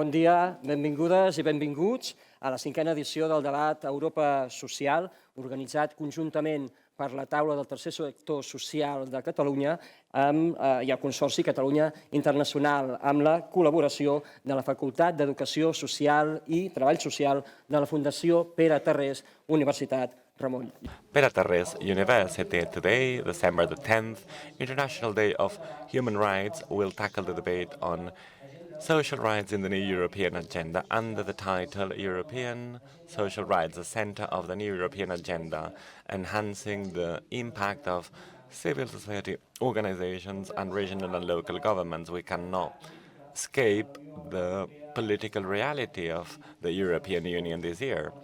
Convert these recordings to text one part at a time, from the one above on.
Bon dia, benvingudes i benvinguts a la 5a edició del Debat Europa Social, organitzat conjuntament per la taula del tercer sector social de Catalunya i el Consorci Catalunya Internacional, amb la col·laboració de la Facultat d'Educació Social i Treball Social de la Fundació Pere Tarrés, Universitat Ramon. Pere Tarrés University. Today, December the 10th, International Day of Human Rights, will tackle the debate on social rights in the new European agenda under the title European Social Rights, the center of the new European agenda, enhancing the impact of civil society organizations and regional and local governments. We cannot escape the political reality of the European Union this year.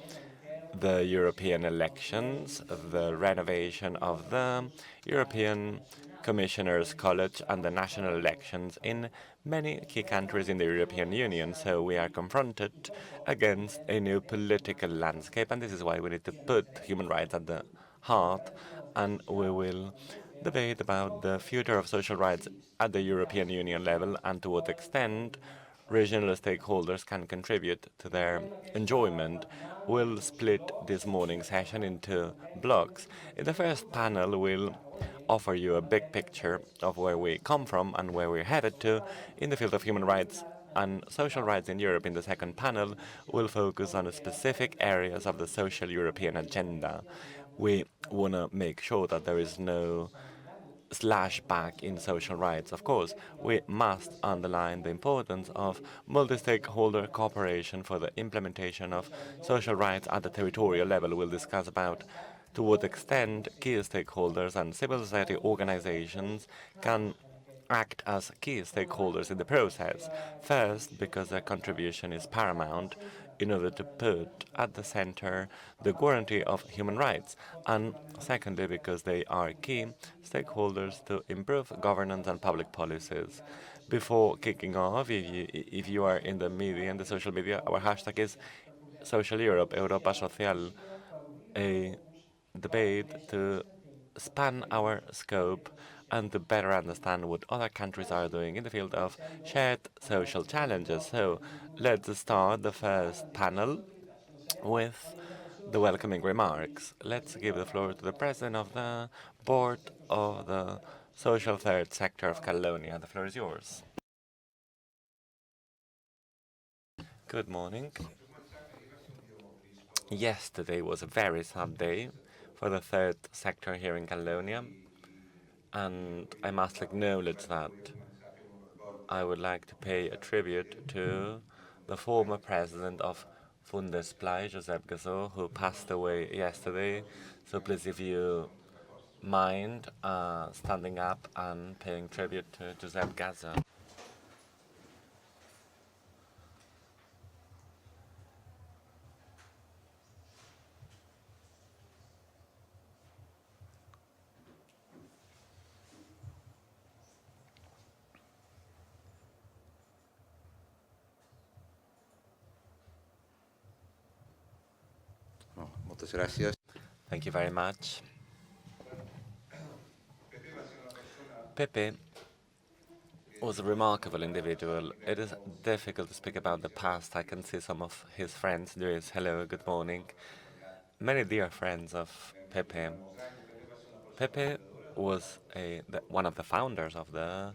The European elections, the renovation of the European Commissioners College and the national elections in many key countries in the European Union. So we are confronted against a new political landscape, and this is why we need to put human rights at the heart, and we will debate about the future of social rights at the European Union level and to what extent regional stakeholders can contribute to their enjoyment. We'll split this morning's session into blocks. In the first panel, we'll offer you a big picture of where we come from and where we're headed to in the field of human rights and social rights in Europe. In the second panel, we'll focus on specific areas of the social European agenda. We want to make sure that there is no back in social rights. Of course, we must underline the importance of multi-stakeholder cooperation for the implementation of social rights at the territorial level. We'll discuss about to what extent key stakeholders and civil society organizations can act as key stakeholders in the process. First, because their contribution is paramount in order to put at the center the guarantee of human rights, and secondly, because they are key stakeholders to improve governance and public policies. Before kicking off, if you are in the media, in the social media, our hashtag is Social Europe, Europa Social, a debate to span our scope and to better understand what other countries are doing in the field of shared social challenges. So let's start the first panel with the welcoming remarks. Let's give the floor to the president of the board of the social third sector of Catalonia. The floor is yours. Good morning. Yesterday was a very sad day for the third sector here in Catalonia, and I must acknowledge that. I would like to pay a tribute to the former president of Fundesplai, Josep Gassó, who passed away yesterday. So please, if you mind standing up and paying tribute to Josep Gassó. Thank you very much. Pepe was a remarkable individual. It is difficult to speak about the past. I can see some of his friends. Luis, hello, good morning. Many dear friends of Pepe. Pepe was one of the founders of the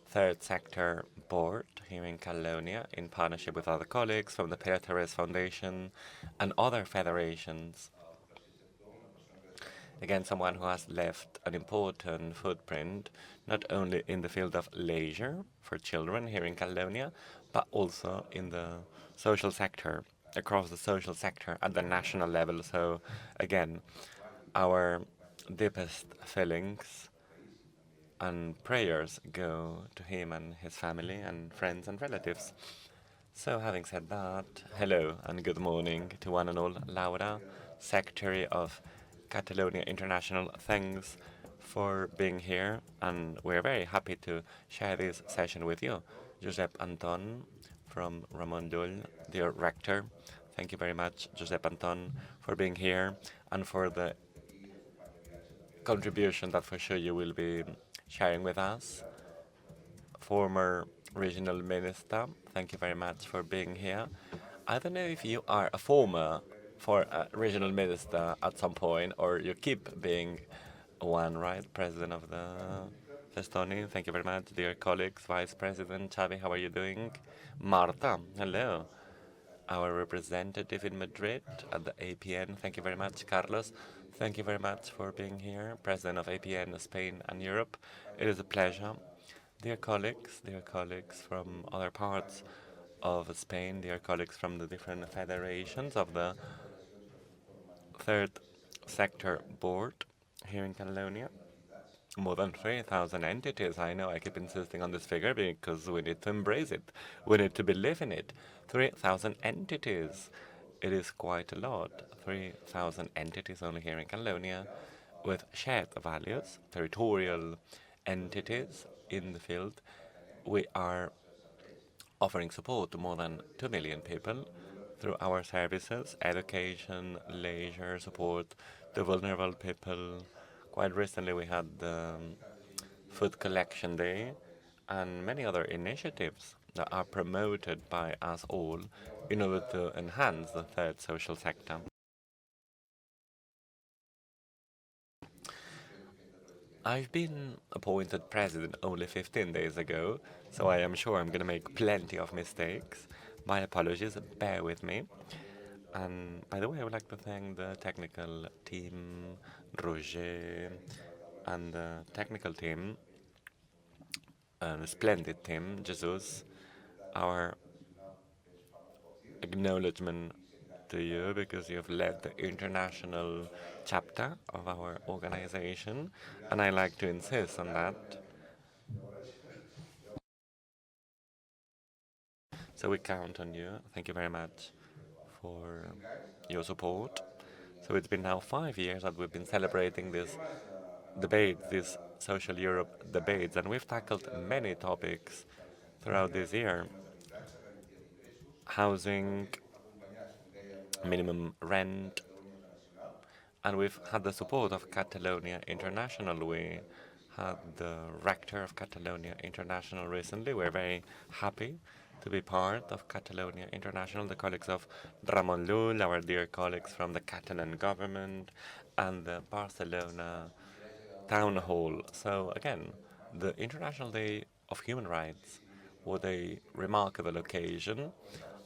third sector board here in Catalonia, in partnership with other colleagues from the Pere Tarrés Foundation and other federations. Again, someone who has left an important footprint, not only in the field of leisure for children here in Catalonia, but also in the social sector, across the social sector at the national level. So, again, our deepest feelings and prayers go to him and his family and friends and relatives. So, having said that, hello and good morning to one and all. Laura, Secretary of Catalonia International, thanks for being here, and we're very happy to share this session with you. Josep Anton from Ramon Llull, dear rector, thank you very much, Josep Anton, for being here and for the contribution that for sure you will be sharing with us. Former Regional Minister, thank you very much for being here. I don't know if you are a former for a regional minister at some point, or you keep being one, right? President of the Estonia. Thank you very much, dear colleagues. Vice President Xavi, how are you doing? Marta, hello. Our representative in Madrid at the APN. Thank you very much, Carlos. Thank you very much for being here, President of APN Spain and Europe. It is a pleasure. Dear colleagues from other parts of Spain, dear colleagues from the different federations of the third sector board here in Catalonia. More than 3,000 entities. I know I keep insisting on this figure because we need to embrace it. We need to believe in it. 3,000 entities. It is quite a lot. 3,000 entities only here in Catalonia with shared values, territorial entities in the field. We are offering support to more than 2 million people through our services, education, leisure, support to vulnerable people. Quite recently, we had the Food Collection Day and many other initiatives that are promoted by us all in order to enhance the third social sector. I've been appointed president only 15 days ago, so I am sure I'm going to make plenty of mistakes. My apologies, bear with me. And by the way, I would like to thank the technical team, Roger, and the technical team, the splendid team, Jesus, our acknowledgement to you because you've led the international chapter of our organization, and I like to insist on that. So we count on you. Thank you very much for your support. So it's been now 5 years that we've been celebrating this debate, these social Europe debates, and we've tackled many topics throughout this year. Housing, minimum rent, and we've had the support of Catalonia International. We had the rector of Catalonia International recently. We're very happy to be part of Catalonia International, the colleagues of Ramon Llull, our dear colleagues from the Catalan government, and the Barcelona town hall. So again, the International Day of Human Rights was a remarkable occasion.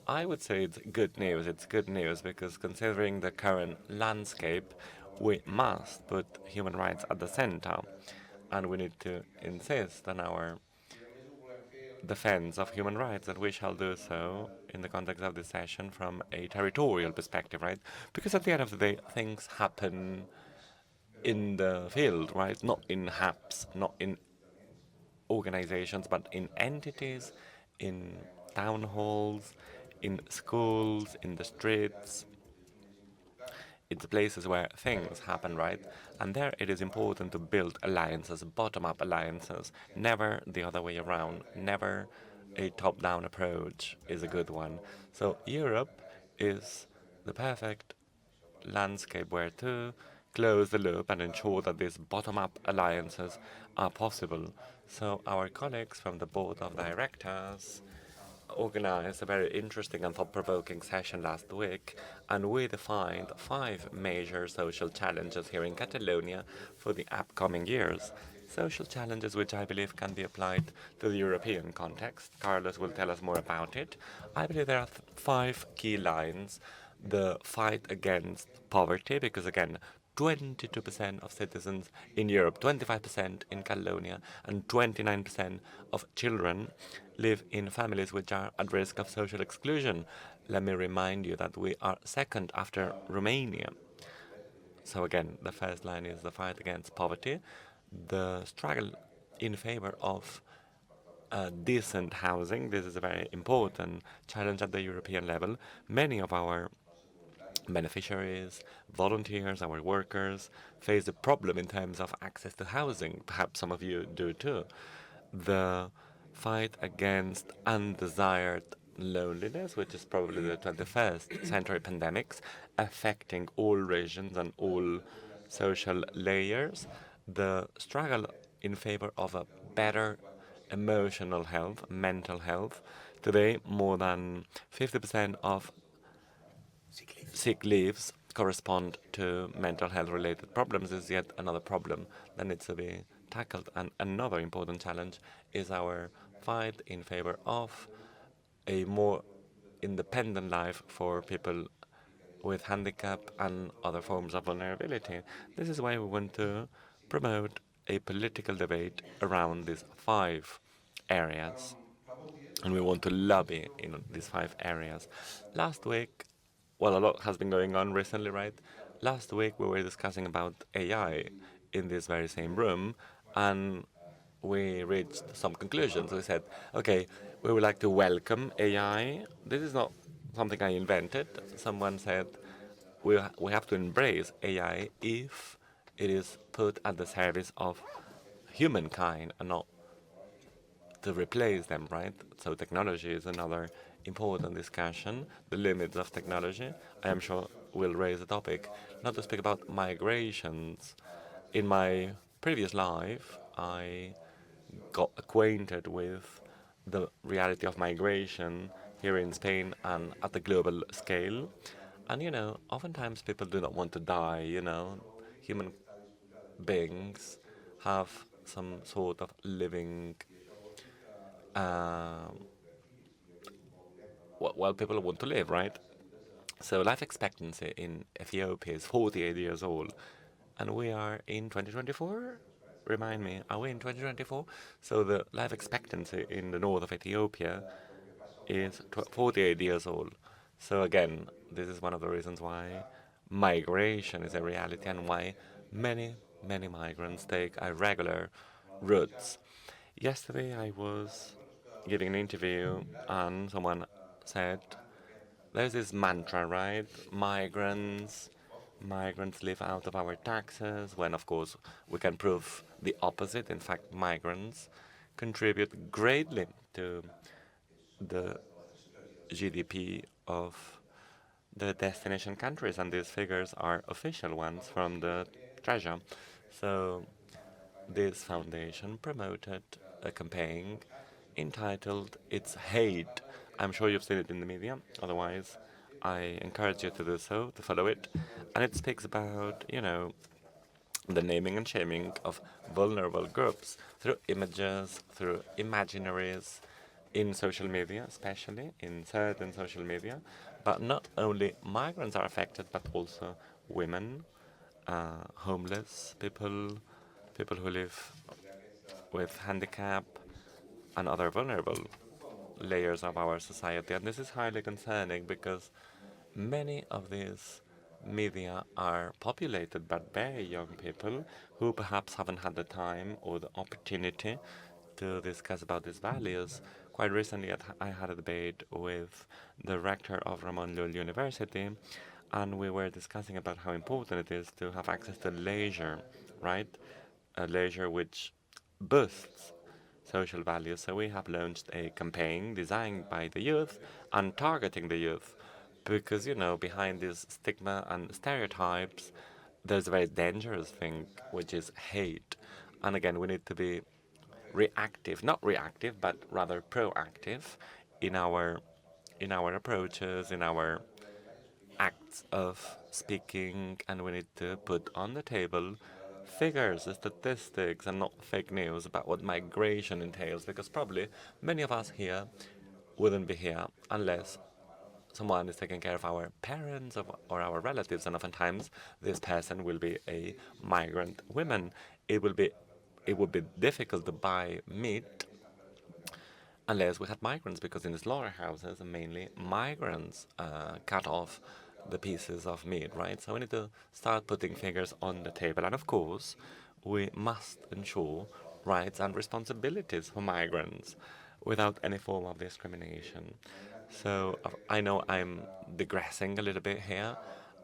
I would say it's good news. It's good news because considering the current landscape, we must put human rights at the center, and we need to insist on our defense of human rights, and we shall do so in the context of this session from a territorial perspective, right? Because at the end of the day, things happen in the field, right? Not in hubs, not in organizations, but in entities, in town halls, in schools, in the streets. It's places where things happen, right? And there it is important to build alliances, bottom-up alliances, never the other way around, never a top-down approach is a good one. So Europe is the perfect landscape where to close the loop and ensure that these bottom-up alliances are possible. So our colleagues from the board of directors organized a very interesting and thought-provoking session last week, and we defined 5 major social challenges here in Catalonia for the upcoming years. Social challenges which I believe can be applied to the European context. Carlos will tell us more about it. I believe there are 5 key lines. The fight against poverty, because again, 22% of citizens in Europe, 25% in Catalonia, and 29% of children live in families which are at risk of social exclusion. Let me remind you that we are second after Romania. So again, the first line is the fight against poverty, the struggle in favor of decent housing. This is a very important challenge at the European level. Many of our beneficiaries, volunteers, our workers face a problem in terms of access to housing. Perhaps some of you do too. The fight against undesired loneliness, which is probably the 21st century pandemics, affecting all regions and all social layers. The struggle in favor of a better emotional health, mental health. Today, more than 50% of sick leaves correspond to mental health related problems is yet another problem that needs to be tackled. And another important challenge is our fight in favor of a more independent life for people with handicap and other forms of vulnerability. This is why we want to promote a political debate around these 5 areas, and we want to lobby in these 5 areas. Last week, well, a lot has been going on recently, right? Last week we were discussing about AI in this very same room, and we reached some conclusions. We said, okay, we would like to welcome AI. This is not something I invented. Someone said we have to embrace AI if it is put at the service of humankind and not to replace them, right? So technology is another important discussion. The limits of technology, I am sure, will raise the topic. Not to speak about migrations. In my previous life, I got acquainted with the reality of migration here in Spain and at the global scale. And, oftentimes people do not want to die. Human beings have some sort of living um, well, people want to live, right? So life expectancy in Ethiopia is 48 years old, and we are in 2024. Remind me, are we in 2024? So the life expectancy in the north of Ethiopia is 48 years old. So again, this is one of the reasons why migration is a reality and why many, many migrants take irregular routes. Yesterday I was giving an interview and someone said, there's this mantra, right? Migrants live out of our taxes, when of course we can prove the opposite. In fact, migrants contribute greatly to the GDP of the destination countries, and these figures are official ones from the Treasury. So this foundation promoted a campaign entitled It's Hate. I'm sure you've seen it in the media, otherwise I encourage you to do so, to follow it. And it speaks about, the naming and shaming of vulnerable groups through images, through imaginaries, in social media, especially in certain social media. But not only migrants are affected, but also women, homeless people, people who live with handicap, and other vulnerable layers of our society. And this is highly concerning because many of these media are populated by very young people who perhaps haven't had the time or the opportunity to discuss about these values. Quite recently, I had a debate with the rector of Ramon Llull University, and we were discussing about how important it is to have access to leisure, right? A leisure which boosts social values. So we have launched a campaign designed by the youth and targeting the youth because, behind this stigma and stereotypes, there's a very dangerous thing, which is hate. And again, we need to be reactive, not reactive, but rather proactive in our approaches, in our acts of speaking, and we need to put on the table figures, statistics, and not fake news about what migration entails, because probably many of us here wouldn't be here unless someone is taking care of our parents or our relatives, and oftentimes this person will be a migrant woman. It would be difficult to buy meat unless we had migrants, because in the slaughterhouses, mainly migrants cut off the pieces of meat, right? So we need to start putting figures on the table. And of course, we must ensure rights and responsibilities for migrants without any form of discrimination. So I know I'm digressing a little bit here.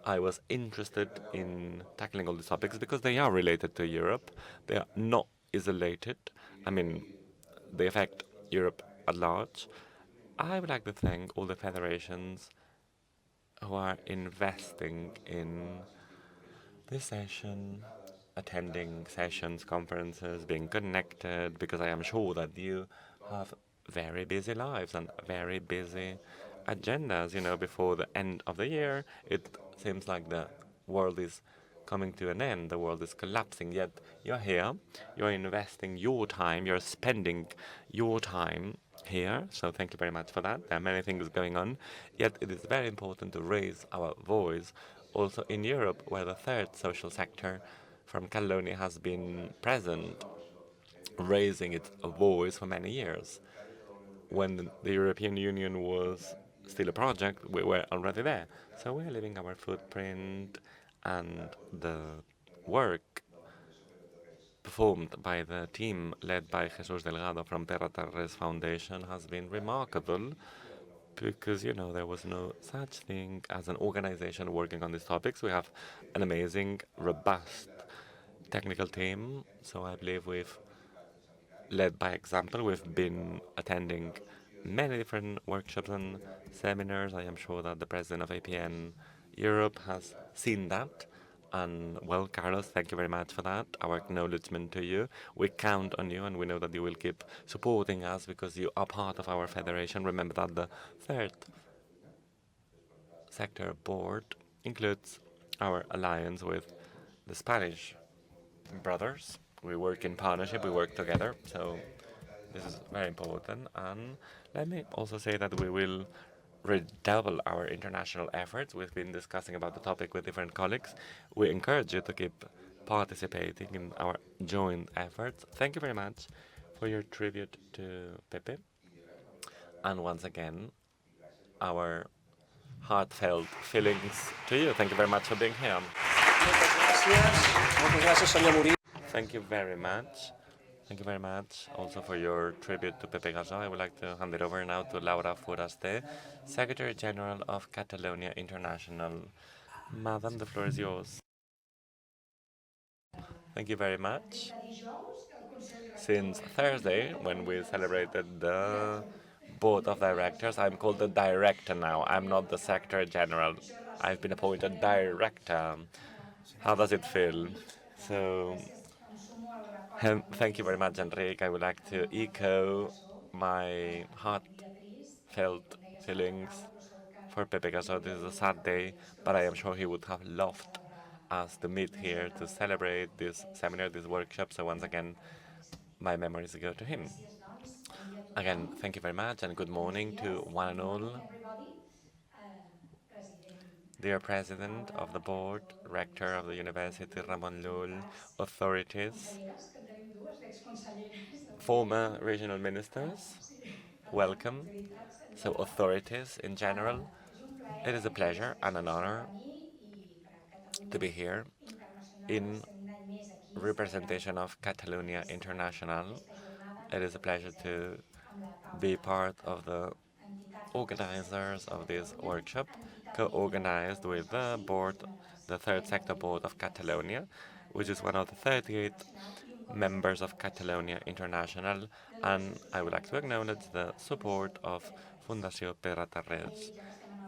I was interested in tackling all these topics because they are related to Europe. They are not isolated. I mean, they affect Europe at large. I would like to thank all the federations who are investing in this session attending sessions, conferences, being connected, because I am sure that you have very busy lives and very busy agendas. Before the end of the year, it seems like the world is coming to an end, the world is collapsing, yet you're here, you're investing your time, you're spending your time here, so thank you very much for that. There are many things going on, yet it is very important to raise our voice also in Europe, where the third social sector from Catalonia has been present, raising its voice for many years. When the European Union was still a project, we were already there. So we're leaving our footprint, and the work performed by the team led by Jesus Delgado from Terra Tarres Foundation has been remarkable, because, there was no such thing as an organization working on these topics. We have an amazing, robust technical team, so I believe we've led by example. We've been attending many different workshops and seminars. I am sure that the president of APN Europe has seen that. And, well, Carlos, thank you very much for that. Our acknowledgement to you. We count on you, and we know that you will keep supporting us because you are part of our federation. Remember that the third sector board includes our alliance with the Spanish brothers. We work in partnership, we work together, so this is very important. And let me also say that we will redouble our international efforts. We've been discussing about the topic with different colleagues. We encourage you to keep participating in our joint efforts. Thank you very much for your tribute to Pepe. And once again, our heartfelt feelings to you. Thank you very much for being here. Moltes gràcies, senyor Murillo. Thank you very much. Thank you very much also for your tribute to Pepe Gasol. I would like to hand it over now to Laura Foraste, Secretary General of Catalonia International. Madam, the floor is yours. Thank you very much. Since Thursday, when we celebrated the board of directors, I'm called the director now. I'm not the Secretary General. I've been appointed director. How does it feel? So, thank you very much, Enrique. I would like to echo my heartfelt feelings for Pepe Gasol. This is a sad day, but I am sure he would have loved us to meet here to celebrate this seminar, this workshop. So once again, my memories go to him. Again, thank you very much, and good morning to one and all. Dear President of the Board, Rector of the University Ramon Llull, authorities, former regional ministers, welcome. So authorities in general, it is a pleasure and an honor to be here in representation of Catalonia International. It is a pleasure to be part of the organizers of this workshop, co-organized with the board, the Third Sector Board of Catalonia, which is one of the 38 members of Catalonia International, and I would like to acknowledge the support of Fundació Terra Tarrés.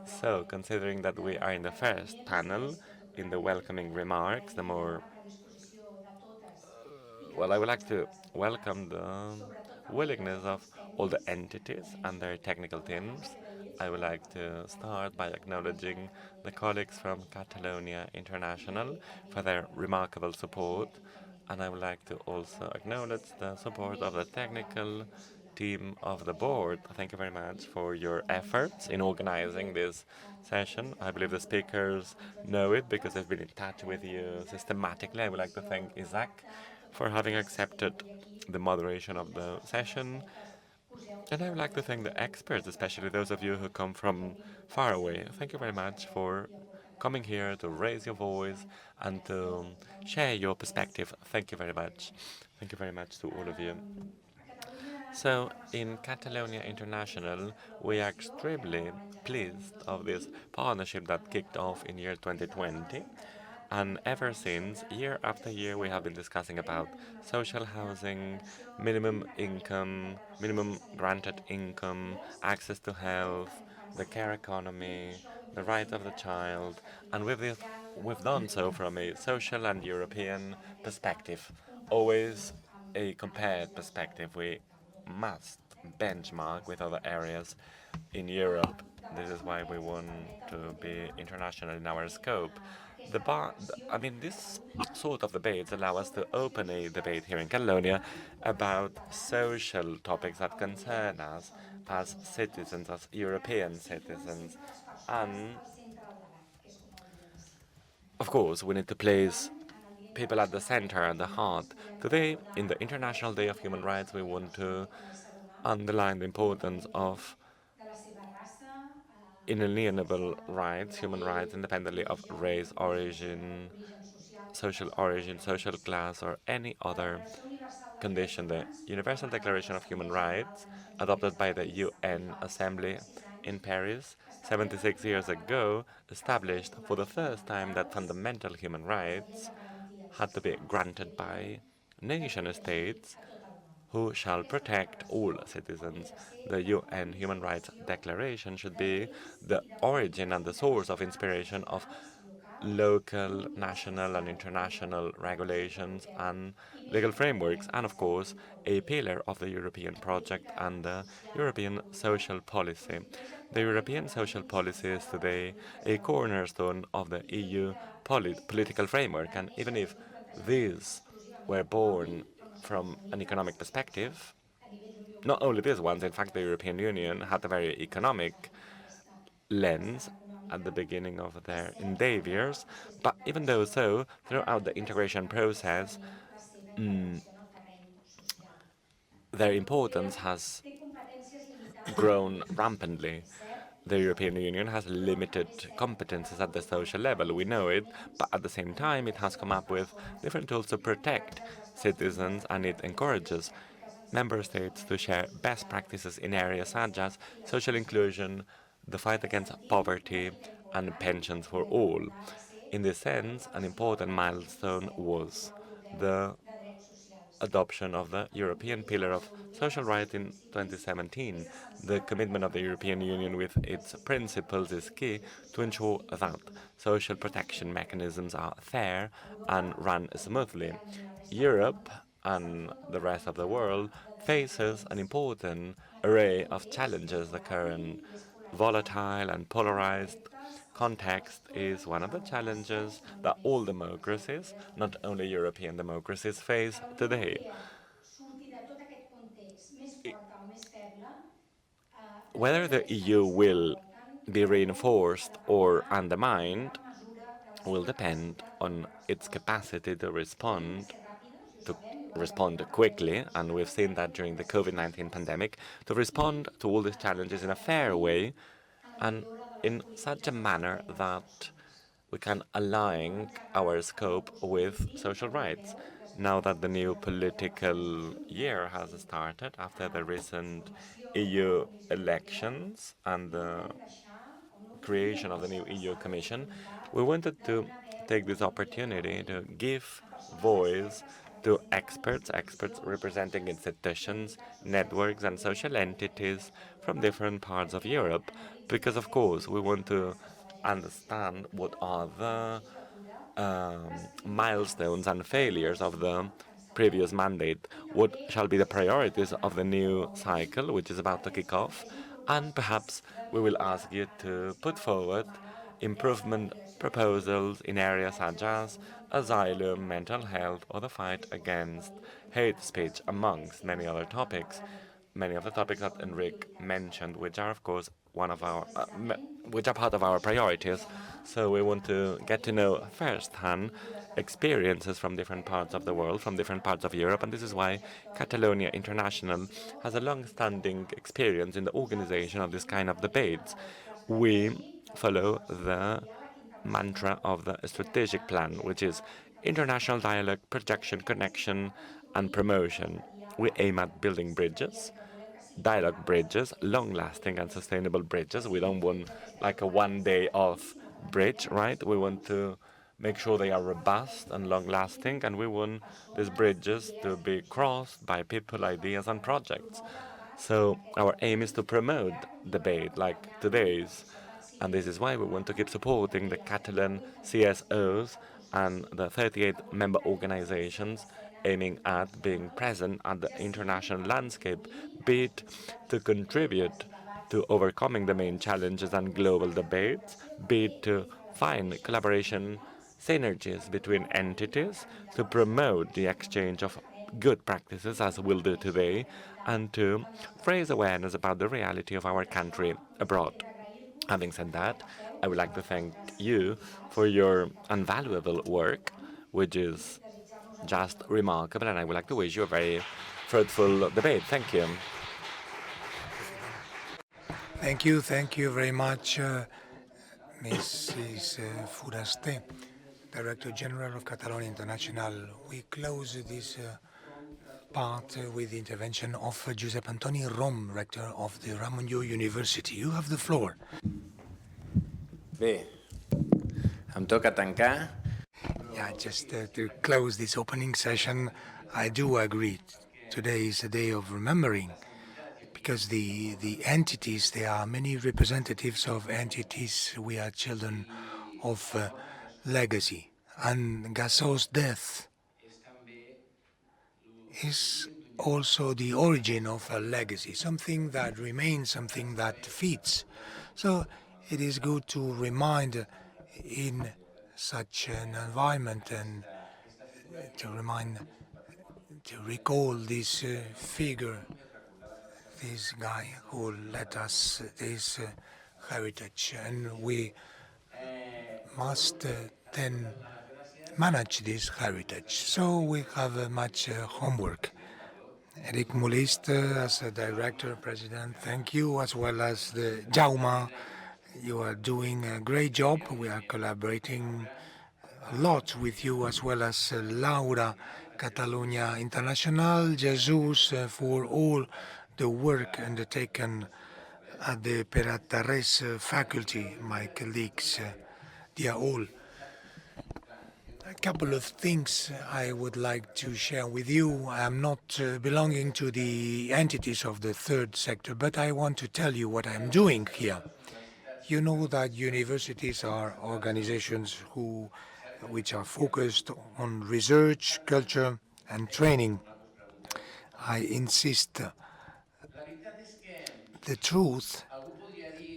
So, considering that we are in the first panel, in the welcoming remarks, the more well, I would like to welcome the willingness of all the entities and their technical teams. I would like to start by acknowledging the colleagues from Catalonia International for their remarkable support, and I would like to also acknowledge the support of the technical team of the board. Thank you very much for your efforts in organizing this session. I believe the speakers know it because they've been in touch with you systematically. I would like to thank Isaac for having accepted the moderation of the session. And I would like to thank the experts, especially those of you who come from far away. Thank you very much for coming here to raise your voice and to share your perspective. Thank you very much. Thank you very much to all of you. So, in Catalonia International, we are extremely pleased of this partnership that kicked off in year 2020. And ever since, year after year, we have been discussing about social housing, minimum income, minimum granted income, access to health, the care economy, the rights of the child. And with this we've done so from a social and European perspective, always a compared perspective. We must benchmark with other areas in Europe. This is why we want to be international in our scope. I mean, this sort of debates allow us to open a debate here in Catalonia about social topics that concern us as citizens, as European citizens. And of course, we need to place people at the center and the heart. Today, in the International Day of Human Rights, we want to underline the importance of inalienable rights, human rights, independently of race, origin, social class, or any other condition. The Universal Declaration of Human Rights, adopted by the UN Assembly in Paris 76 years ago, established for the first time that fundamental human rights had to be granted by nation states who shall protect all citizens. The UN Human Rights Declaration should be the origin and the source of inspiration of local, national, and international regulations and legal frameworks, and of course, a pillar of the European project and the European social policy. The European social policy is today a cornerstone of the EU political framework, and even if these were born from an economic perspective, not only these ones, in fact, the European Union had a very economic lens at the beginning of their endeavors, but even though so, throughout the integration process, their importance has grown rampantly. The European Union has limited competences at the social level, we know it, but at the same time it has come up with different tools to protect citizens, and it encourages member states to share best practices in areas such as social inclusion, the fight against poverty, and pensions for all. In this sense, an important milestone was the adoption of the European Pillar of Social Rights in 2017. The commitment of the European Union with its principles is key to ensure that social protection mechanisms are fair and run smoothly. Europe and the rest of the world faces an important array of challenges. The current volatile and polarized context is one of the challenges that all democracies, not only European democracies, face today. Whether the EU will be reinforced or undermined will depend on its capacity to respond quickly, and we've seen that during the COVID-19 pandemic, to respond to all these challenges in a fair way and in such a manner that we can align our scope with social rights. Now that the new political year has started after the recent EU elections and the creation of the new EU Commission, we wanted to take this opportunity to give voice to experts representing institutions, networks, and social entities from different parts of Europe, because of course we want to understand what are the milestones and failures of the previous mandate, what shall be the priorities of the new cycle, which is about to kick off, and perhaps we will ask you to put forward improvement proposals in areas such as asylum, mental health, or the fight against hate speech, amongst many other topics. Many of the topics that Enrique mentioned, which are, of course, which are part of our priorities. So we want to get to know firsthand experiences from different parts of the world, from different parts of Europe, and this is why Catalonia International has a long-standing experience in the organization of this kind of debates. We follow the mantra of the strategic plan, which is international dialogue, projection, connection, and promotion. We aim at building bridges, dialogue bridges, long-lasting and sustainable bridges. We don't want like a one-day off bridge, right? We want to make sure they are robust and long-lasting, and we want these bridges to be crossed by people, ideas, and projects. So our aim is to promote debate like today's, And this is why we want to keep supporting the Catalan CSOs and the 38 member organizations aiming at being present at the international landscape, be it to contribute to overcoming the main challenges and global debates, be it to find collaboration synergies between entities, to promote the exchange of good practices, as we'll do today, and to raise awareness about the reality of our country abroad. Having said that, I would like to thank you for your invaluable work, which is just remarkable, and I would like to wish you a very fruitful debate. Thank you. Thank you very much, Mrs. Furaste, Director General of Catalonia International. We close this part with the intervention of Josep Antoni Rom, Rector of the Ramon Llull University. You have the floor. Bé, em toca tancar. Yeah, just to close this opening session, I do agree. Today is a day of remembering because the entities, there are many representatives of entities. We are children of legacy. And Gassot's death is also the origin of a legacy, something that remains, something that fits. So it is good to remind in such an environment and to recall this figure, this guy who led us this heritage, and we must then manage this heritage. So we have much homework. Eric Mulist, as a director, president, thank you, as well as the Jauma. You are doing a great job. We are collaborating a lot with you, as well as Laura, Catalunya International, Jesus, for all the work undertaken at the Peratarres faculty, my colleagues. They are all. A couple of things I would like to share with you. I am not belonging to the entities of the third sector, but I want to tell you what I'm doing here. You know that universities are organizations which are focused on research, culture, and training. I insist. The truth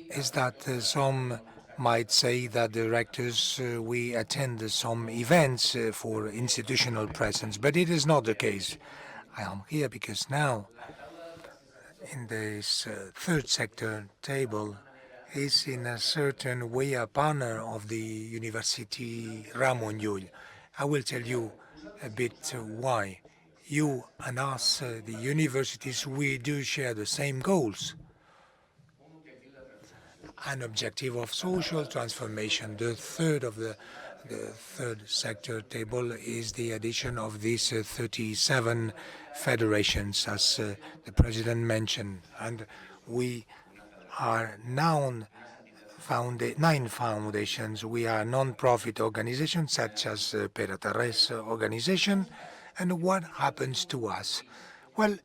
is that some might say that the rectors, we attend some events for institutional presence, but it is not the case. I am here because now, in this third sector table, is in a certain way a partner of the University Ramon Llull. I will tell you a bit why. You and us, the universities, we do share the same goals. An objective of social transformation. The third sector table is the addition of these 37 federations, as the president mentioned, and we are now 9 foundations. We are non-profit organizations such as Peratarres organization. And what happens to us? Well,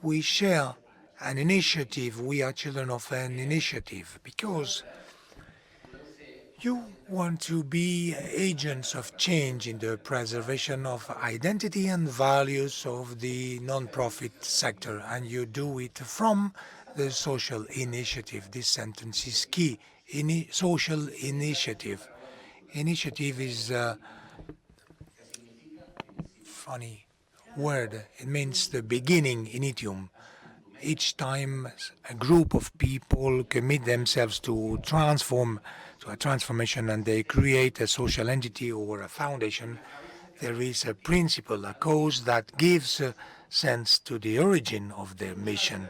we share an initiative. We are children of an initiative because you want to be agents of change in the preservation of identity and values of the non-profit sector, and you do it from the social initiative. This sentence is key. Social initiative. Initiative is a funny word. It means the beginning, initium. Each time a group of people commit themselves to a transformation, and they create a social entity or a foundation, there is a principle, a cause that gives sense to the origin of their mission.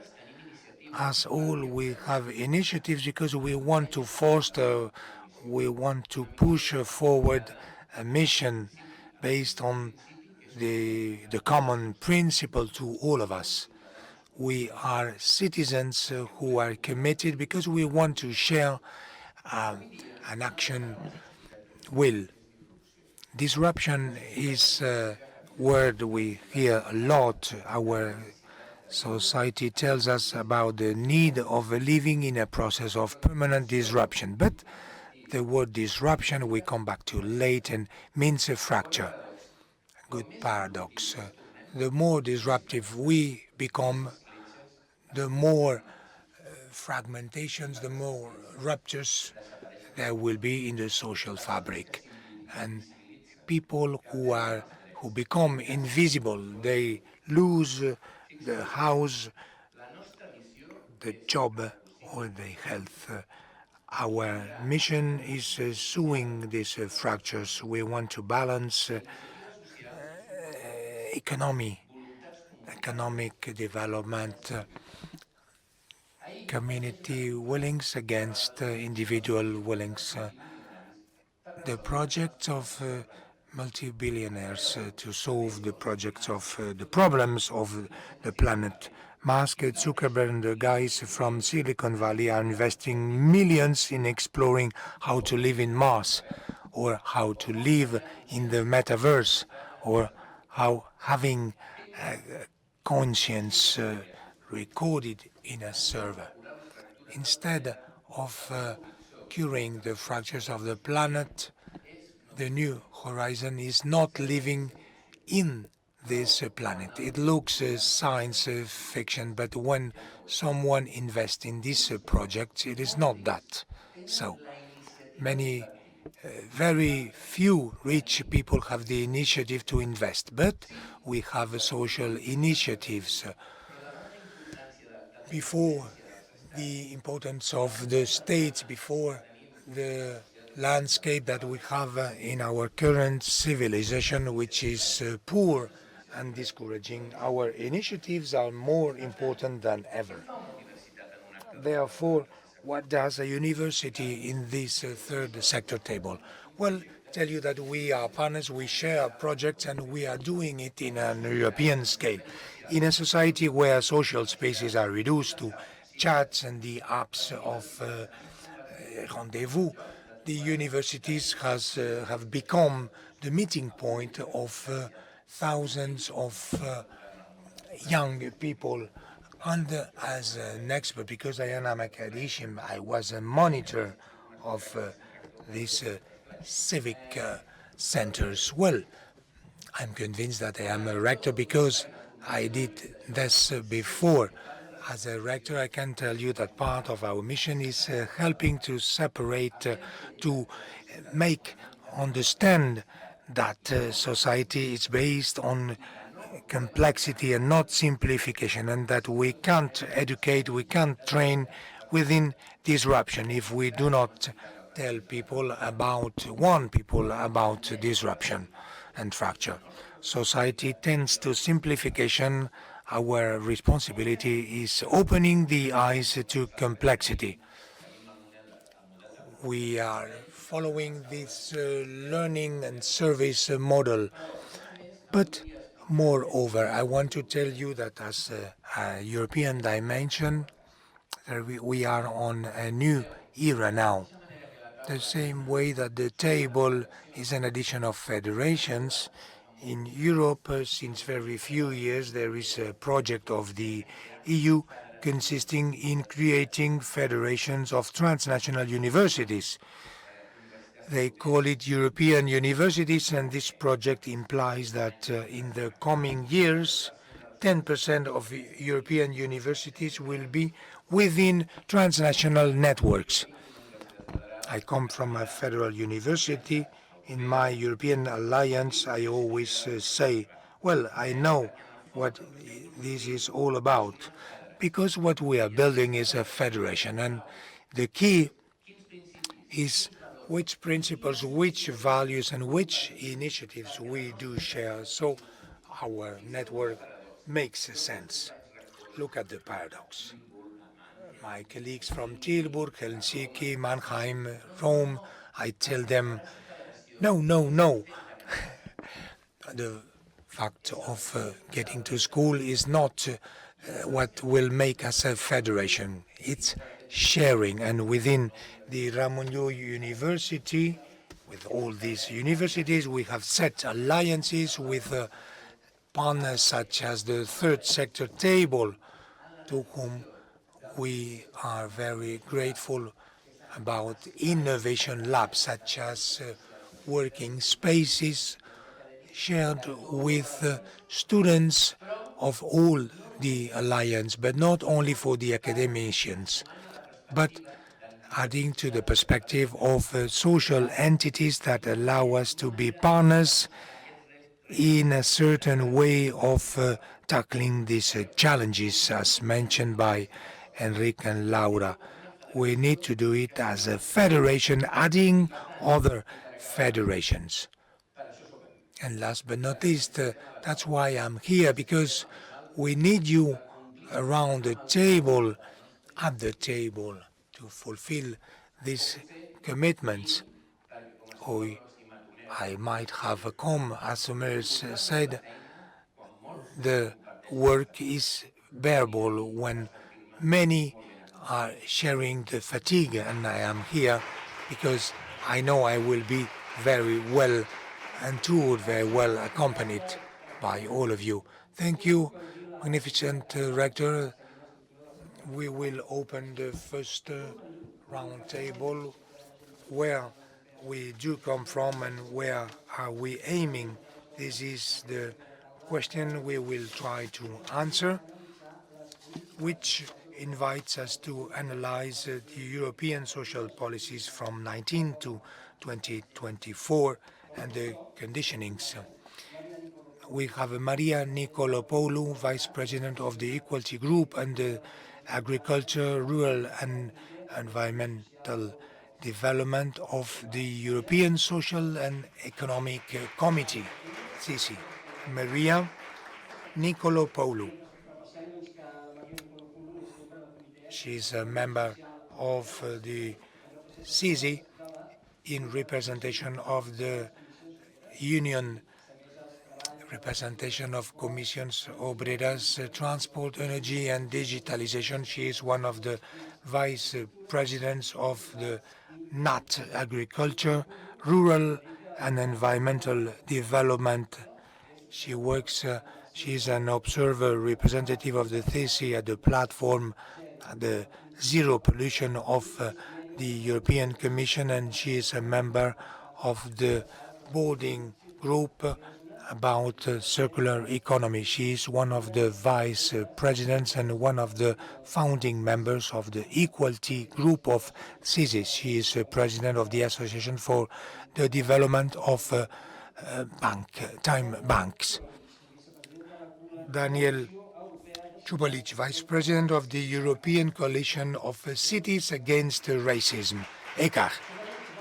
As all, we have initiatives because we want to foster, we want to push forward a mission based on the common principle to all of us. We are citizens who are committed because we want to share an action will. Disruption is a word we hear a lot. Our Society tells us about the need of living in a process of permanent disruption. But the word disruption we come back to late and means a fracture. Good paradox. The more disruptive we become, the more fragmentations, the more ruptures there will be in the social fabric. And people who become invisible, they lose the house, the job, or the health. Our mission is suing these fractures. We want to balance economic development, community willings against individual willings. The projects of multi-billionaires to solve the projects of the problems of the planet. Musk, Zuckerberg, and the guys from Silicon Valley are investing millions in exploring how to live in Mars, or how to live in the metaverse, or how having conscience recorded in a server. Instead of curing the fractures of the planet, the new horizon is not living in this planet. It looks science fiction, but when someone invests in this project, it is not that. So very few rich people have the initiative to invest, but we have social initiatives. Before the importance of the state, before the landscape that we have in our current civilization, which is poor and discouraging, our initiatives are more important than ever. Therefore, what does a university in this third sector table? Well, tell you that we are partners, we share projects, and we are doing it in an European scale. In a society where social spaces are reduced to chats and the apps of rendezvous, the universities have become the meeting point of thousands of young people. And as an expert, because I am an academician, I was a monitor of these civic centers. Well, I'm convinced that I am a rector because I did this before. As a rector, I can tell you that part of our mission is helping to separate, to make understand that society is based on complexity and not simplification, and that we can't educate, we can't train within disruption if we do not tell people warn people about disruption and fracture. Society tends to simplification. Our responsibility is opening the eyes to complexity. We are following this learning and service model. But moreover, I want to tell you that as a European dimension, we are on a new era now. The same way that the table is an addition of federations, in Europe, since very few years, there is a project of the EU consisting in creating federations of transnational universities. They call it European universities, and this project implies that in the coming years, 10% of European universities will be within transnational networks. I come from a federal university. In my European alliance, I always say, well, I know what this is all about, because what we are building is a federation, and the key is which principles, which values, and which initiatives we do share, so our network makes sense. Look at the paradox. My colleagues from Tilburg, Helsinki, Mannheim, Rome, I tell them, no, no, no. The fact of getting to school is not what will make us a federation. It's sharing, and within the Ramonjo University, with all these universities, we have set alliances with partners such as the third sector table, to whom we are very grateful, about innovation labs such as working spaces shared with students of all the alliance, but not only for the academicians, but adding to the perspective of social entities that allow us to be partners in a certain way of tackling these challenges, as mentioned by Enrique and Laura. We need to do it as a federation, adding other federations. And last but not least, that's why I'm here, because we need you around the table, at the table, to fulfill these commitments. We, I might have come, as Omer said, the work is bearable when many are sharing the fatigue, and I am here because I know I will be very well and toured, very well accompanied by all of you. Thank you, magnificent Rector. We will open the first round table, where we do come from and where are we aiming. This is the question we will try to answer, which invites us to analyze the European social policies from 19 to 2024 and the conditionings. We have Maria Nicolopoulou, Vice President of the Equality Group and the Agriculture, Rural and Environmental Development of the European Social and Economic Committee, CICI. Maria Nicolopoulou. She's a member of the CICI in representation of the Union representation of Commissions Obreras, Transport, Energy and Digitalization. She is one of the vice presidents of the NAT, Agriculture, Rural and Environmental Development. She is an observer representative of the THESI at the platform, the Zero Pollution of the European Commission, and she is a member of the boarding group about circular economy. She is one of the vice presidents and one of the founding members of the Equality Group of CISIS. She is president of the Association for the Development of Time Banks. Daniel Čubalić, Vice President of the European Coalition of Cities Against Racism, ECAR.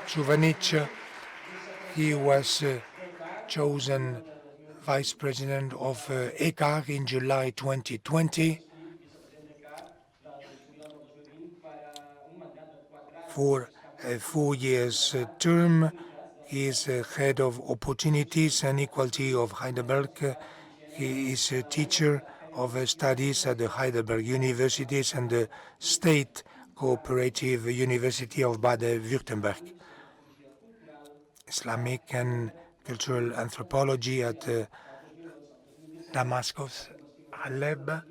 Čubalić, he was chosen Vice President of ECAR in July 2020 for a 4-year term. He is head of Opportunities and Equality of Heidelberg. He is a teacher of studies at the Heidelberg Universities and the State Cooperative University of Baden-Württemberg. Islamic and Cultural Anthropology at Damascus, Aleb.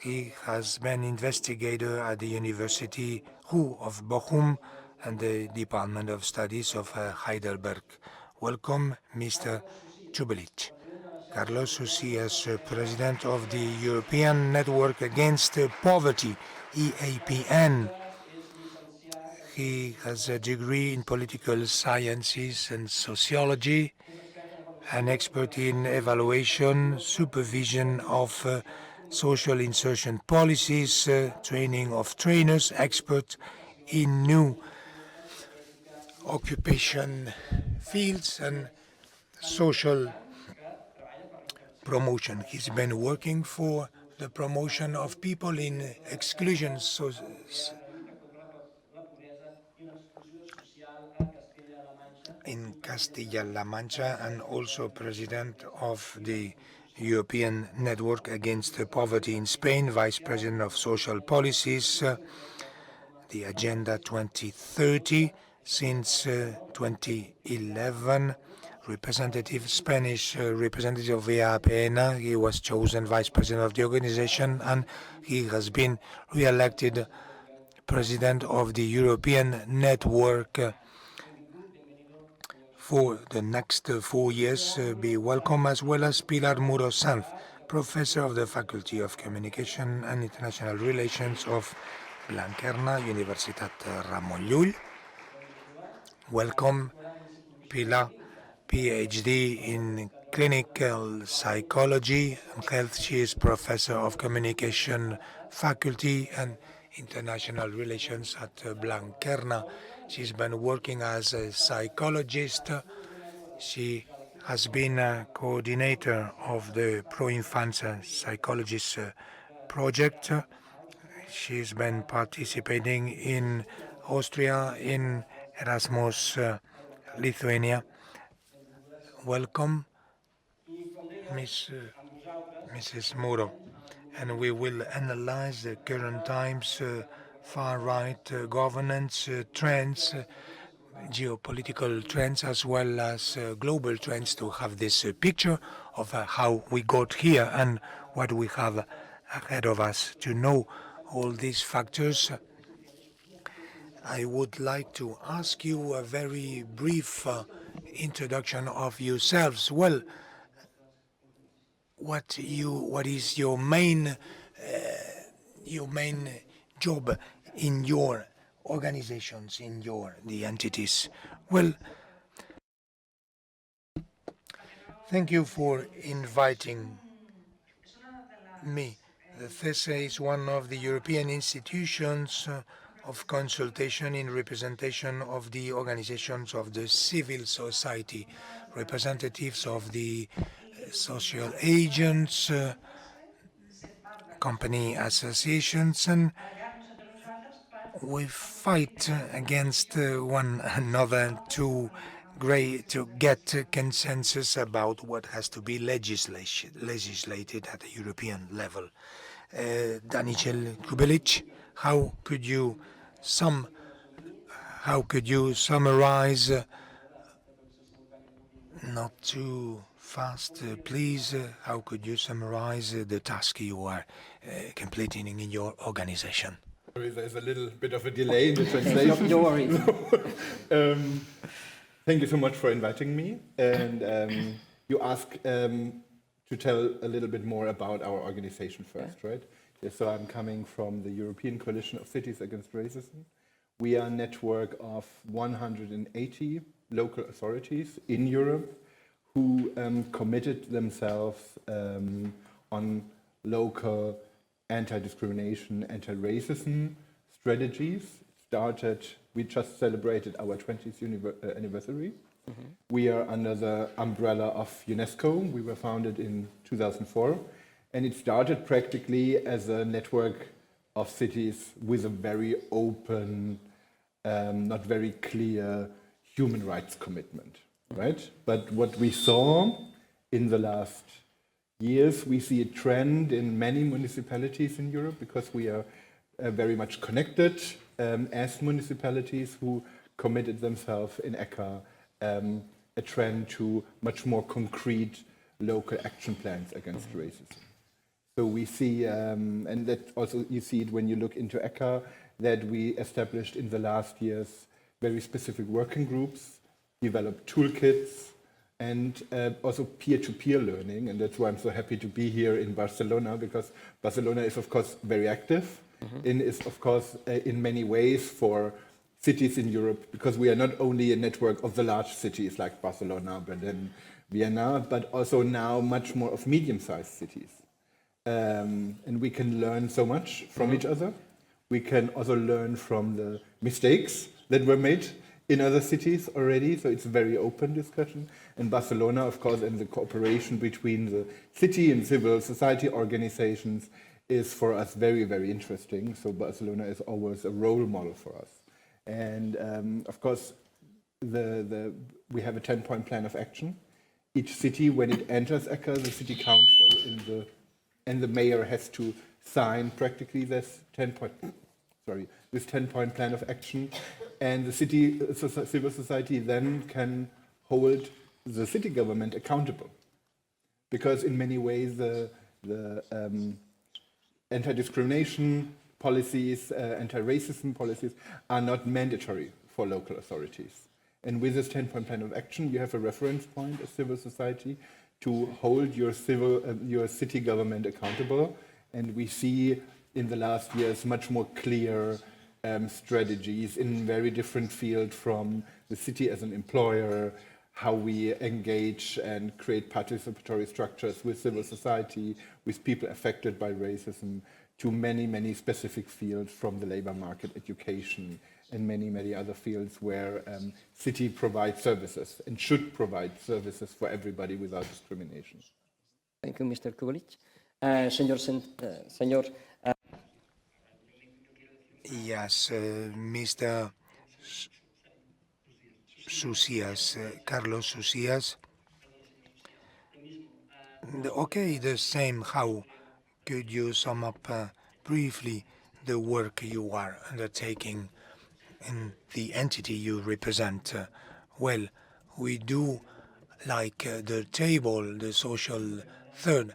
He has been investigator at the University of Bochum and the Department of Studies of Heidelberg. Welcome, Mr. Čubalić. Carlos Ucias, President of the European Network Against Poverty, EAPN. He has a degree in political sciences and sociology, an expert in evaluation, supervision of social insertion policies, training of trainers, expert in new occupation fields and social promotion. He's been working for the promotion of people in exclusion in Castilla-La Mancha, and also president of the European Network Against Poverty in Spain, vice president of social policies, the Agenda 2030 since 2011, representative, Spanish representative of EAPN. He was chosen vice president of the organization, and he has been re-elected president of the European Network for the next 4 years. Be welcome, as well as Pilar Muro Sanz, professor of the Faculty of Communication and International Relations of Blanquerna, Universitat Ramon Llull. Welcome, Pilar, PhD in clinical psychology and health. She is professor of communication faculty and international relations at Blanquerna. She's been working as a psychologist. She has been a coordinator of the Pro Infancia Psychologist project. She's been participating in Austria, in Erasmus, Lithuania. Welcome, Mrs. Muro. And we will analyze the current times, far-right governance trends, geopolitical trends, as well as global trends, to have this picture of how we got here and what we have ahead of us. To know all these factors, I would like to ask you a very brief introduction of yourselves. Well, what is your main job in your organizations, in the entities? Well, thank you for inviting me. The CESE is one of the European institutions of consultation in representation of the organizations of the civil society, representatives of the social agents, company associations, and we fight against one another to get consensus about what has to be legislated at the European level. Danicel Kubilic, how could you summarize? Not too fast, please. How could you summarize the task you are completing in your organization? There's a little bit of a delay in the translation. No worries. Thank you so much for inviting me. And you asked to tell a little bit more about our organization first, right? Yeah, so I'm coming from the European Coalition of Cities Against Racism. We are a network of 180 local authorities in Europe who committed themselves on local anti-discrimination, anti-racism strategies. We just celebrated our 20th anniversary. Mm-hmm. We are under the umbrella of UNESCO. We were founded in 2004. And it started practically as a network of cities with a very open, not very clear human rights commitment, right? But what we saw in the last years, we see a trend in many municipalities in Europe because we are very much connected as municipalities who committed themselves in ECHA, a trend to much more concrete local action plans against racism. So we see, and that also you see it when you look into ECHA, that we established in the last years very specific working groups, developed toolkits, and also peer-to-peer learning. And that's why I'm so happy to be here in Barcelona, because Barcelona is, of course, very active and is, of course, in many ways for cities in Europe, because we are not only a network of the large cities like Barcelona, Berlin, Vienna, but also now much more of medium-sized cities. And we can learn so much from each other. We can also learn from the mistakes that were made in other cities already, so it's a very open discussion. And Barcelona, of course, and the cooperation between the city and civil society organizations is for us very, very interesting. So Barcelona is always a role model for us. And of course, we have a 10-point plan of action. Each city, when it enters ECHA, the city council and the mayor has to sign practically this 10-point plan of action, and the civil society then can hold the city government accountable. Because in many ways the anti-discrimination policies, anti-racism policies are not mandatory for local authorities. And with this 10-point plan of action, you have a reference point as civil society to hold your city government accountable. And we see in the last years much more clear strategies in very different fields, from the city as an employer, how we engage and create participatory structures with civil society, with people affected by racism, to many, many specific fields, from the labor market, education, and many, many other fields where city provides services and should provide services for everybody without discrimination. Thank you, Mr. Kulic. Señor, Yes, Mr. Socias, Carlos Socias. Okay, the same. How could you sum up briefly the work you are undertaking in the entity you represent? Well, we do like the table, the social third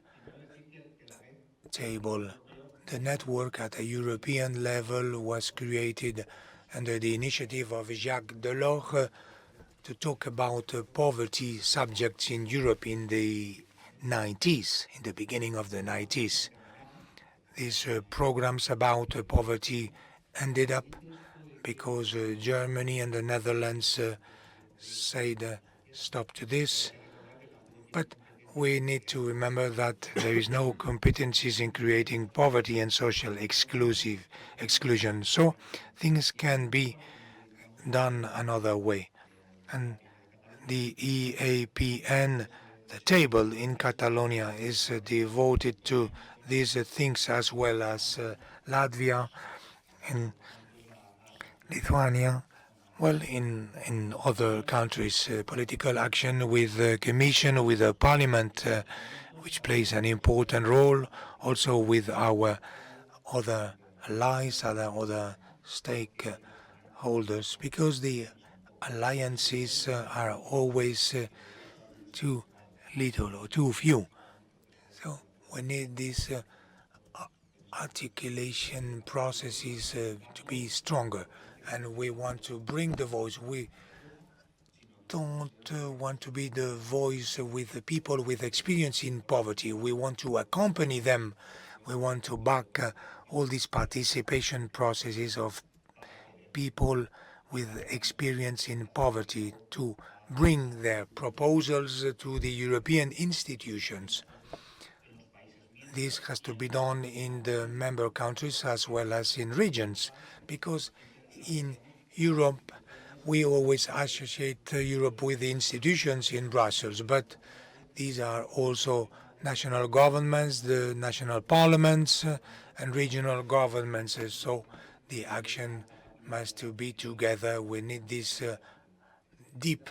table. The network at a European level was created under the initiative of Jacques Delors to talk about poverty subjects in Europe in the 90s, in the beginning of the 90s. These programs about poverty ended up because Germany and the Netherlands said stop to this. But we need to remember that there is no competencies in creating poverty and social exclusion. So things can be done another way. And the EAPN, the table in Catalonia, is devoted to these things, as well as Latvia and Lithuania. Well, in other countries, political action with the Commission, with the Parliament, which plays an important role, also with our other allies, other stakeholders, because the alliances are always too little or too few. So we need these articulation processes to be stronger, and we want to bring the voice. We don't want to be the voice with the people with experience in poverty. We want to accompany them. We want to back all these participation processes of people with experience in poverty to bring their proposals to the European institutions. This has to be done in the member countries as well as in regions, because in Europe we always associate Europe with the institutions in Brussels, but these are also national governments, the national parliaments, and regional governments. So the action must be together. We need this deep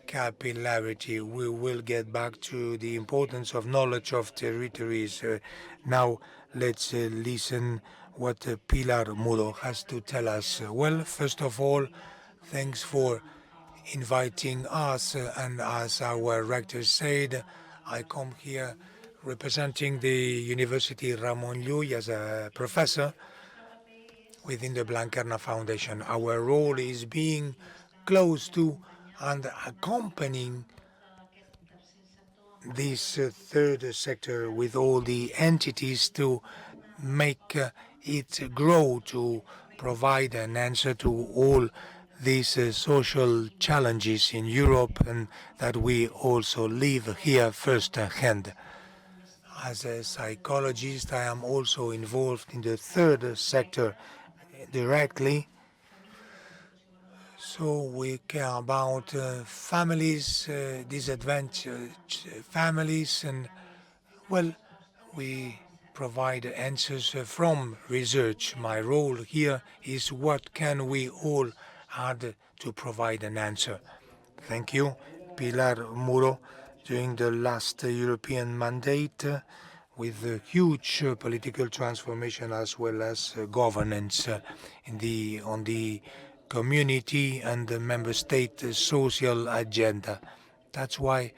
capillarity. We will get back to the importance of knowledge of territories. Now let's listen what Pilar Muro has to tell us. Well, first of all, thanks for inviting us, and as our rector said, I come here representing the University Ramon Llull as a professor within the Blanquerna Foundation. Our role is being close to and accompanying this third sector with all the entities to make it grow, to provide an answer to all these social challenges in Europe, and that we also live here firsthand. As a psychologist, I am also involved in the third sector directly. So we care about families, disadvantaged families, and well, we provide answers from research. My role here is what can we all add to provide an answer. Thank you, Pilar Muro. During the last European mandate, with a huge political transformation as well as governance on the community and the member state social agenda. That's why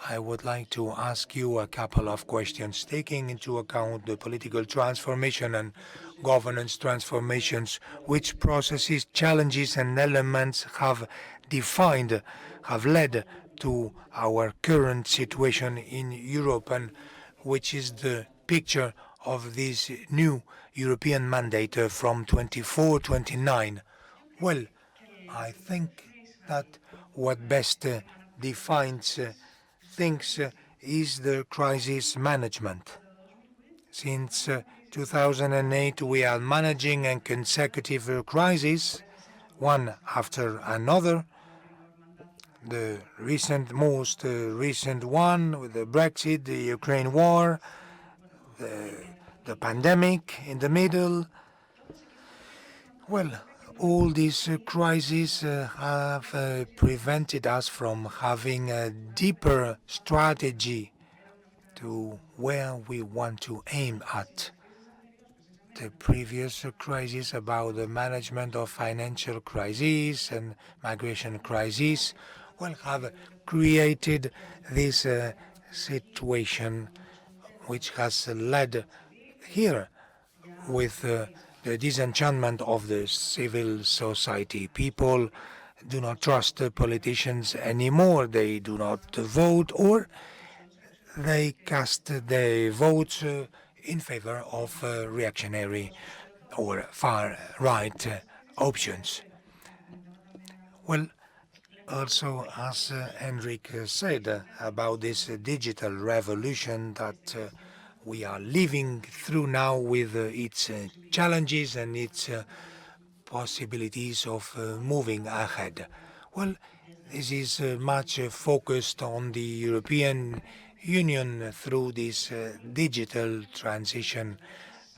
I would like to ask you a couple of questions, taking into account the political transformation and governance transformations, which processes, challenges, and elements have defined, have led to our current situation in Europe, and which is the picture of this new European mandate from 24-29. Well, I think that what best defines things is the crisis management. Since 2008, we are managing a consecutive crisis, one after another. The most recent one with the Brexit, the Ukraine war, the pandemic in the middle. Well, all these crises have prevented us from having a deeper strategy to where we want to aim at. The previous crisis about the management of financial crises and migration crises will have created this situation which has led here with the disenchantment of the civil society. People do not trust the politicians anymore. They do not vote, or they cast their votes in favor of reactionary or far-right options. Well, also, as Henrik said about this digital revolution that we are living through now with its challenges and its possibilities of moving ahead. Well, this is much focused on the European Union through this digital transition.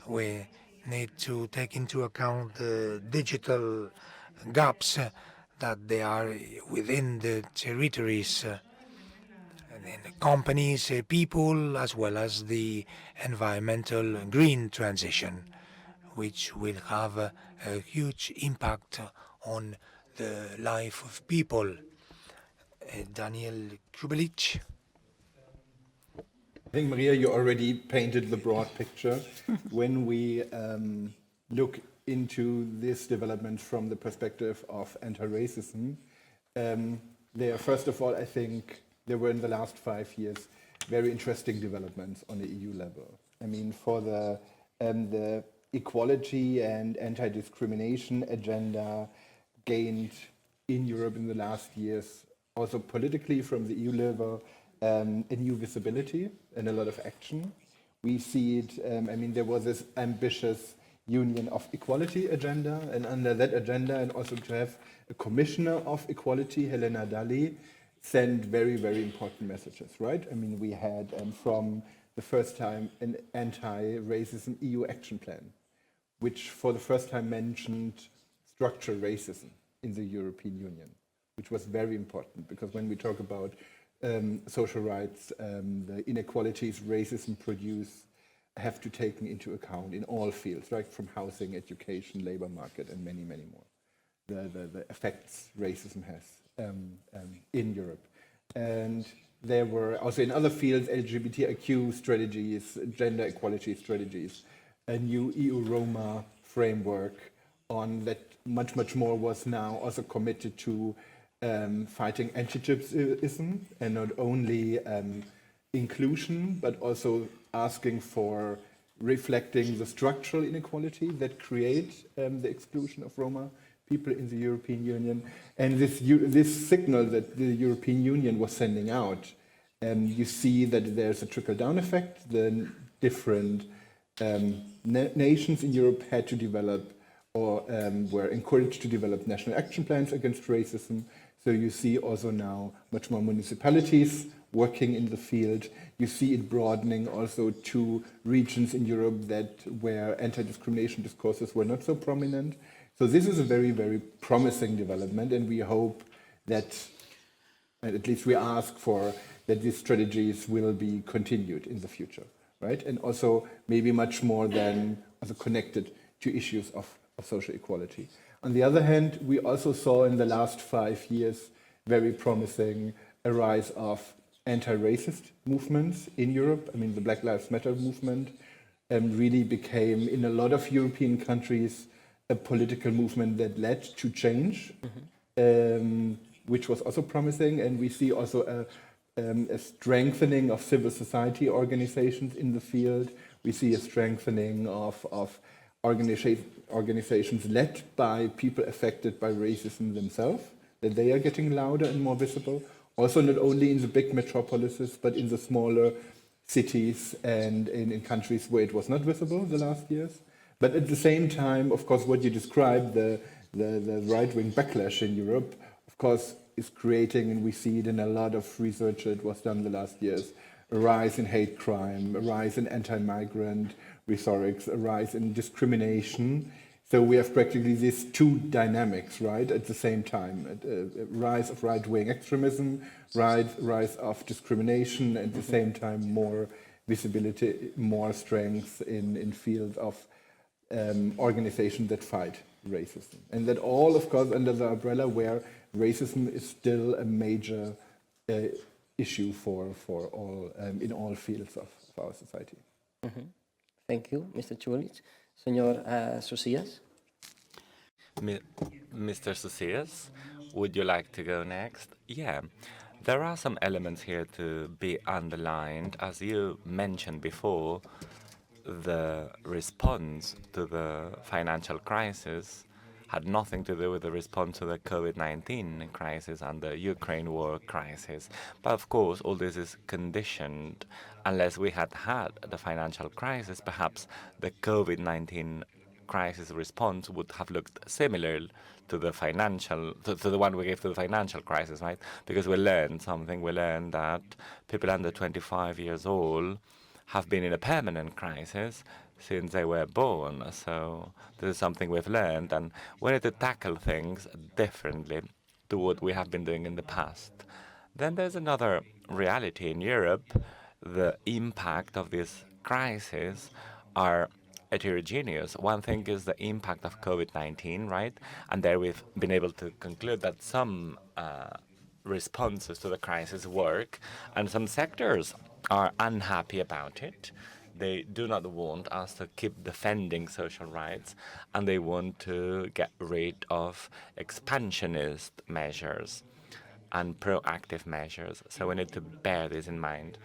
We need to take into account the digital gaps that they are within the territories, and in the companies, people, as well as the environmental green transition, which will have a huge impact on the life of people. Daniel Kubelich. I think, Maria, you already painted the broad picture. When we look into this development from the perspective of anti-racism, first of all, I think there were in the last 5 years very interesting developments on the EU level. I mean, for the equality and anti-discrimination agenda gained in Europe in the last years, also politically from the EU level, a new visibility and a lot of action. We see it, there was this ambitious Union of Equality agenda, and under that agenda, and also to have a commissioner of equality, Helena Dalli, sent very, very important messages, right? I mean, we had from the first time an anti-racism EU action plan, which for the first time mentioned structural racism in the European Union, which was very important, because when we talk about social rights, the inequalities racism produce have to take into account in all fields, right? From housing, education, labor market, and many, many more. The effects racism has in Europe. And there were also in other fields, LGBTIQ strategies, gender equality strategies, a new EU Roma framework on that much, much more was now also committed to fighting anti-Gypsyism, and not only inclusion, but also asking for reflecting the structural inequality that create the exclusion of Roma people in the European Union. And this signal that the European Union was sending out, you see that there's a trickle-down effect. The different nations in Europe had to develop or were encouraged to develop national action plans against racism. So you see also now much more municipalities working in the field. You see it broadening also to regions in Europe where anti-discrimination discourses were not so prominent. So this is a very, very promising development, and we hope that, at least we ask for, that these strategies will be continued in the future, right? And also maybe much more than also connected to issues of social equality. On the other hand, we also saw in the last 5 years very promising a rise of anti-racist movements in Europe. I mean, the Black Lives Matter movement really became, in a lot of European countries, a political movement that led to change, which was also promising. And we see also a strengthening of civil society organizations in the field. We see a strengthening of organizations led by people affected by racism themselves, that they are getting louder and more visible. Also not only in the big metropolises, but in the smaller cities and in countries where it was not visible the last years. But at the same time, of course, what you described, the right-wing backlash in Europe, of course, is creating, and we see it in a lot of research that was done the last years, a rise in hate crime, a rise in anti-migrant rhetorics, a rise in discrimination. So we have practically these two dynamics, right, at the same time. A rise of right-wing extremism, rise of discrimination, and at the same time more visibility, more strength in fields of organizations that fight racism. And that all, of course, under the umbrella where racism is still a major issue for all, in all fields of our society. Thank you, Mr. Chulich. Senor Socias? Mr. Socias, would you like to go next? Yeah, there are some elements here to be underlined. As you mentioned before, the response to the financial crisis had nothing to do with the response to the COVID-19 crisis and the Ukraine war crisis. But of course, all this is conditioned. Unless we had had the financial crisis, perhaps the COVID-19 crisis response would have looked similar to the to the one we gave to the financial crisis, right? Because we learned something. We learned that people under 25 years old have been in a permanent crisis since they were born. So this is something we've learned, and we need to tackle things differently to what we have been doing in the past. Then there's another reality in Europe. The impact of this crisis are heterogeneous. One thing is the impact of COVID-19, right? And there we've been able to conclude that some responses to the crisis work, and some sectors are unhappy about it. They do not want us to keep defending social rights, and they want to get rid of expansionist measures and proactive measures. So we need to bear this in mind.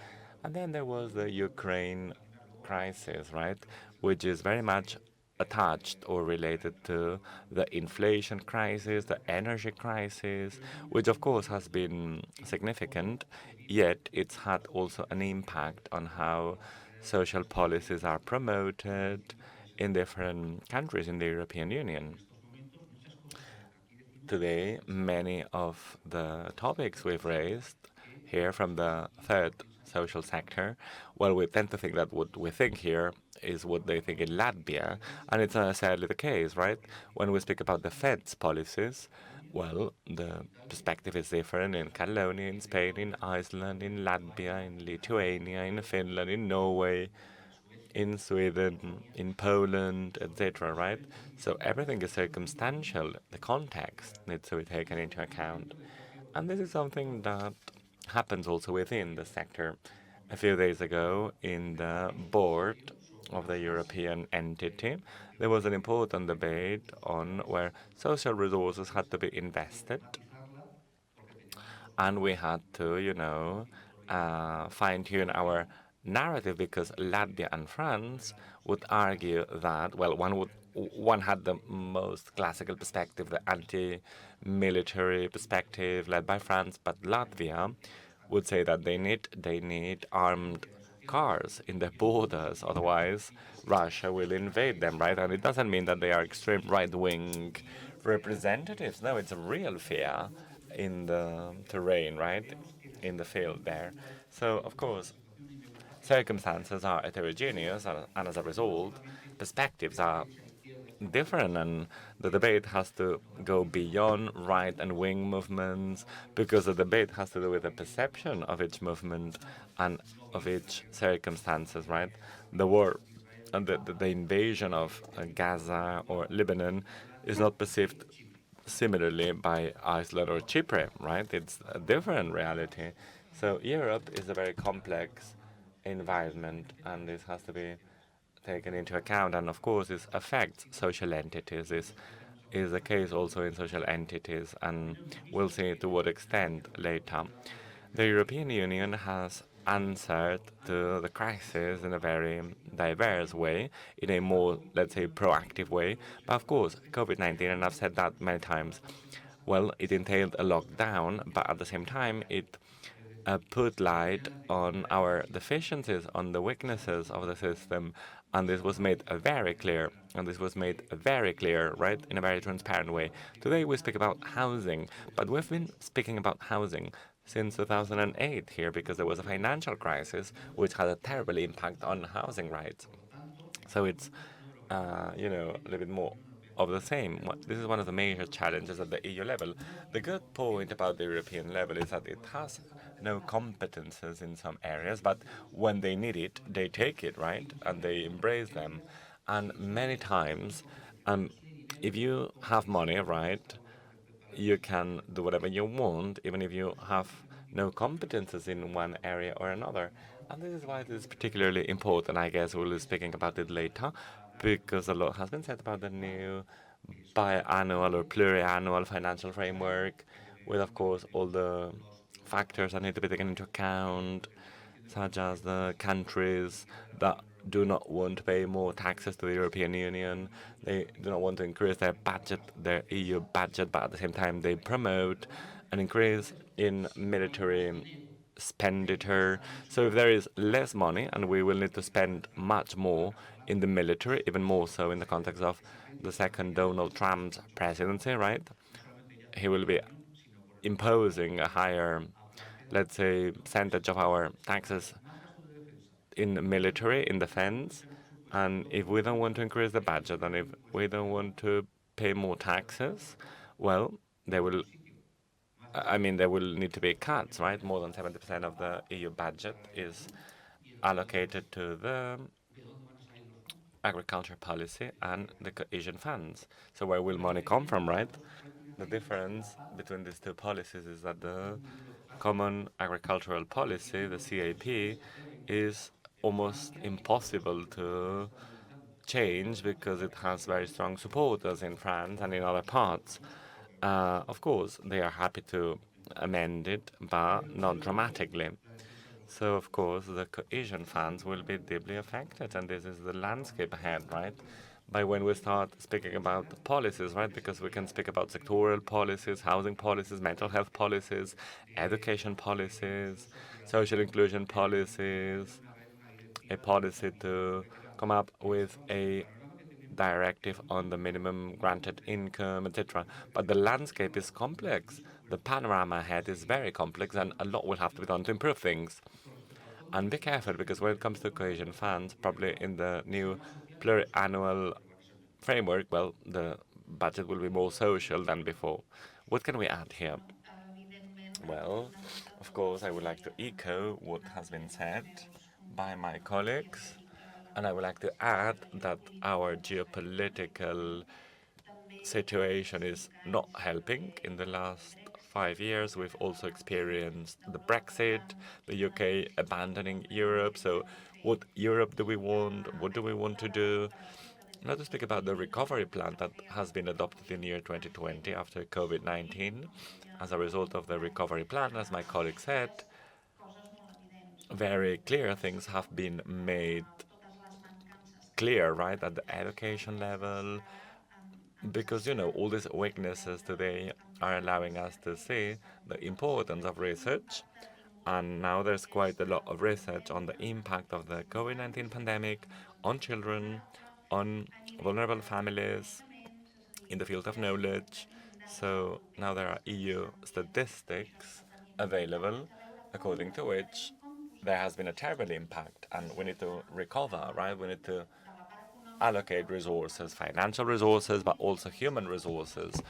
And then there was the Ukraine crisis, right, which is very much attached or related to the inflation crisis, the energy crisis, which of course has been significant, yet it's had also an impact on how social policies are promoted in different countries in the European Union. Today, many of the topics we've raised here from the third social sector, well, we tend to think that what we think here is what they think in Latvia, and it's not necessarily the case, right? When we speak about defense policies, well, the perspective is different in Catalonia, in Spain, in Iceland, in Latvia, in Lithuania, in Finland, in Norway, in Sweden, in Poland, etc., right? So everything is circumstantial. The context needs to be taken into account. And this is something that happens also within the sector. A few days ago, in the board of the European entity, there was an important debate on where social resources had to be invested. And we had to, fine-tune our narrative, because Latvia and France would argue that, well, one had the most classical perspective, the anti-military perspective led by France, but Latvia would say that they need armed cars in their borders, otherwise Russia will invade them, right? And it doesn't mean that they are extreme right-wing representatives. No, it's a real fear in the terrain, right, in the field there. So, of course, circumstances are heterogeneous, and as a result, perspectives are different, and the debate has to go beyond right and wing movements, because the debate has to do with the perception of each movement and of each circumstances, right? The war and the invasion of Gaza or Lebanon is not perceived similarly by Iceland or Chipre, right? It's a different reality. So Europe is a very complex environment, and this has to be taken into account. And of course, this affects social entities. This is the case also in social entities, and we'll see to what extent later. The European Union has answered to the crisis in a very diverse way, in a more, let's say, proactive way. But of course, COVID-19, and I've said that many times, well, it entailed a lockdown, but at the same time, it put light on our deficiencies, on the weaknesses of the system, and this was made very clear. And this was made very clear, right, in a very transparent way. Today we speak about housing, but we've been speaking about housing since 2008 here because there was a financial crisis which had a terrible impact on housing rights. So it's, a little bit more of the same. This is one of the major challenges at the EU level. The good point about the European level is that it has no competences in some areas, but when they need it, they take it, right? And they embrace them. And many times, if you have money, right, you can do whatever you want, even if you have no competences in one area or another. And this is why this is particularly important. I guess we'll be speaking about it later, because a lot has been said about the new biannual or pluriannual financial framework, with, of course, all the factors that need to be taken into account, such as the countries that do not want to pay more taxes to the European Union. They do not want to increase their budget, their EU budget, but at the same time they promote an increase in military expenditure. So if there is less money, and we will need to spend much more in the military, even more so in the context of the second Donald Trump's presidency, right? He will be imposing a higher, let's say, percentage of our taxes in military, in defense. And if we don't want to increase the budget, and if we don't want to pay more taxes, well, there will need to be cuts, right? More than 70% of the EU budget is allocated to the agriculture policy and the cohesion funds. So where will money come from, right? The difference between these two policies is that the common agricultural policy, the CAP, is almost impossible to change because it has very strong supporters in France and in other parts. Of course, they are happy to amend it, but not dramatically. So, of course, the cohesion funds will be deeply affected, and this is the landscape ahead, right? By when we start speaking about the policies, right? Because we can speak about sectoral policies, housing policies, mental health policies, education policies, social inclusion policies, a policy to come up with a directive on the minimum granted income, etc. But the landscape is complex. The panorama ahead is very complex, and a lot will have to be done to improve things. And be careful, because when it comes to cohesion funds, probably in the new pluriannual framework, well, the budget will be more social than before. What can we add here? Well, of course, I would like to echo what has been said by my colleagues, and I would like to add that our geopolitical situation is not helping. In the last 5 years, we've also experienced the Brexit, the UK abandoning Europe. So what Europe do we want? What do we want to do? Now to speak about the recovery plan that has been adopted in year 2020 after COVID-19. As a result of the recovery plan, as my colleague said, very clear things have been made clear, right, at the education level, because, all these weaknesses today are allowing us to see the importance of research. And now there's quite a lot of research on the impact of the COVID-19 pandemic on children, on vulnerable families, in the field of knowledge. So now there are EU statistics available, according to which there has been a terrible impact, and we need to recover, right? We need to allocate resources, financial resources, but also human resources,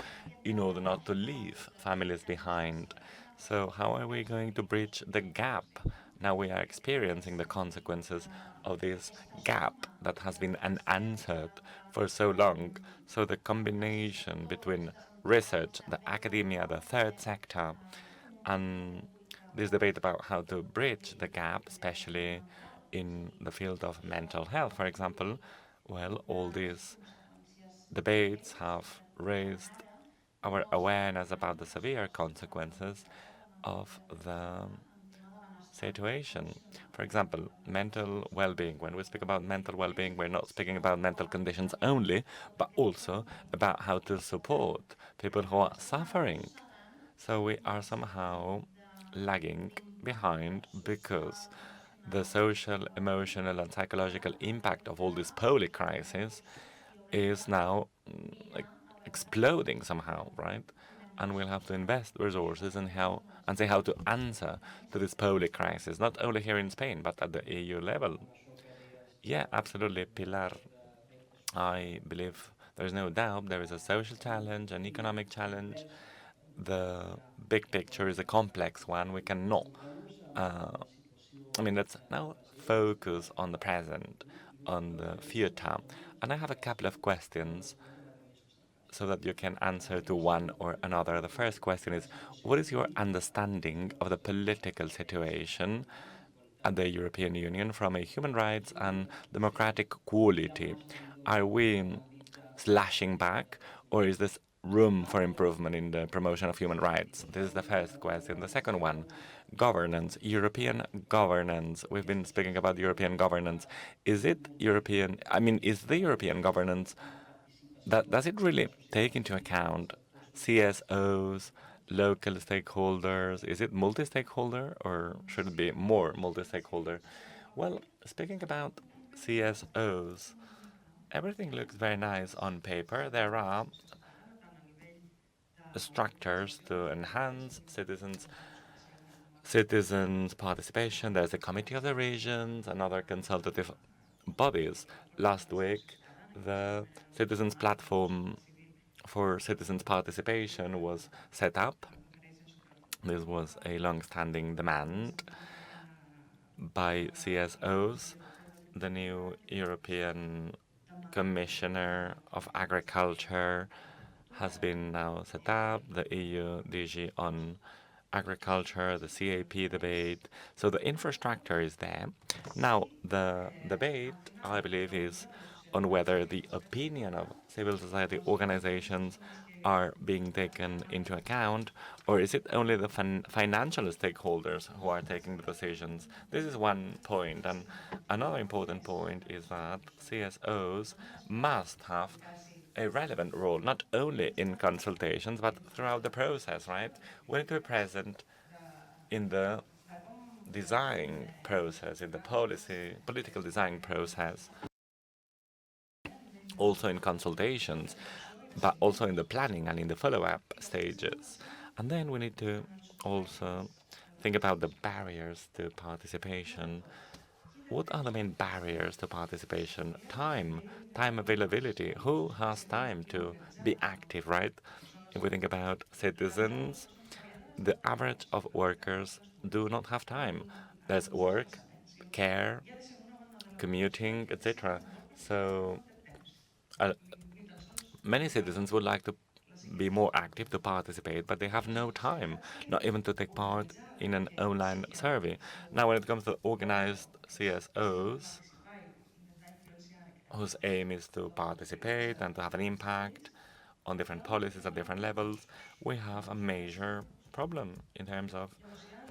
in order not to leave families behind. So how are we going to bridge the gap? Now we are experiencing the consequences of this gap that has been unanswered for so long. So the combination between research, the academia, the third sector, and this debate about how to bridge the gap, especially in the field of mental health, for example. Well, all these debates have raised our awareness about the severe consequences of the situation. For example, mental well-being. When we speak about mental well-being, we're not speaking about mental conditions only, but also about how to support people who are suffering. So we are somehow lagging behind because the social, emotional, and psychological impact of all this public crisis is now like exploding somehow, right? And we'll have to invest resources in how and see how to answer to this public crisis, not only here in Spain, but at the EU level. Yeah, absolutely, Pilar. I believe there's no doubt there is a social challenge, an economic challenge. The big picture is a complex one. We cannot let's now focus on the present, on the future. And I have a couple of questions so that you can answer to one or another. The first question is, what is your understanding of the political situation at the European Union from a human rights and democratic quality? Are we slashing back, or is this room for improvement in the promotion of human rights? This is the first question. The second one, governance, European governance. We've been speaking about European governance. Is it European? Is the European governance does it really take into account CSOs, local stakeholders? Is it multi-stakeholder or should it be more multi-stakeholder? Well, speaking about CSOs, everything looks very nice on paper. There are structures to enhance citizens' participation. There's a Committee of the Regions and other consultative bodies. Last week, the Citizens Platform for Citizens' Participation was set up. This was a long-standing demand by CSOs. The new European Commissioner of Agriculture has been now set up, the EU DG on agriculture, the CAP debate. So the infrastructure is there. Now, the debate, I believe, is on whether the opinion of civil society organizations are being taken into account, or is it only the financial stakeholders who are taking the decisions? This is one point. And another important point is that CSOs must have a relevant role, not only in consultations, but throughout the process, right? We need to be present in the design process, in the political design process, also in consultations, but also in the planning and in the follow-up stages. And then we need to also think about the barriers to participation. What are the main barriers to participation? Time availability. Who has time to be active, right? If we think about citizens, the average of workers do not have time. There's work, care, commuting, etc. So many citizens would like to be more active, to participate, but they have no time, not even to take part in an online survey. Now, when it comes to organized CSOs, whose aim is to participate and to have an impact on different policies at different levels, we have a major problem in terms of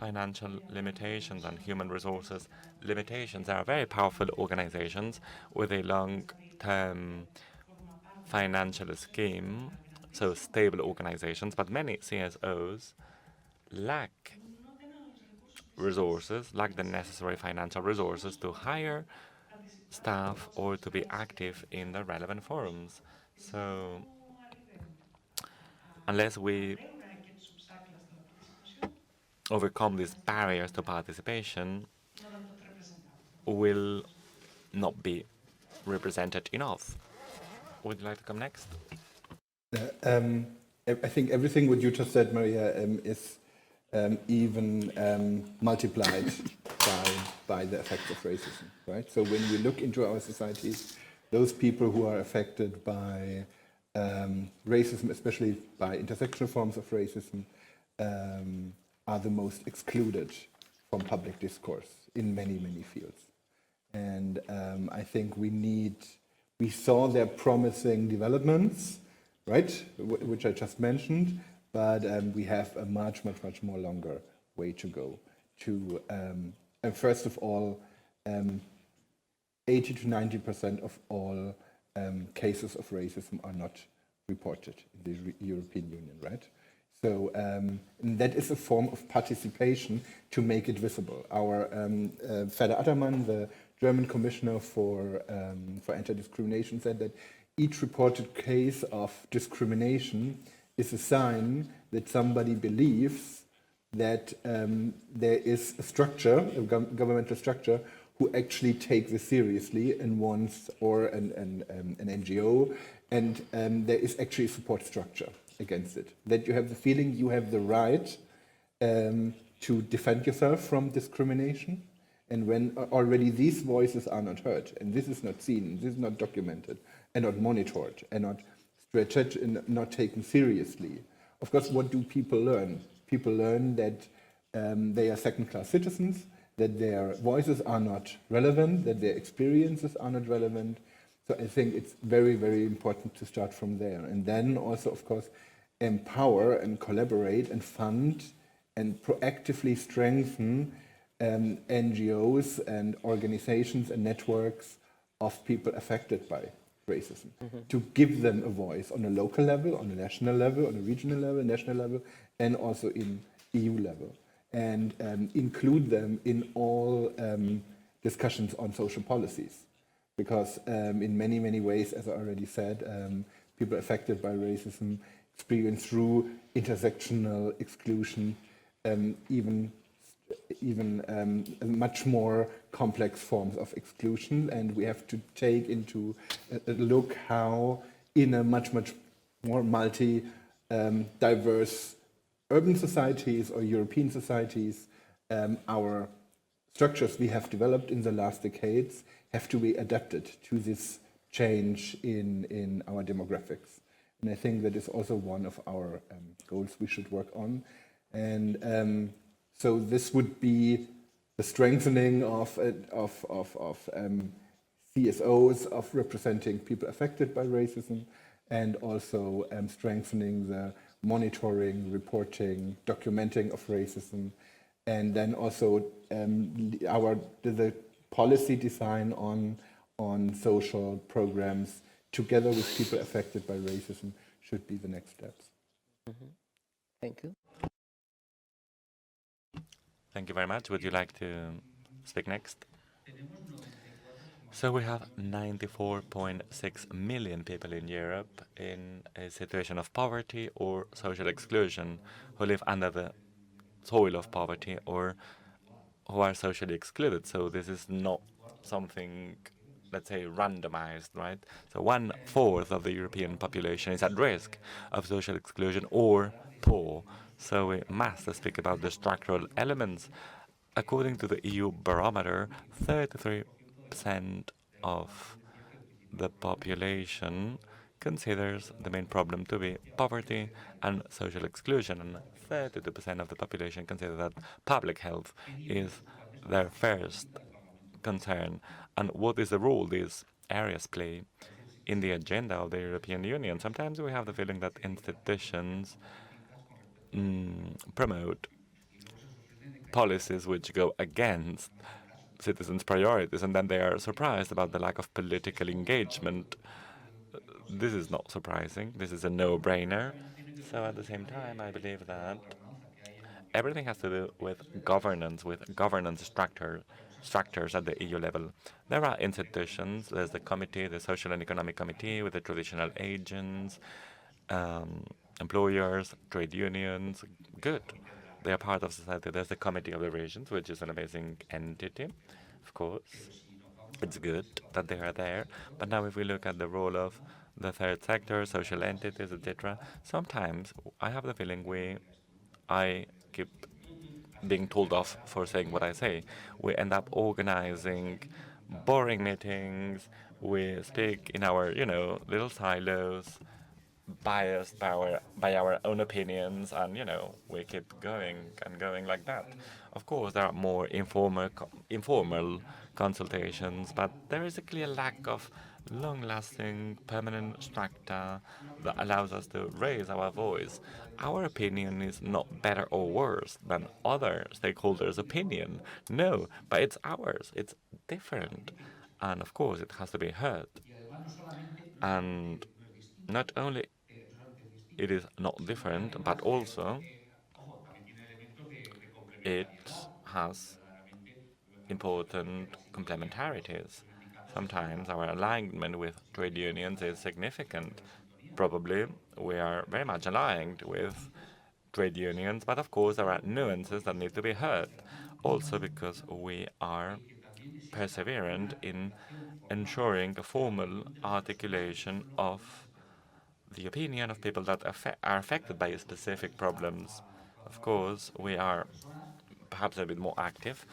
financial limitations and human resources limitations. There are very powerful organizations with a long-term financial scheme, so stable organizations, but many CSOs lack the necessary financial resources to hire staff or to be active in the relevant forums. So unless we overcome these barriers to participation, will not be represented enough. Would you like to come next? I think everything what you just said, Maria, is even multiplied by the effects of racism, right? So when we look into our societies, those people who are affected by racism, especially by intersectional forms of racism, are the most excluded from public discourse in many, many fields. And I think we saw their promising developments, right, which I just mentioned, but we have a much, much, much more longer way to go to, and first of all, 80 to 90% of all cases of racism are not reported in the European Union, right? So and that is a form of participation to make it visible. Our Ferda Attermann, the German commissioner for anti-discrimination, said that each reported case of discrimination is a sign that somebody believes that there is a structure, a governmental structure, who actually take this seriously and wants, or an NGO, and there is actually a support structure against it. That you have the feeling you have the right to defend yourself from discrimination, and when already these voices are not heard, and this is not seen, this is not documented, and not monitored, and not stretched, and not taken seriously. Of course, what do people learn? People learn that they are second-class citizens, that their voices are not relevant, that their experiences are not relevant. So I think it's very, very important to start from there. And then also, of course, empower and collaborate and fund and proactively strengthen NGOs and organizations and networks of people affected by racism, to give them a voice on a local level, on a national level, on a regional level, national level, and also in EU level, and include them in all discussions on social policies. Because in many, many ways, as I already said, people affected by racism experience through intersectional exclusion, even much more complex forms of exclusion, and we have to take into a look how in a much, much more diverse urban societies or European societies, our structures we have developed in the last decades have to be adapted to this change in our demographics. And I think that is also one of our goals we should work on. And so this would be the strengthening of CSOs, of representing people affected by racism, and also strengthening the monitoring, reporting, documenting of racism, and then also the policy design on social programs together with people affected by racism should be the next steps. Thank you. Thank you very much. Would you like to speak next? So we have 94.6 million people in Europe in a situation of poverty or social exclusion, who live under the soil of poverty or who are socially excluded. So this is not something, let's say, randomized, right? So 1/4 of the European population is at risk of social exclusion or poor. So we must speak about the structural elements. According to the EU barometer, 33% of the population considers the main problem to be poverty and social exclusion, and 32% of the population consider that public health is their first concern. And what is the role these areas play in the agenda of the European Union? Sometimes we have the feeling that institutions promote policies which go against citizens' priorities, and then they are surprised about the lack of political engagement. This is not surprising. This is a no-brainer. So at the same time, I believe that everything has to do with governance structures at the EU level. There are institutions. There's the committee, the Social and Economic Committee, with the traditional agents, employers, trade unions. Good. They are part of society. There's the Committee of the Regions, which is an amazing entity, of course. It's good that they are there. But now if we look at the role of the third sector, social entities, etc., sometimes I have the feeling I keep being told off for saying what I say. We end up organizing boring meetings. We speak in our, little silos, biased by our own opinions, and we keep going and going like that. Of course, there are more informal consultations, but there is a clear lack of long-lasting, permanent structure that allows us to raise our voice. Our opinion is not better or worse than other stakeholders' opinion. No, but it's ours. It's different. And of course, it has to be heard. And not only it is not different, but also it has important complementarities. Sometimes our alignment with trade unions is significant. Probably we are very much aligned with trade unions, but of course there are nuances that need to be heard. Also because we are perseverant in ensuring a formal articulation of the opinion of people that are affected by specific problems. Of course, we are perhaps a bit more active,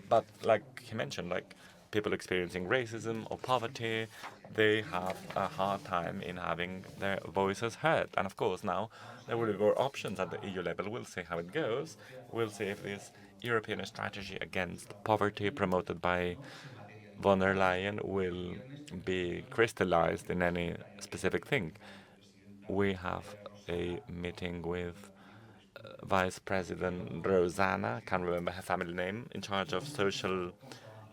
but like he mentioned, like people experiencing racism or poverty, they have a hard time in having their voices heard. And of course, now there will be more options at the EU level. We'll see how it goes. We'll see if this European strategy against poverty promoted by von der Leyen will be crystallized in any specific thing. We have a meeting with Vice President Rosanna, can't remember her family name, in charge of social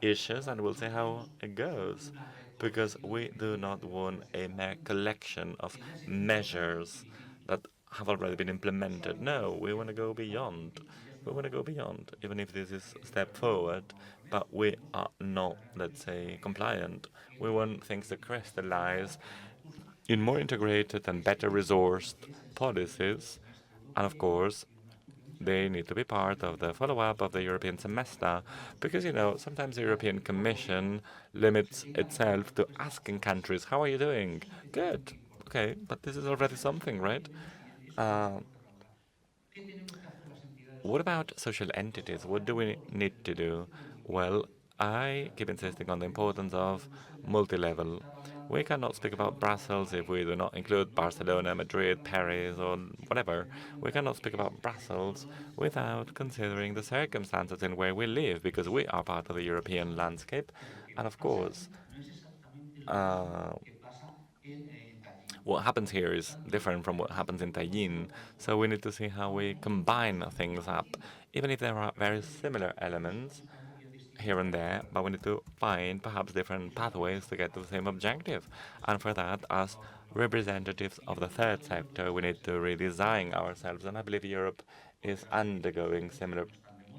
issues, and we'll see how it goes. Because we do not want a mere collection of measures that have already been implemented. No, we want to go beyond. We want to go beyond, even if this is a step forward, but we are not, let's say, compliant. We want things to crystallize in more integrated and better resourced policies, and of course, they need to be part of the follow-up of the European semester, because, sometimes the European Commission limits itself to asking countries, how are you doing? Good. Okay, but this is already something, right? What about social entities? What do we need to do? Well, I keep insisting on the importance of multi-level. We cannot speak about Brussels if we do not include Barcelona, Madrid, Paris, or whatever. We cannot speak about Brussels without considering the circumstances in where we live, because we are part of the European landscape. And of course, what happens here is different from what happens in Tallinn, so we need to see how we combine things up, even if there are very similar elements here and there, but we need to find perhaps different pathways to get to the same objective. And for that, as representatives of the third sector, we need to redesign ourselves, and I believe Europe is undergoing similar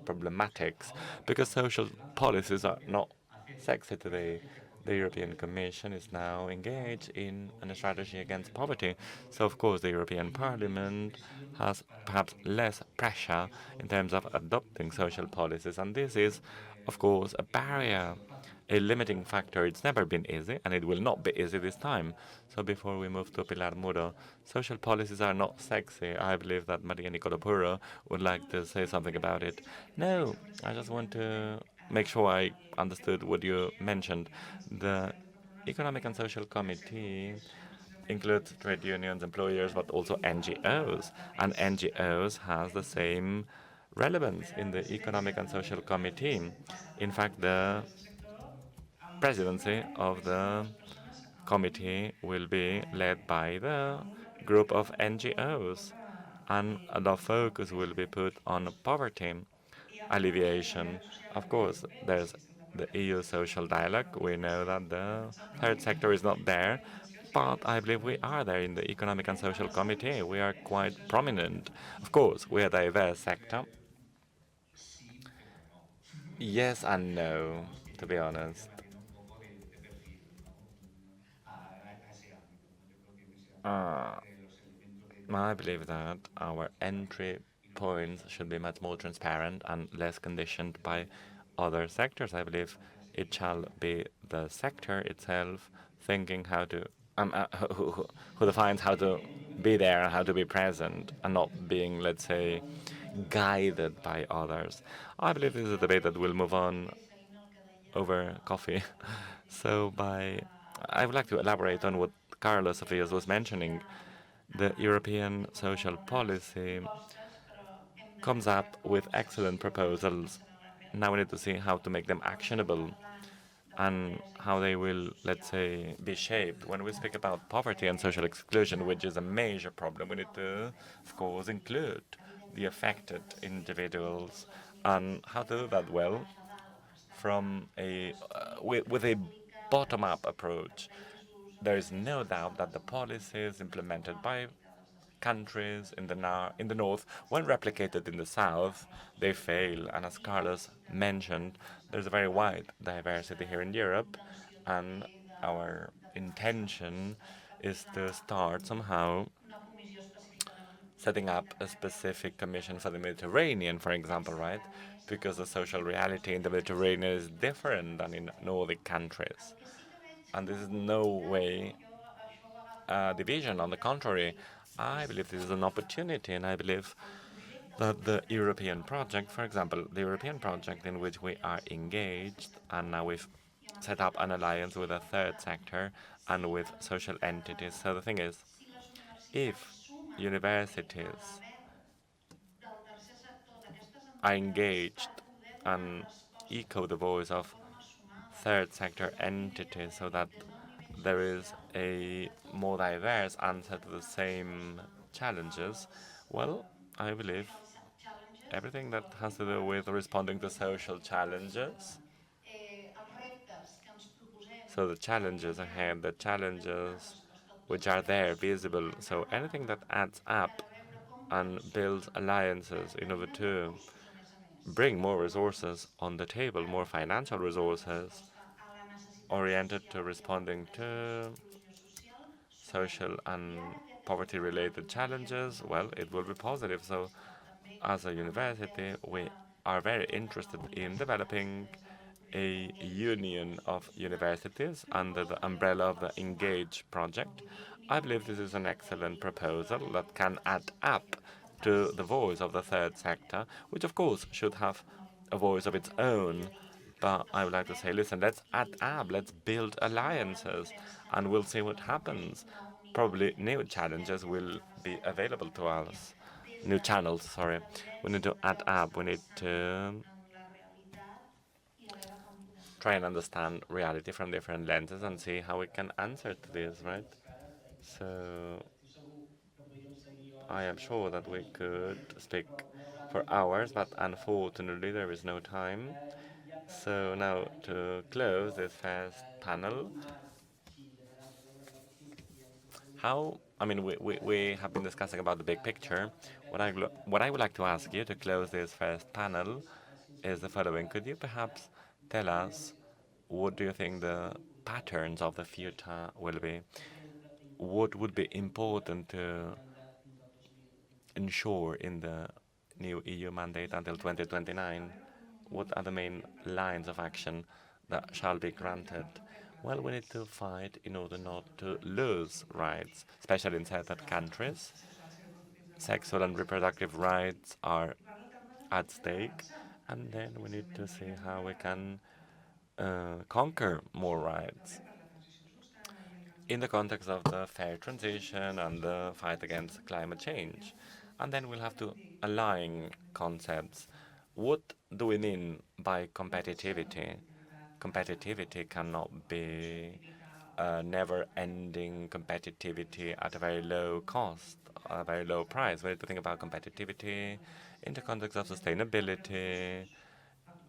problematics, because social policies are not sexy today. The European Commission is now engaged in a strategy against poverty. So, of course, the European Parliament has perhaps less pressure in terms of adopting social policies. And this is, of course, a barrier, a limiting factor. It's never been easy, and it will not be easy this time. So before we move to Pilar Muro, social policies are not sexy. I believe that Maria Nicolopouro would like to say something about it. No, I just want to make sure I understood what you mentioned. The Economic and Social Committee includes trade unions, employers, but also NGOs. And NGOs has the same relevance in the Economic and Social Committee. In fact, the presidency of the committee will be led by the group of NGOs, and the focus will be put on poverty alleviation. Of course, there's the EU social dialogue. We know that the third sector is not there, but I believe we are there in the Economic and Social Committee. We are quite prominent. Of course, we are a diverse sector. Yes and no, to be honest. I believe that our entry points should be much more transparent and less conditioned by other sectors. I believe it shall be the sector itself thinking how to, who defines how to be there and how to be present, and not being, let's say, guided by others. I believe this is a debate that will move on over coffee. I would like to elaborate on what Carlos Sofias was mentioning. The European social policy comes up with excellent proposals. Now we need to see how to make them actionable and how they will, let's say, be shaped. When we speak about poverty and social exclusion, which is a major problem, we need to, of course, include the affected individuals and how to do that well from with a bottom-up approach. There is no doubt that the policies implemented by countries in the north, when replicated in the south, they fail. And as Carlos mentioned, there's a very wide diversity here in Europe, and our intention is to start somehow setting up a specific commission for the Mediterranean, for example, right? Because the social reality in the Mediterranean is different than in Nordic countries. And this is no way division. On the contrary, I believe this is an opportunity, and I believe that the European project, for example, the European project in which we are engaged, and now we've set up an alliance with a third sector and with social entities. So the thing is, if universities are engaged and echo the voice of third sector entities so that there is a more diverse answer to the same challenges, well, I believe everything that has to do with responding to social challenges, so the challenges ahead, the challenges which are there, visible, so anything that adds up and builds alliances in order to bring more resources on the table, more financial resources oriented to responding to social and poverty-related challenges, well, it will be positive. So as a university, we are very interested in developing a union of universities under the umbrella of the Engage project. I believe this is an excellent proposal that can add up to the voice of the third sector, which of course should have a voice of its own. But I would like to say, listen, let's add up, let's build alliances, and we'll see what happens. Probably new challenges will be available to us. New channels, sorry. We need to add up, we need to try and understand reality from different lenses and see how we can answer to this, right? So I am sure that we could speak for hours, but unfortunately there is no time. So now to close this first panel, we have been discussing about the big picture. What I would like to ask you to close this first panel is the following. Could you perhaps tell us what do you think the patterns of the future will be? What would be important to ensure in the new EU mandate until 2029? What are the main lines of action that shall be granted? Well, we need to fight in order not to lose rights, especially in certain countries. Sexual and reproductive rights are at stake, and then we need to see how we can conquer more rights in the context of the fair transition and the fight against climate change. And then we'll have to align concepts. What do we mean by competitivity? Competitivity cannot be never-ending competitivity at a very low cost, a very low price. We need to think about competitivity in the context of sustainability,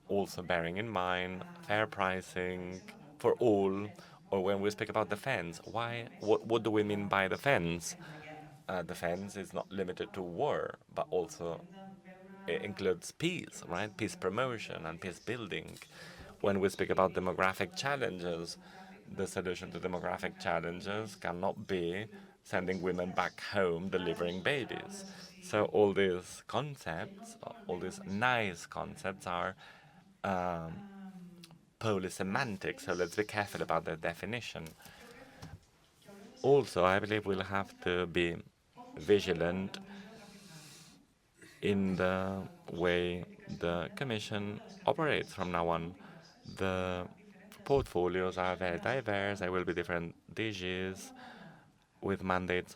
also bearing in mind fair pricing for all. Or when we speak about defense, what do we mean by defense? Defense is not limited to war, but also it includes peace, right? Peace promotion and peace building. When we speak about demographic challenges, the solution to demographic challenges cannot be sending women back home delivering babies. So all these concepts, all these nice concepts are polysemantic, so let's be careful about their definition. Also, I believe we'll have to be vigilant in the way the Commission operates from now on. The portfolios are very diverse. There will be different DGs with mandates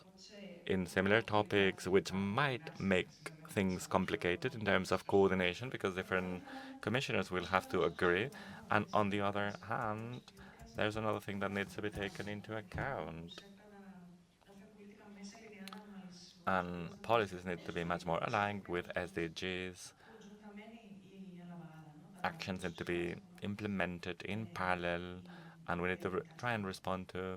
in similar topics, which might make things complicated in terms of coordination because different commissioners will have to agree. And on the other hand, there's another thing that needs to be taken into account. And policies need to be much more aligned with SDGs. Actions need to be implemented in parallel, and we need to try and respond to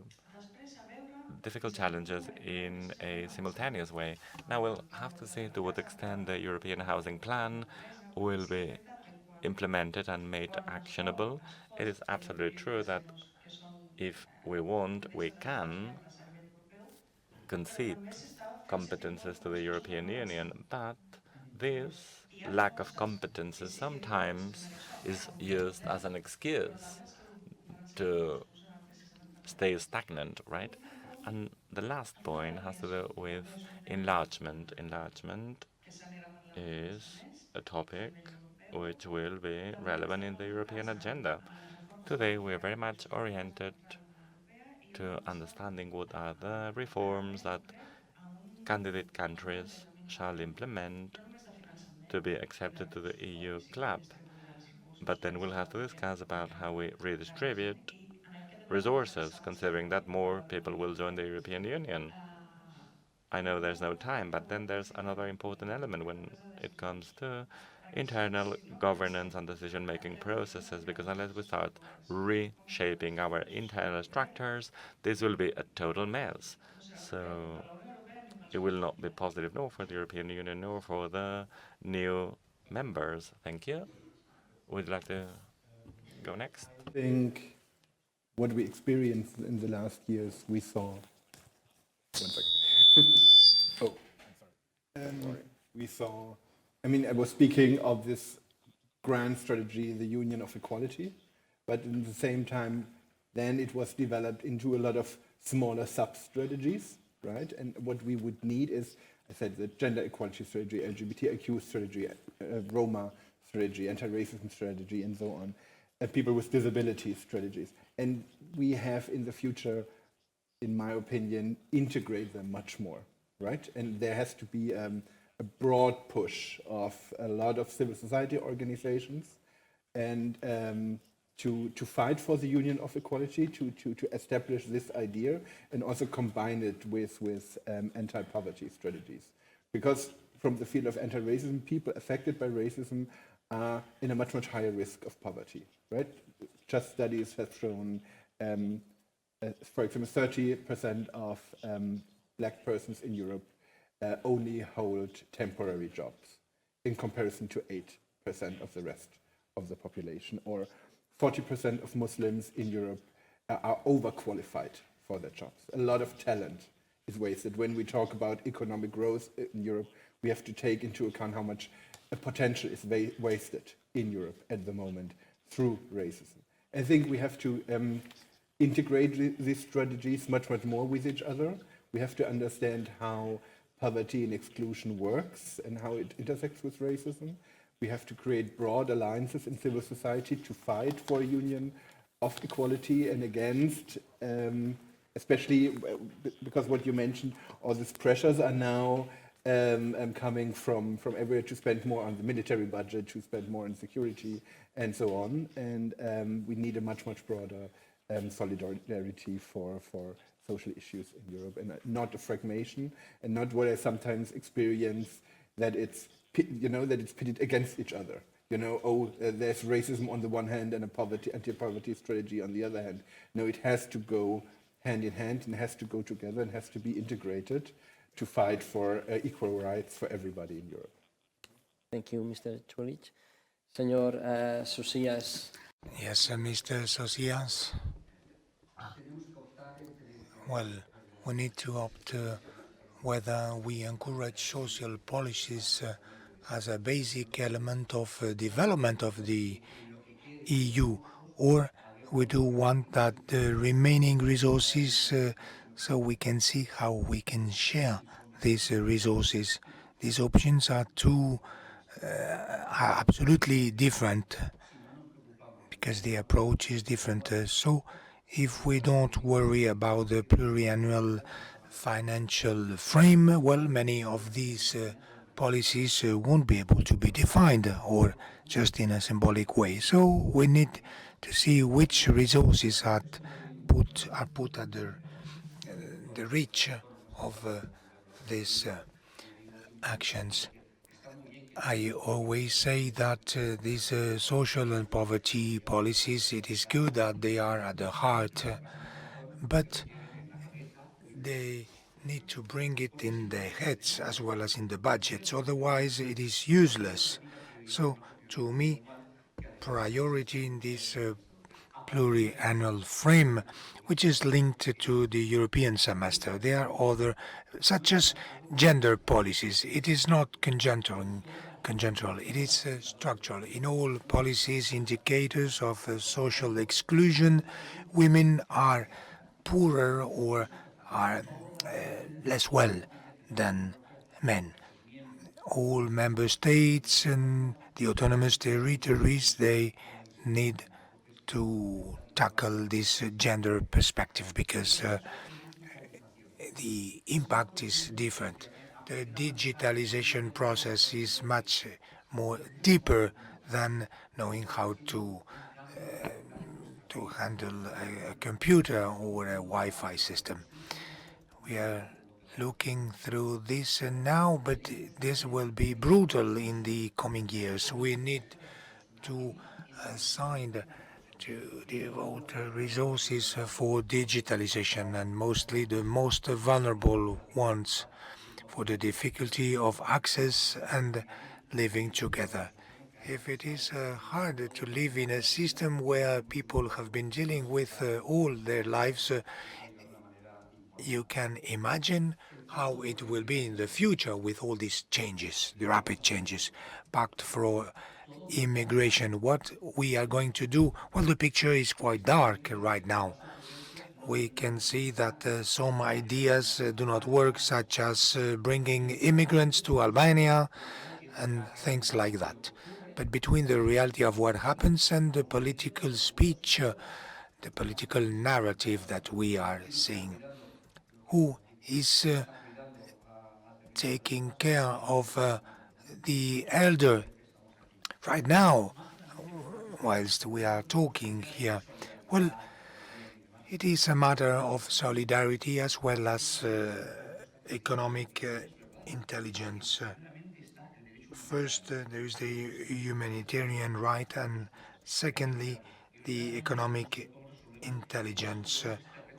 difficult challenges in a simultaneous way. Now we'll have to see to what extent the European Housing Plan will be implemented and made actionable. It is absolutely true that if we want, we can concede competences to the European Union, but this lack of competences sometimes is used as an excuse to stay stagnant, right? And the last point has to do with enlargement. Enlargement is a topic which will be relevant in the European agenda. Today, we are very much oriented to understanding what are the reforms that candidate countries shall implement to be accepted to the EU club. But then we'll have to discuss about how we redistribute resources, considering that more people will join the European Union. I know there's no time, but then there's another important element when it comes to internal governance and decision-making processes, because unless we start reshaping our internal structures, this will be a total mess. So it will not be positive nor for the European Union nor for the new members. Thank you. Would you like to go next? I think what we experienced in the last years, we saw. One second. Oh, I'm sorry. We saw. I mean, I was speaking of this grand strategy, the Union of Equality, but at the same time, then it was developed into a lot of smaller sub-strategies, right? And what we would need is, I said, the gender equality strategy, LGBTIQ strategy, Roma strategy, anti-racism strategy, and so on, people with disabilities strategies. And we have in the future, in my opinion, integrate them much more, right? And there has to be a broad push of a lot of civil society organizations and to fight for the Union of Equality, to establish this idea and also combine it with anti-poverty strategies. Because from the field of anti-racism, people affected by racism are in a much, much higher risk of poverty, right? Just studies have shown, for example, 30% of black persons in Europe only hold temporary jobs in comparison to 8% of the rest of the population, or 40% of Muslims in Europe are overqualified for their jobs. A lot of talent is wasted. When we talk about economic growth in Europe, we have to take into account how much potential is wasted in Europe at the moment through racism. I think we have to integrate these strategies much, much more with each other. We have to understand how poverty and exclusion works and how it intersects with racism. We have to create broad alliances in civil society to fight for a union of equality and against, especially because what you mentioned, all these pressures are now coming from everywhere to spend more on the military budget, to spend more on security, and so on. And we need a much, much broader solidarity for social issues in Europe, and not a fragmentation, and not what I sometimes experience that it's pitted against each other. There's racism on the one hand and a anti-poverty strategy on the other hand. No, it has to go hand in hand and has to go together and has to be integrated to fight for equal rights for everybody in Europe. Thank you, Mr. Chulich. Señor Socias. Yes, Mr. Socias. Well, we need to opt whether we encourage social policies as a basic element of development of the EU, or we do want that the remaining resources so we can see how we can share these resources. These options are are absolutely different because the approach is different. So if we don't worry about the pluriannual financial frame, well, many of these policies won't be able to be defined or just in a symbolic way. So we need to see which resources are put at the reach of these actions. I always say that these social and poverty policies, it is good that they are at the heart, but they need to bring it in their heads as well as in the budgets, otherwise it is useless. So to me, priority in this pluriannual frame, which is linked to the European semester. There are other, such as gender policies. It is not conjunctural, it is structural. In all policies, indicators of social exclusion, women are poorer or are less well than men. All member states and the autonomous territories, they need to tackle this gender perspective because the impact is different. The digitalization process is much more deeper than knowing how to handle a computer or a Wi-Fi system. We are looking through this now, but this will be brutal in the coming years. We need to assign to devote resources for digitalization and mostly the most vulnerable ones for the difficulty of access and living together. If it is hard to live in a system where people have been dealing with all their lives, you can imagine how it will be in the future with all these changes, the rapid changes. Pact for immigration, what we are going to do? Well, the picture is quite dark right now. We can see that some ideas do not work, such as bringing immigrants to Albania and things like that. But between the reality of what happens and the political speech, the political narrative that we are seeing, who is taking care of the elder right now, whilst we are talking here? Well, it is a matter of solidarity as well as economic intelligence. First, there is the humanitarian right, and secondly, the economic intelligence.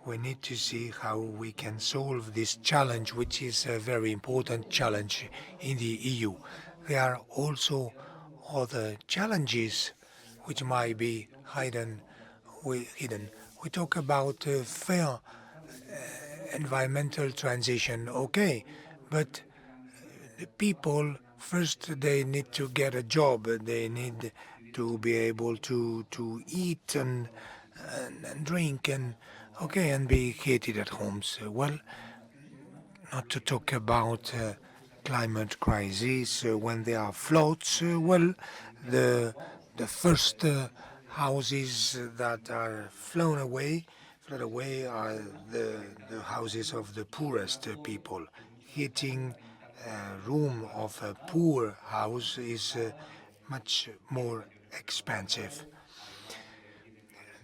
We need to see how we can solve this challenge, which is a very important challenge in the EU. There are also other challenges which might be hidden. We talk about fair environmental transition, okay, but the people first they need to get a job, they need to be able to eat and drink and okay and be heated at homes. Well, not to talk about climate crisis when there are floods. Well, the first houses that are flood away are the houses of the poorest people. Heating a room of a poor house is much more expensive.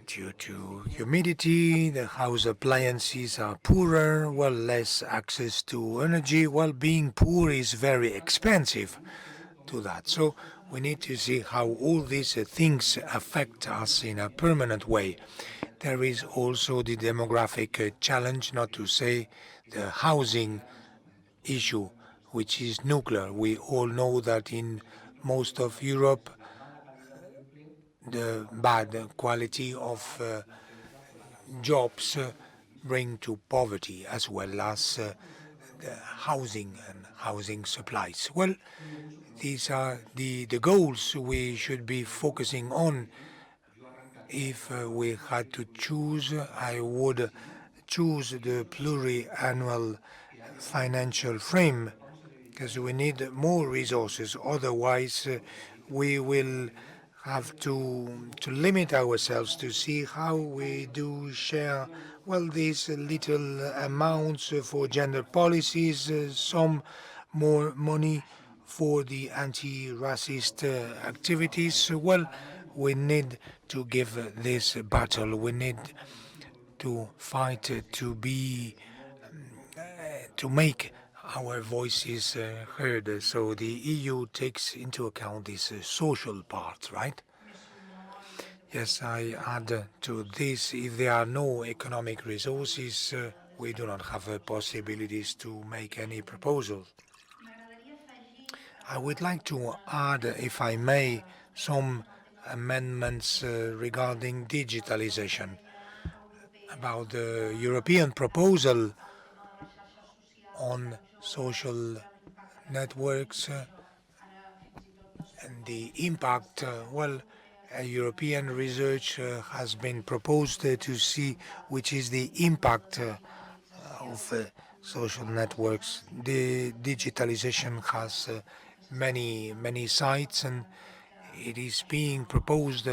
Due to humidity, the house appliances are poorer, well, less access to energy. Well, being poor is very expensive to that. So we need to see how all these things affect us in a permanent way. There is also the demographic challenge, not to say the housing issue, which is nuclear. We all know that in most of Europe, the bad quality of jobs bring to poverty as well as the housing and housing supplies. Well, these are the goals we should be focusing on. If we had to choose, I would choose the pluriannual financial frame because we need more resources. Otherwise, we will have to limit ourselves to see how we do share, well, these little amounts for gender policies, some more money for the anti-racist activities. Well, we need to give this battle. We need to fight to make our voices heard. So the EU takes into account this social part, right? Yes, I add to this, if there are no economic resources, we do not have possibilities to make any proposals. I would like to add, if I may, some amendments regarding digitalization, about the European proposal on social networks and the impact. Well, European research has been proposed to see which is the impact of social networks. The digitalization has many sites, and it is being proposed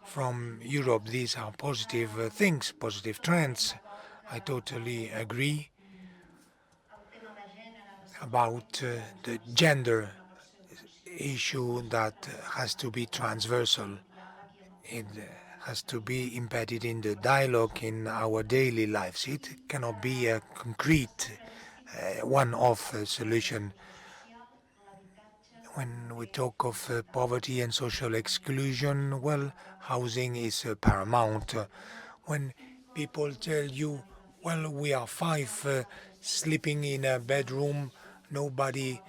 from Europe. These are positive things, positive trends. I totally agree about the gender issue that has to be transversal. It has to be embedded in the dialogue in our daily lives. It cannot be a concrete one-off solution. When we talk of poverty and social exclusion, well, housing is paramount. When people tell you, well, we are five sleeping in a bedroom, nobody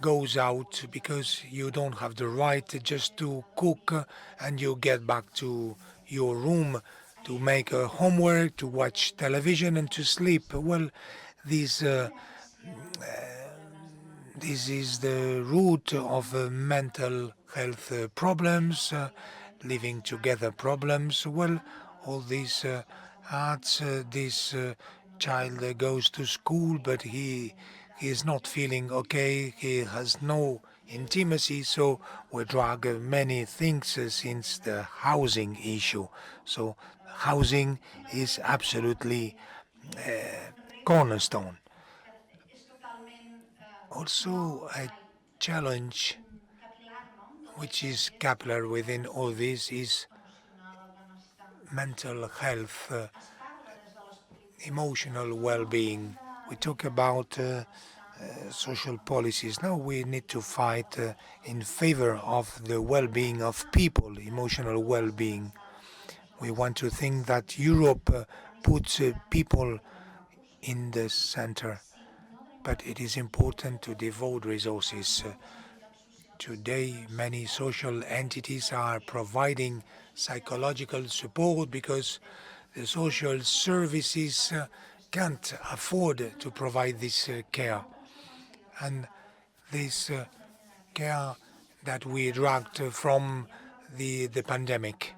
goes out because you don't have the right just to cook and you get back to your room to make homework, to watch television and to sleep. Well, these this is the root of mental health problems, living together problems. Well, all these arts, this child goes to school, but he is not feeling okay. He has no intimacy, so we drag many things since the housing issue. So housing is absolutely cornerstone. Also, a challenge which is capillary within all this is mental health, emotional well-being. We talk about social policies. Now we need to fight in favor of the well-being of people, emotional well-being. We want to think that Europe puts people in the center, but it is important to devote resources. Today, many social entities are providing psychological support because the social services can't afford to provide this care. And this care that we dragged from the pandemic.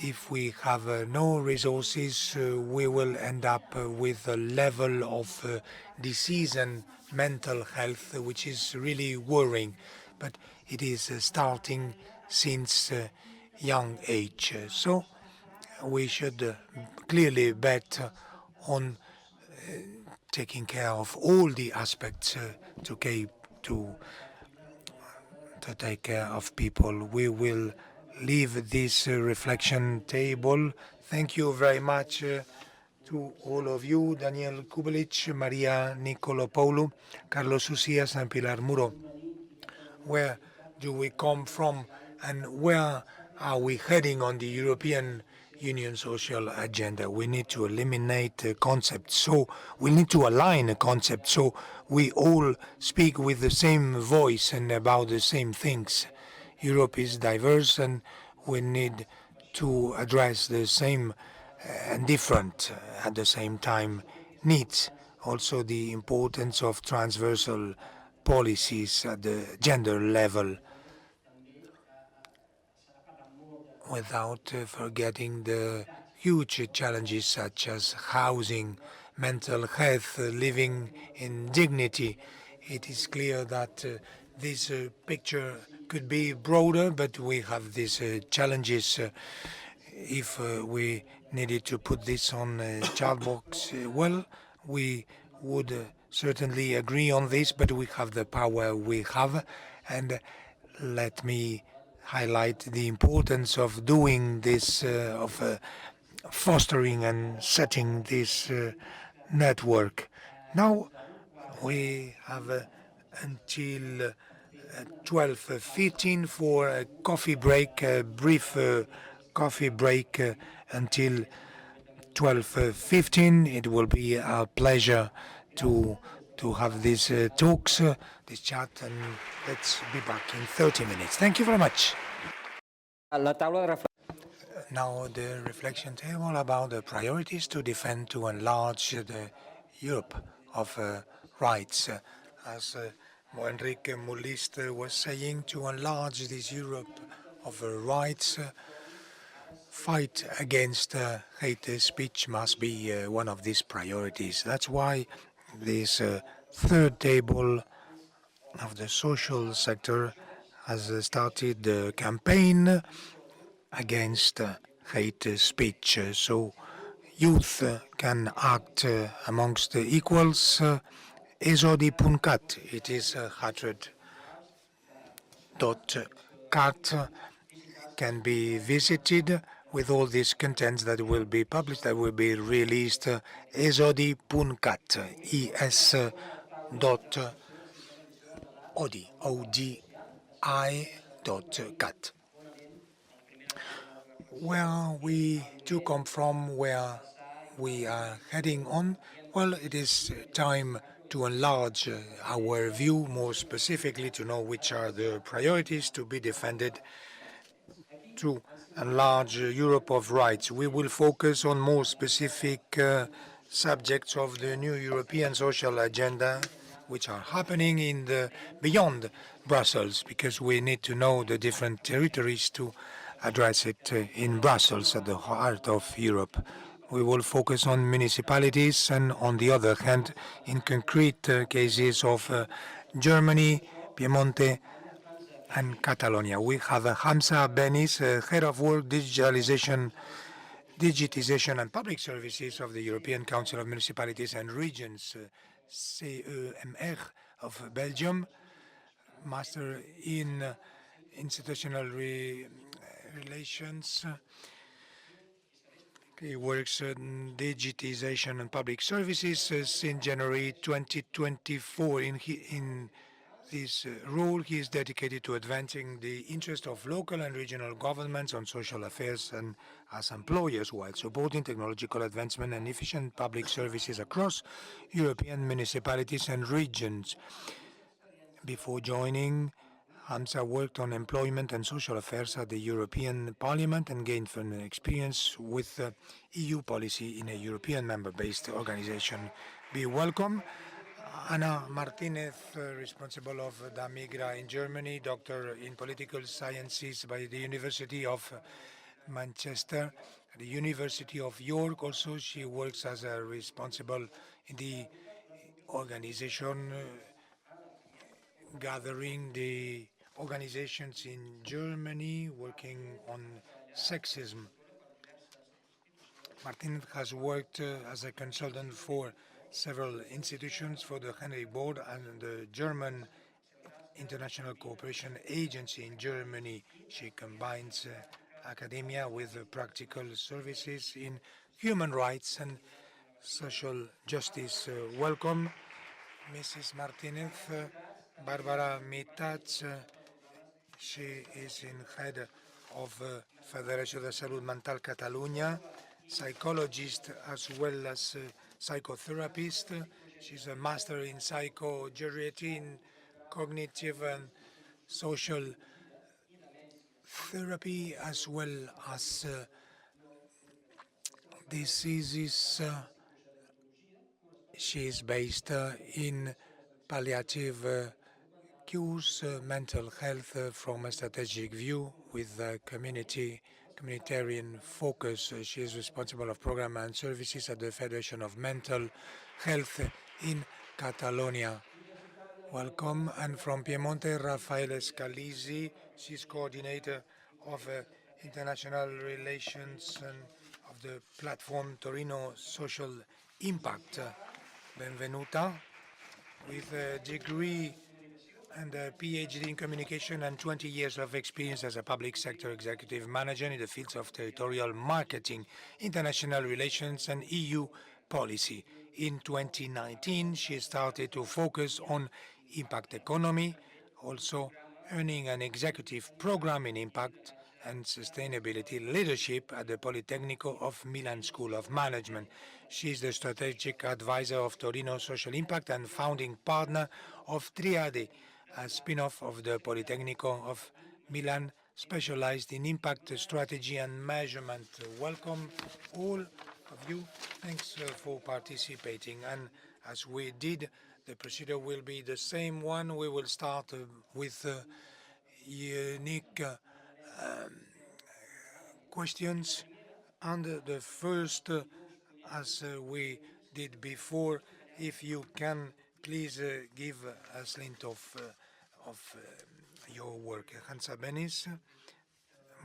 If we have no resources, we will end up with a level of disease and mental health which is really worrying. But it is starting since young age. So we should clearly bet on taking care of all the aspects to to take care of people. We will leave this reflection table. Thank you very much to all of you, Daniel Kubelich, Maria Nicolopoulou, Carlos Ucias, and Pilar Muro. Where do we come from, and where are we heading on the European Union social agenda? We need to eliminate concepts, so we need to align a concept so we all speak with the same voice and about the same things. Europe is diverse, and we need to address the same and different at the same time needs. Also the importance of transversal policies at the gender level, without forgetting the huge challenges such as housing, mental health, living in dignity. It is clear that this picture could be broader, but we have these challenges. If we needed to put this on a chart box, well, we would certainly agree on this, but we have the power we have. And let me highlight the importance of doing this, of fostering and setting this network. Now we have until 12:15 for a coffee break, a brief coffee break until 12:15. It will be a pleasure to have these talks, this chat, and let's be back in 30 minutes. Thank you very much. La taula de Now the reflection table about the priorities to defend, to enlarge the Europe of rights. As Enrique Mulist was saying, to enlarge this Europe of rights, fight against hate speech must be one of these priorities. That's why this third table of the social sector has started the campaign against hate speech, so youth can act amongst equals. Esodi.cat, it is hatred.cat, can be visited with all these contents that will be published, that will be released. Esodi.cat, es dot odi, O-D-I dot cat. Where we do come from, where we are heading on, well, it is time to enlarge our view, more specifically to know which are the priorities to be defended to enlarge Europe of rights. We will focus on more specific subjects of the new European social agenda, which are happening in the beyond Brussels, because we need to know the different territories to address it in Brussels, at the heart of Europe. We will focus on municipalities and, on the other hand, in concrete cases of Germany, Piemonte, and Catalonia. We have Hamza Benis, Head of Work Digitalization and Public Services of the European Council of Municipalities and Regions, CEMR of Belgium, Master in Institutional Relations. He works in digitization and public services since January 2024. In this role, he is dedicated to advancing the interest of local and regional governments on social affairs and as employers, while supporting technological advancement and efficient public services across European municipalities and regions. Before joining, Hamza worked on employment and social affairs at the European Parliament and gained from experience with EU policy in a European member-based organization. Be welcome. Ana Martinez, responsible of DAMIGRA in Germany, doctor in political sciences by the University of Manchester, the University of York. Also, she works as a responsible in the organization gathering the organizations in Germany working on sexism. Martin has worked as a consultant for several institutions for the Henry Board and the German International Cooperation Agency in Germany. She combines academia with practical services in human rights and social justice. Welcome, Mrs. Martinez. Barbara Mitats, she is in head of Federación de Salud Mental Catalunya, psychologist as well as psychotherapist. She's a master in psychogeriatry, in cognitive and social therapy, as well as diseases. She is based in palliative cures mental health from a strategic view with a communitarian focus. She is responsible of program and services at the Federation of Mental Health in Catalonia. Welcome. And from Piemonte, Raffaele Scalisi. She's coordinator of international relations and of the platform Torino Social Impact. Benvenuta. With a degree and a PhD in communication and 20 years of experience as a public sector executive manager in the fields of territorial marketing, international relations, and EU policy. In 2019, she started to focus on impact economy, also earning an executive program in impact and sustainability leadership at the Politecnico of Milan School of Management. She is the strategic advisor of Torino Social Impact and founding partner of Triade, a spin-off of the Politecnico of Milan, specialized in impact strategy and measurement. Welcome, all of you. Thanks for participating. And as we did, the procedure will be the same one. We will start with unique questions. And the first, as we did before, if you can please give a hint of your work. Hansa Benis.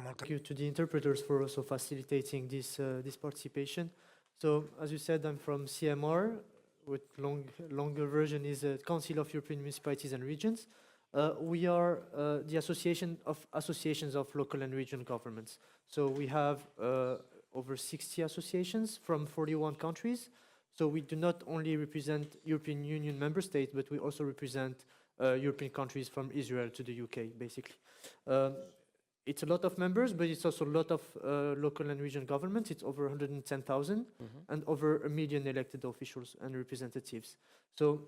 Thank you to the interpreters for also facilitating this participation. So, as you said, I'm from CMR, with longer version is Council of European Municipalities and Regions. We are the association of associations of local and regional governments. So we have over 60 associations from 41 countries. So we do not only represent European Union member states, but we also represent European countries from Israel to the UK, basically. It's a lot of members, but it's also a lot of local and regional governments. It's over 110,000 and over 1 million elected officials and representatives. So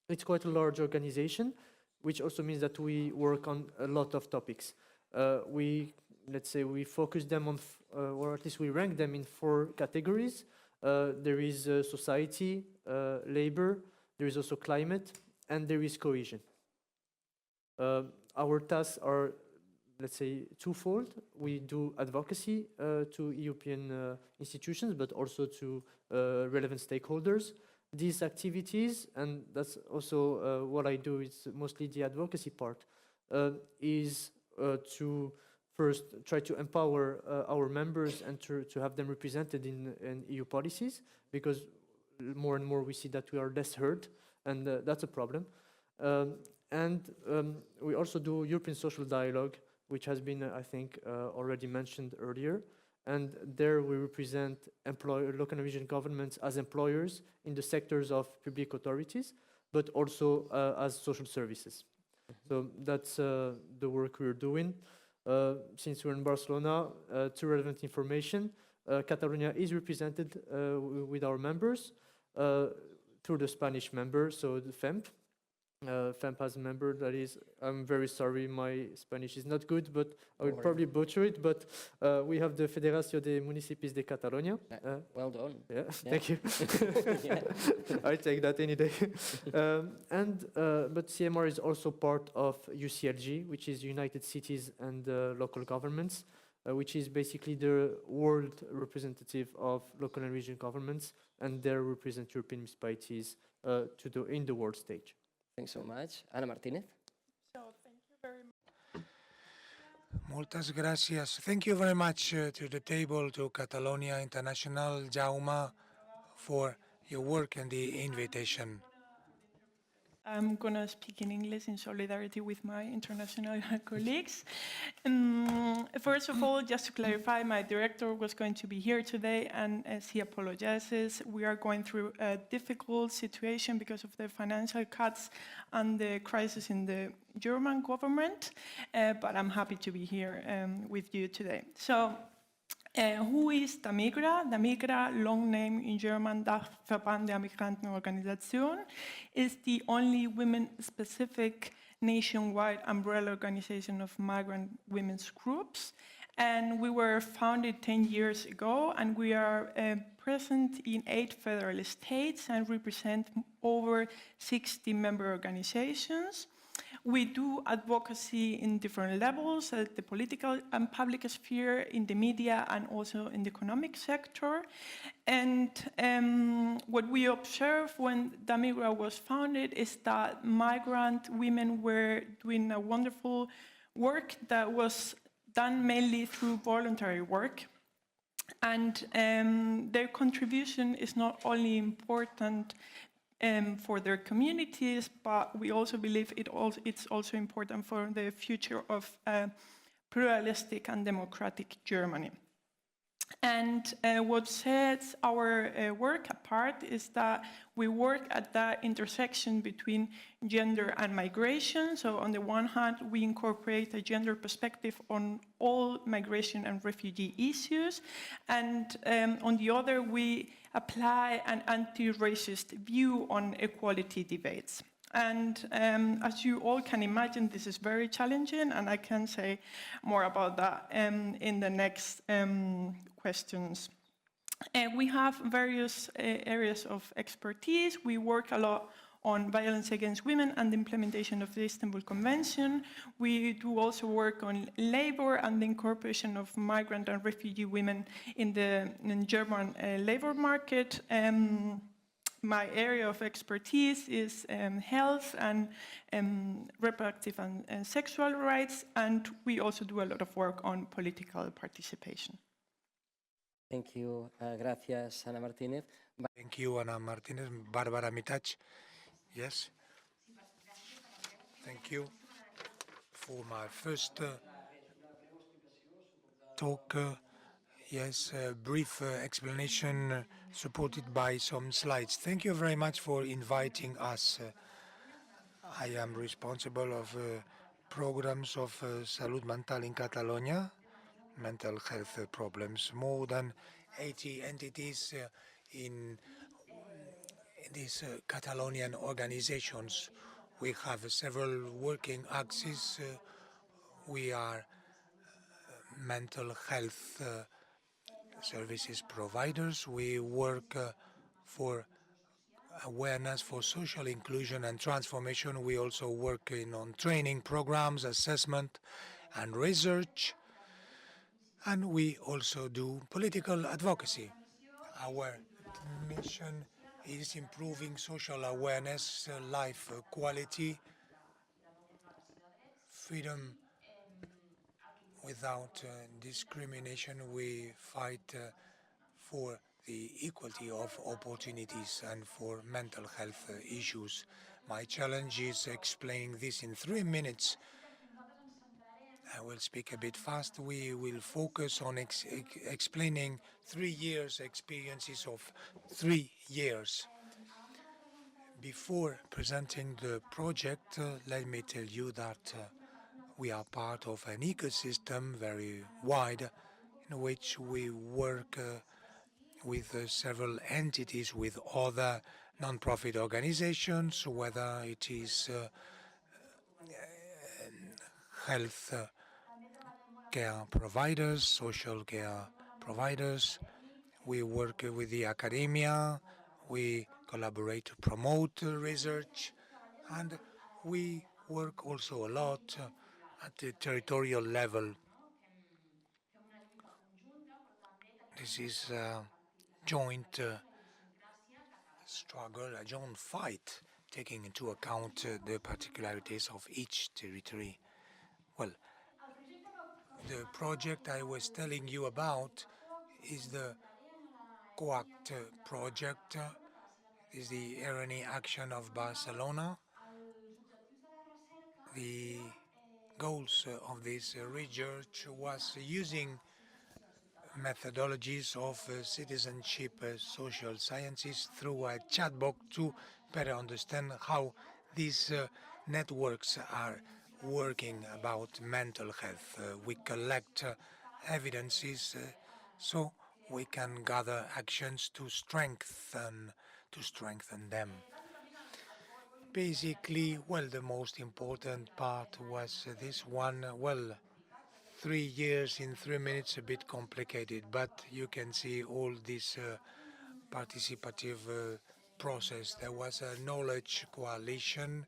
it's quite a large organization, which also means that we work on a lot of topics. Let's say we focus them on, or at least we rank them in 4 categories. There is society, labor, there is also climate, and there is cohesion. Our tasks are, let's say, twofold. We do advocacy to European institutions, but also to relevant stakeholders. These activities, and that's also what I do, it's mostly the advocacy part, is to first try to empower our members and to have them represented in EU policies, because more and more we see that we are less heard, and that's a problem. We also do European social dialogue, which has been, I think, already mentioned earlier. And there we represent local and regional governments as employers in the sectors of public authorities, but also as social services. So that's the work we're doing. Since we're in Barcelona, to relevant information, Catalonia is represented with our members through the Spanish member, so the FEMP. FEMP has a member that is, I'm very sorry, my Spanish is not good, but I will probably butcher it, but we have the Federación de Municipios de Catalunya. Well done. Yeah, thank you. I take that any day. But CMR is also part of UCLG, which is United Cities and Local Governments, which is basically the world representative of local and regional governments, and they represent European municipalities in the world stage. Thanks so much. Ana Martínez. So thank you very much. Moltes gracias. Thank you very much to the table, to Catalonia International, Jaume, for your work and the invitation. I'm going to speak in English in solidarity with my international colleagues. First of all, just to clarify, my director was going to be here today, and as he apologizes, we are going through a difficult situation because of the financial cuts and the crisis in the German government, but I'm happy to be here with you today. So, who is DAMIGRA? DAMIGRA, long name in German, Dachverband der Migrantenorganisation, is the only women-specific nationwide umbrella organization of migrant women's groups. And we were founded 10 years ago, and we are present in 8 federal states and represent over 60 member organizations. We do advocacy in different levels, at the political and public sphere, in the media, and also in the economic sector. And what we observed when Damigra was founded is that migrant women were doing a wonderful work that was done mainly through voluntary work. And their contribution is not only important for their communities, but we also believe it's also important for the future of pluralistic and democratic Germany. And what sets our work apart is that we work at that intersection between gender and migration. So on the one hand, we incorporate a gender perspective on all migration and refugee issues. And on the other, we apply an anti-racist view on equality debates. And as you all can imagine, this is very challenging, and I can say more about that in the next questions. We have various areas of expertise. We work a lot on violence against women and the implementation of the Istanbul Convention. We do also work on labor and the incorporation of migrant and refugee women in the German labor market. My area of expertise is health and reproductive and sexual rights, and we also do a lot of work on political participation. Thank you. Gracias, Ana Martínez. Thank you, Ana Martinez. Barbara Mitach. Yes. Thank you for my first talk. Yes, a brief explanation supported by some slides. Thank you very much for inviting us. I am responsible of programs of salud mental in Catalonia, mental health problems. More than 80 entities in these Catalonian organizations. We have several working axes. We are mental health services providers. We work for awareness for social inclusion and transformation. We also work on training programs, assessment and research. And we also do political advocacy. Our mission is improving social awareness, life quality, freedom without discrimination. We fight for the equality of opportunities and for mental health issues. My challenge is explaining this in 3 minutes. I will speak a bit fast. We will focus on explaining 3 years experiences of 3 years. Before presenting the project, let me tell you that we are part of an ecosystem very wide in which we work with several entities, with other non-profit organizations, whether it is health care providers, social care providers. We work with the academia, we collaborate to promote research, and we work also a lot at the territorial level. This is a joint struggle, a joint fight, taking into account the particularities of each territory. Well, the project I was telling you about is the COACT project, is the RNA action of Barcelona. The goals of this research was using methodologies of citizenship social sciences through a chatbot to better understand how these networks are working about mental health. We collect evidences so we can gather actions to strengthen them. Basically, well, the most important part was this one. Well, 3 years in 3 minutes, a bit complicated, but you can see all this participative process. There was a knowledge coalition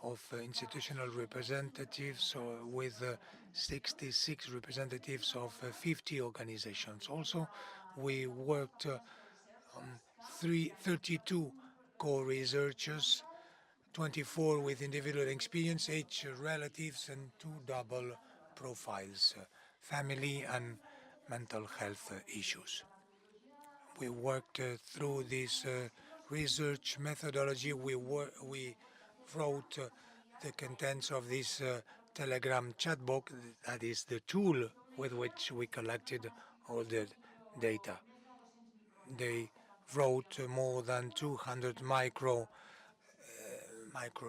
of institutional representatives with 66 representatives of 50 organizations. Also, we worked on 32 co-researchers, 24 with individual experience, 8 relatives, and 2 double profiles, family and mental health issues. We worked through this research methodology. We wrote the contents of this Telegram chat box, that is the tool with which we collected all the data. They wrote more than 200 micro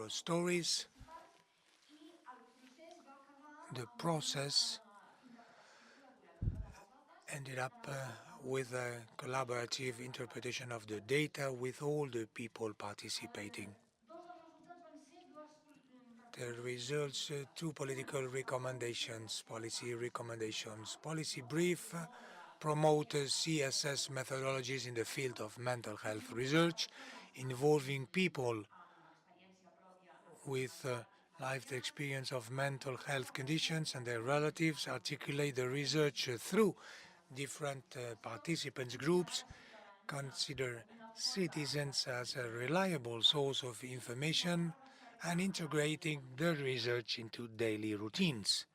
stories. The process ended up with a collaborative interpretation of the data with all the people participating. The results, 2 political recommendations, policy recommendations. Policy brief, promote CSS methodologies in the field of mental health research, involving people with lived experience of mental health conditions and their relatives, articulate the research through different participants groups, consider citizens as a reliable source of information, and integrating the research into daily routines.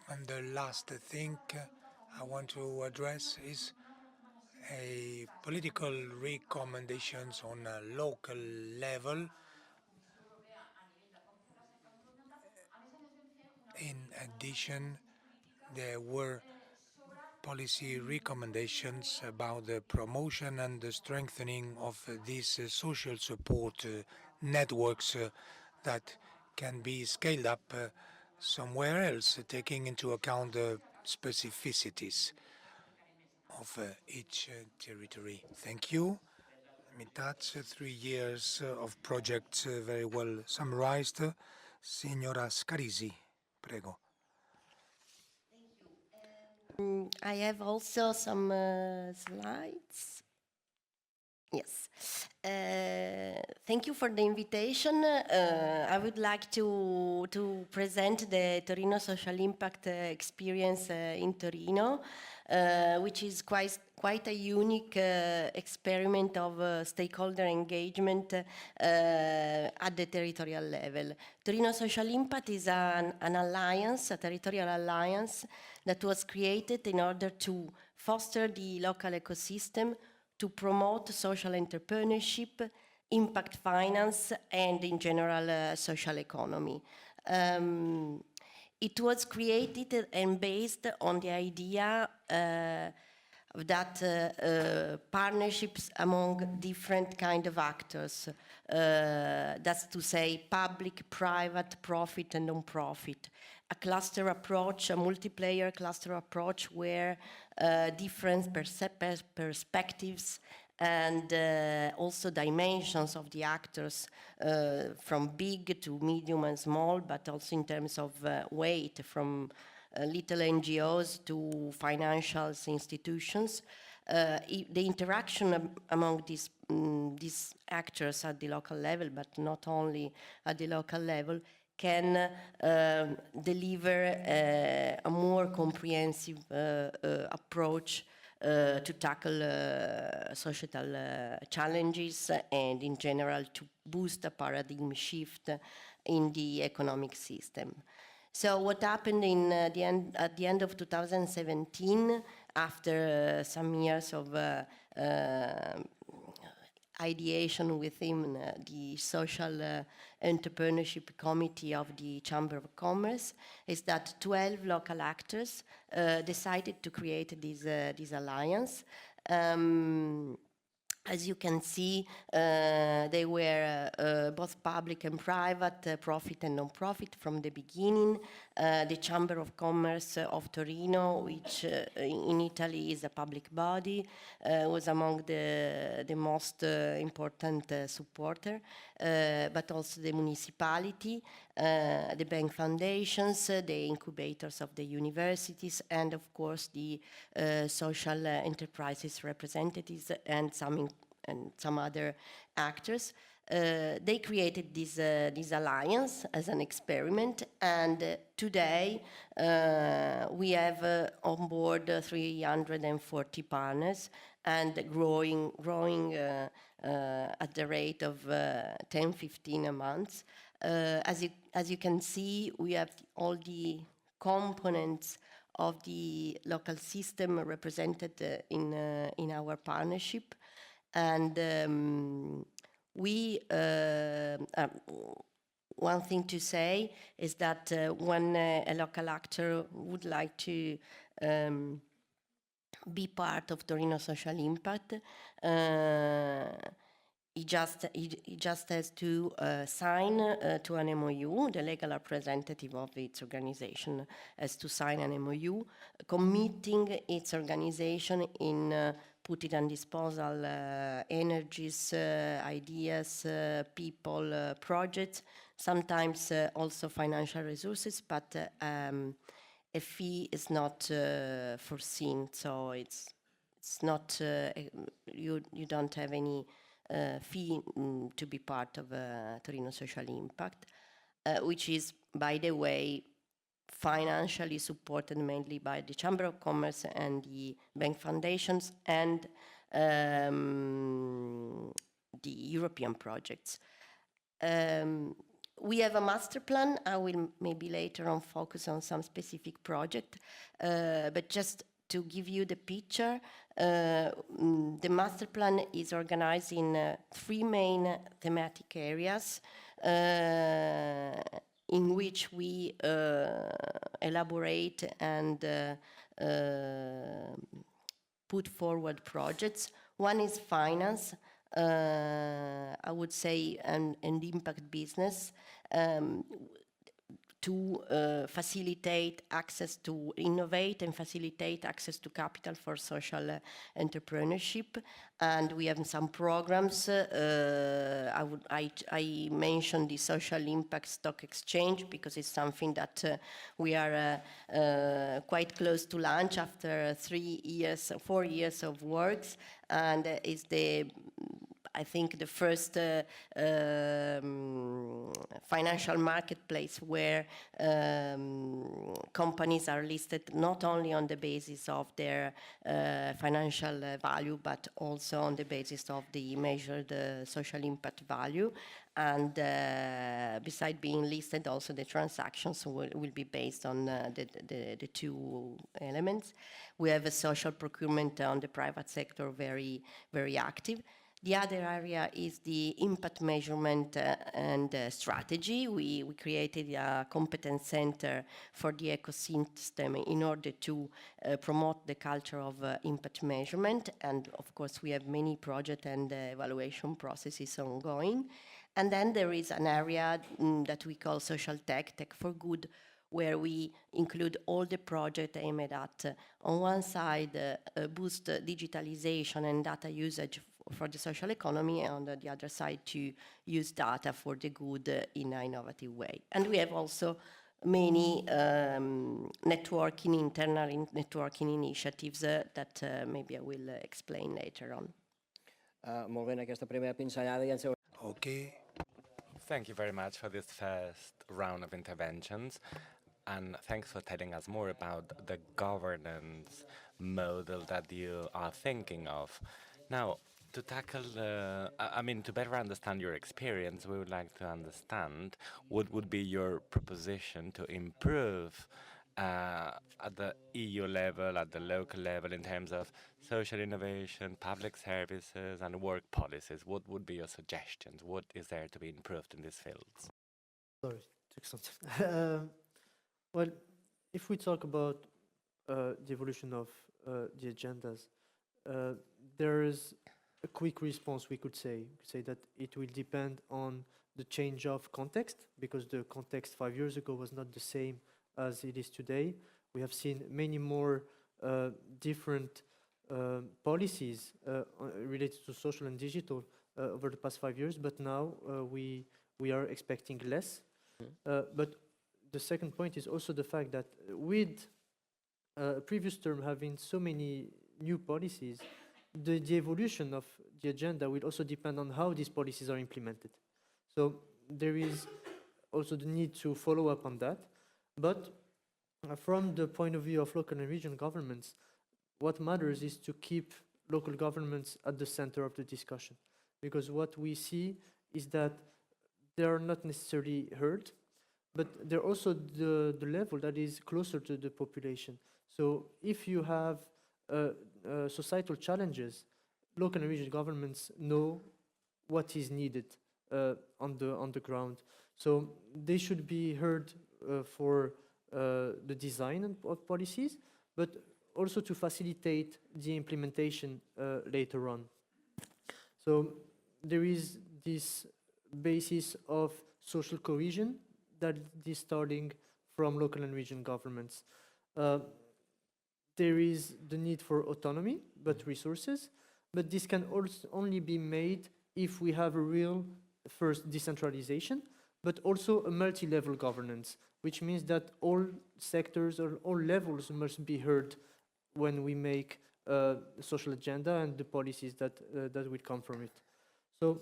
And the last thing I want to address is a political recommendations on a local level. In addition, there were policy recommendations about the promotion and the strengthening of these social support networks that can be scaled up somewhere else, taking into account the specificities of each territory. Thank you. I mean, that's 3 years of projects very well summarized. Signora Scarisi, prego. I have also some slides. Yes. Thank you for the invitation. I would like to present the Torino social impact experience in Torino, which is quite a unique experiment of stakeholder engagement at the territorial level. Torino Social Impact is an alliance, a territorial alliance that was created in order to foster the local ecosystem, to promote social entrepreneurship, impact finance, and in general social economy. It was created and based on the idea that partnerships among different kind of actors, that's to say public, private, profit and non-profit. A cluster approach, a multiplayer cluster approach where different perspectives and also dimensions of the actors from big to medium and small, but also in terms of weight from little NGOs to financial institutions. The interaction among these actors at the local level, but not only at the local level, can deliver a more comprehensive approach to tackle societal challenges and in general to boost a paradigm shift in the economic system. So what happened at the end of 2017, after some years of ideation within the social entrepreneurship committee of the Chamber of Commerce, is that 12 local actors decided to create this alliance. As you can see, they were both public and private, profit and non-profit from the beginning. The Chamber of Commerce of Torino, which in Italy is a public body, was among the most important supporter, but also the municipality, the bank foundations, the incubators of the universities, and of course the social enterprises representatives and some other actors. They created this alliance as an experiment, and today we have on board 340 partners and growing at the rate of 10-15 a month. As you can see, we have all the components of the local system represented in our partnership, and one thing to say is that when a local actor would like to be part of Torino Social Impact, he just has to sign to an MOU. The legal representative of its organization has to sign an MOU committing its organization in putting on disposal energies, ideas, people, projects, sometimes also financial resources, but a fee is not foreseen, so it's not you don't have any fee to be part of Torino Social Impact, which is, by the way, financially supported mainly by the Chamber of Commerce and the bank foundations and the European projects. We have a master plan. I will maybe later on focus on some specific project, but just to give you the picture, the master plan is organized in 3 main thematic areas in which we elaborate and put forward projects. One is finance, I would say, and impact business, to facilitate access to innovate and facilitate access to capital for social entrepreneurship. And we have some programs. I mentioned the Social Impact Stock Exchange because it's something that we are quite close to launch after 4 years of works, and it's I think the first financial marketplace where companies are listed not only on the basis of their financial value, but also on the basis of the measured social impact value. And besides being listed, also the transactions will be based on the 2 elements. We have a social procurement on the private sector, very, very active. The other area is the impact measurement and strategy. We created a competence center for the ecosystem in order to promote the culture of impact measurement. And of course, we have many project and evaluation processes ongoing. And then there is an area that we call social tech for good, where we include all the projects aimed at, on one side, boost digitalization and data usage for the social economy, and on the other side to use data for the good in an innovative way. And we have also many internal networking initiatives that maybe I will explain later on. Molt bé, en aquesta primera pinzellada ja ens heu... Okay. Thank you very much for this first round of interventions, and thanks for telling us more about the governance model that you are thinking of. Now, to tackle, to better understand your experience, we would like to understand what would be your proposition to improve at the EU level, at the local level, in terms of social innovation, public services, and work policies. What would be your suggestions? What is there to be improved in these fields? Sorry, took some time. Well, if we talk about the evolution of the agendas, there is a quick response, we could say. We could say that it will depend on the change of context, because the context 5 years ago was not the same as it is today. We have seen many more different policies related to social and digital over the past 5 years, but now we are expecting less. But the second point is also the fact that with previous term having so many new policies, the evolution of the agenda will also depend on how these policies are implemented. So there is also the need to follow up on that. But from the point of view of local and regional governments, what matters is to keep local governments at the center of the discussion. Because what we see is that they are not necessarily heard, but they're also the level that is closer to the population. So if you have societal challenges, local and regional governments know what is needed on the ground. So they should be heard for the design of policies, but also to facilitate the implementation later on. So there is this basis of social cohesion that is starting from local and regional governments. There is the need for autonomy, but resources, but this can also only be made if we have a real, first, decentralization, but also a multi-level governance, which means that all sectors or all levels must be heard when we make a social agenda and the policies that will come from it. So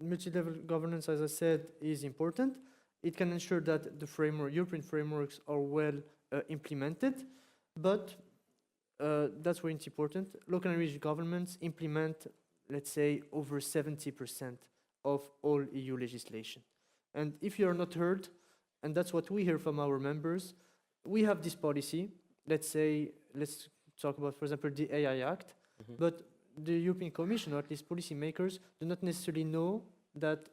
multi-level governance, as I said, is important. It can ensure that the European frameworks are well implemented, but that's where it's important. Local and regional governments implement, let's say, over 70% of all EU legislation. And if you're not heard, and that's what we hear from our members, we have this policy, let's talk about, for example, the AI Act, but the European Commission, or at least policymakers, do not necessarily know that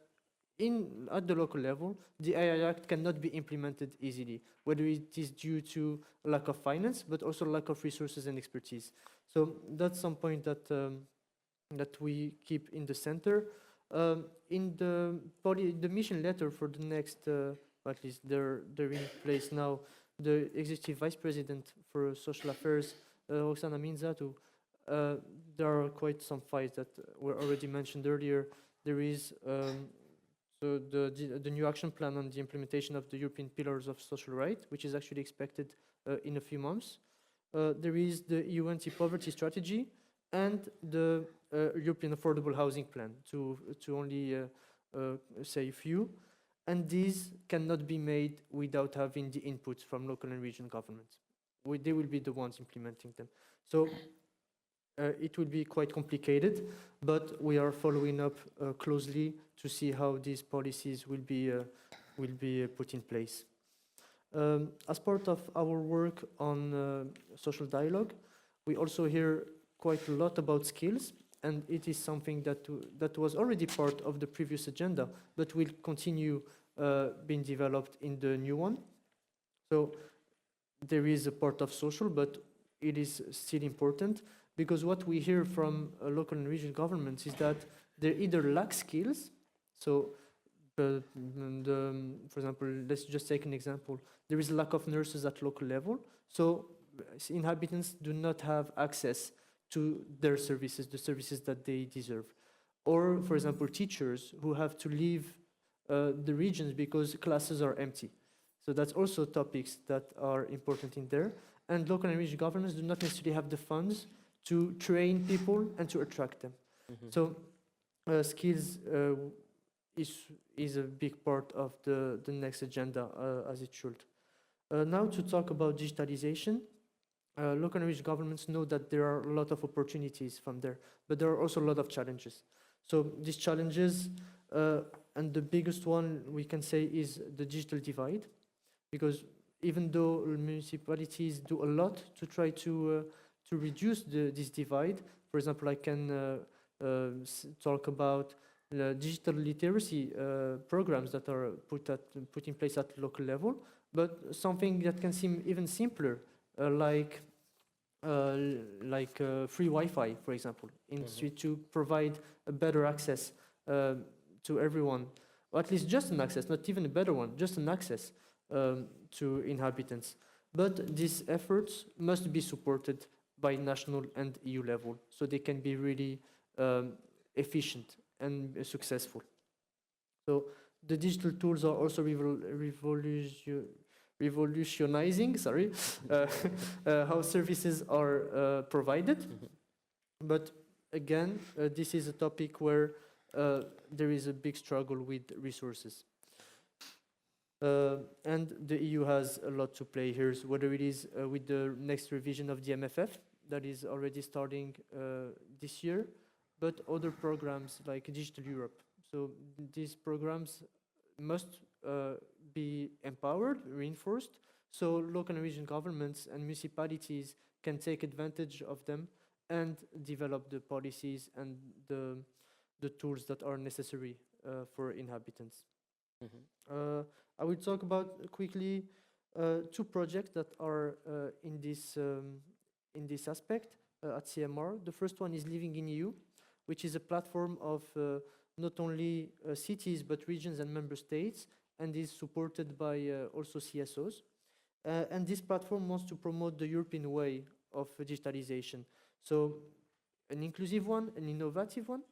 at the local level, the AI Act cannot be implemented easily, whether it is due to lack of finance, but also lack of resources and expertise. So that's some point that that we keep in the center. In the mission letter for the next, at least they're in place now, the Executive Vice President for Social Affairs, Roxana Minzatu, there are quite some fights that were already mentioned earlier. There is so the new action plan on the implementation of the European Pillars of Social Rights, which is actually expected in a few months. There is the EU anti-poverty strategy and the European Affordable Housing Plan, to only say a few. And these cannot be made without having the inputs from local and regional governments. They will be the ones implementing them. So it will be quite complicated, but we are following up closely to see how these policies will be put in place. As part of our work on social dialogue, we also hear quite a lot about skills, and it is something that was already part of the previous agenda, but will continue being developed in the new one. So there is a part of social, but it is still important, because what we hear from local and regional governments is that they either lack skills. So, for example, let's just take an example. There is a lack of nurses at local level, so inhabitants do not have access to their services, the services that they deserve. Or, for example, teachers who have to leave the regions because classes are empty. So that's also topics that are important in there. And local and regional governments do not necessarily have the funds to train people and to attract them. So skills is a big part of the next agenda, as it should. Now to talk about digitalization, local and regional governments know that there are a lot of opportunities from there, but there are also a lot of challenges. So these challenges, and the biggest one we can say is the digital divide, because even though municipalities do a lot to try to reduce this divide, for example, I can talk about digital literacy programs that are put in place at local level, but something that can seem even simpler, like free Wi-Fi, for example, in street, to provide a better access to everyone, or at least just an access, not even a better one, just an access to inhabitants. But these efforts must be supported by national and EU level, so they can be really efficient and successful. So the digital tools are also revolutionizing, how services are provided. But again, this is a topic where there is a big struggle with resources. And the EU has a lot to play here, so whether it is with the next revision of the MFF, that is already starting this year, but other programs like Digital Europe. So these programs must be empowered, reinforced, so local and regional governments and municipalities can take advantage of them and develop the policies and the tools that are necessary for inhabitants. I will talk about quickly two projects that are in this aspect at CMR. The first one is Living in EU, which is a platform of not only cities but regions and member states, and is supported by also CSOs. And this platform wants to promote the European way of digitalization. So an inclusive one, an innovative one,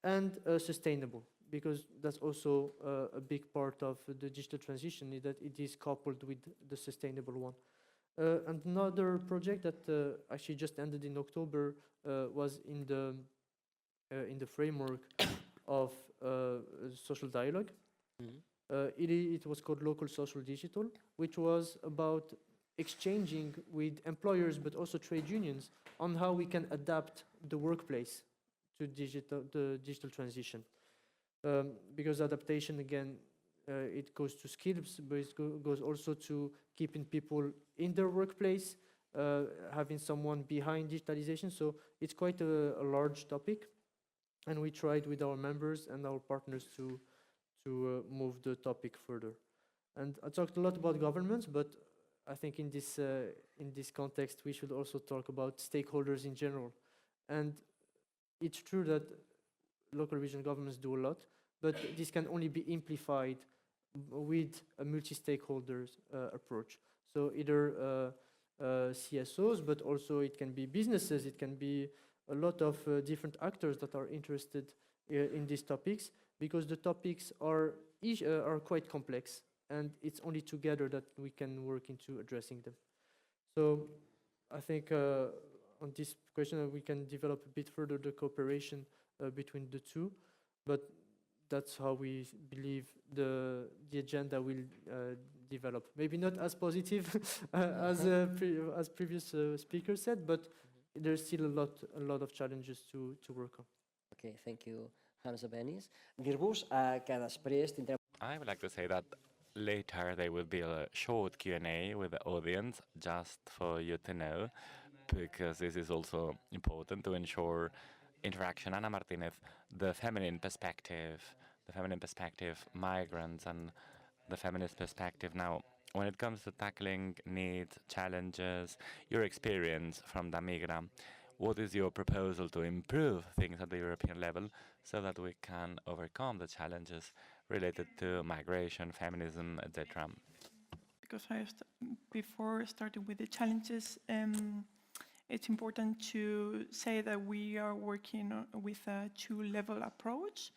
and sustainable, because that's also a big part of the digital transition, is that it is coupled with the sustainable one. And another project that actually just ended in October was in the framework of social dialogue. It was called Local Social Digital, which was about exchanging with employers but also trade unions on how we can adapt the workplace to the digital transition. Because adaptation, again, it goes to skills, but it goes also to keeping people in their workplace, having someone behind digitalization. So it's quite a large topic, and we tried with our members and our partners to move the topic further. And I talked a lot about governments, but I think in this context we should also talk about stakeholders in general. And it's true that local regional governments do a lot, but this can only be amplified with a multi-stakeholders approach. So either CSOs, but also it can be businesses, it can be a lot of different actors that are interested in these topics, because the topics are quite complex, and it's only together that we can work into addressing them. So I think on this question we can develop a bit further the cooperation between the two, but that's how we believe the agenda will develop. Maybe not as positive as previous speakers said, but there's still a lot of challenges to work on. Okay, thank you, Hamza Benis. Dir-vos que després tindrem... I would like to say that later there will be a short Q&A with the audience, just for you to know, because this is also important to ensure interaction. Ana Martinez, the feminine perspective, migrants, and the feminist perspective. Now, when it comes to tackling needs, challenges, your experience from the Migra, what is your proposal to improve things at the European level so that we can overcome the challenges related to migration, feminism, etc.? Because before starting with the challenges, it's important to say that we are working with a two-level approach.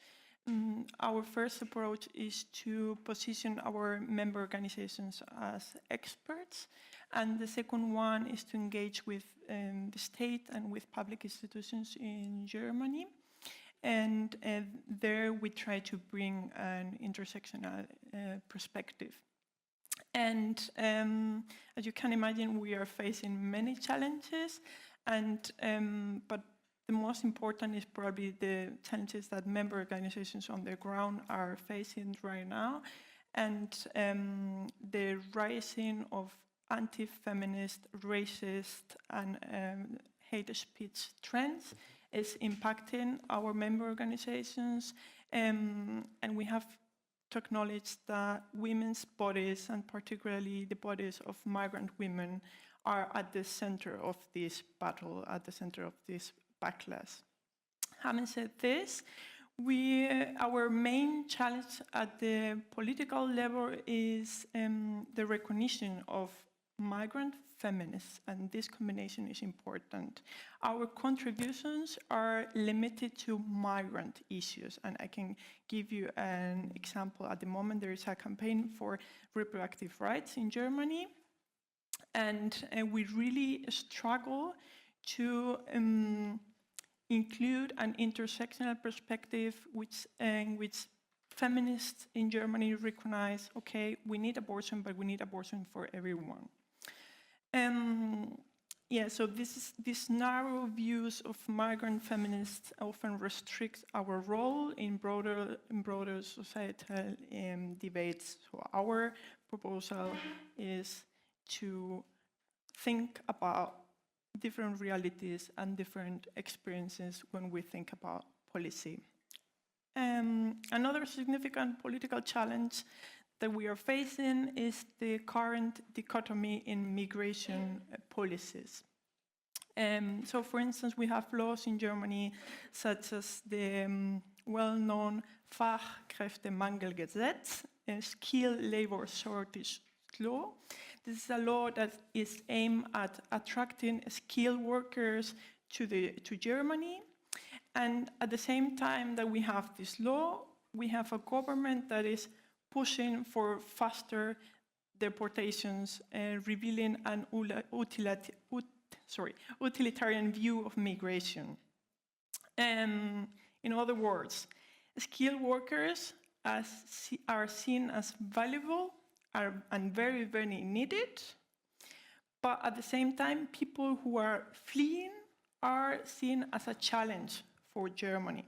Our first approach is to position our member organizations as experts, and the second one is to engage with the state and with public institutions in Germany. And there we try to bring an intersectional perspective. And as you can imagine, we are facing many challenges, and but the most important is probably the challenges that member organizations on the ground are facing right now, and the rising of anti-feminist, racist, and hate speech trends is impacting our member organizations, and we have to acknowledge that women's bodies, and particularly the bodies of migrant women, are at the center of this battle, at the center of this backlash. Having said this, our main challenge at the political level is the recognition of migrant feminists, and this combination is important. Our contributions are limited to migrant issues, and I can give you an example. At the moment, there is a campaign for reproductive rights in Germany, and we really struggle to include an intersectional perspective in which feminists in Germany recognize, okay, we need abortion, but we need abortion for everyone. Yeah, so this narrow views of migrant feminists often restrict our role in broader societal debates. So our proposal is to think about different realities and different experiences when we think about policy. Another significant political challenge that we are facing is the current dichotomy in migration policies. So, for instance, we have laws in Germany such as the well-known Fachkräftemangelgesetz, a skilled labor shortage law. This is a law that is aimed at attracting skilled workers to Germany. And at the same time that we have this law, we have a government that is pushing for faster deportations, revealing an utilitarian view of migration. In other words, skilled workers are seen as valuable and very, very needed, but at the same time, people who are fleeing are seen as a challenge for Germany.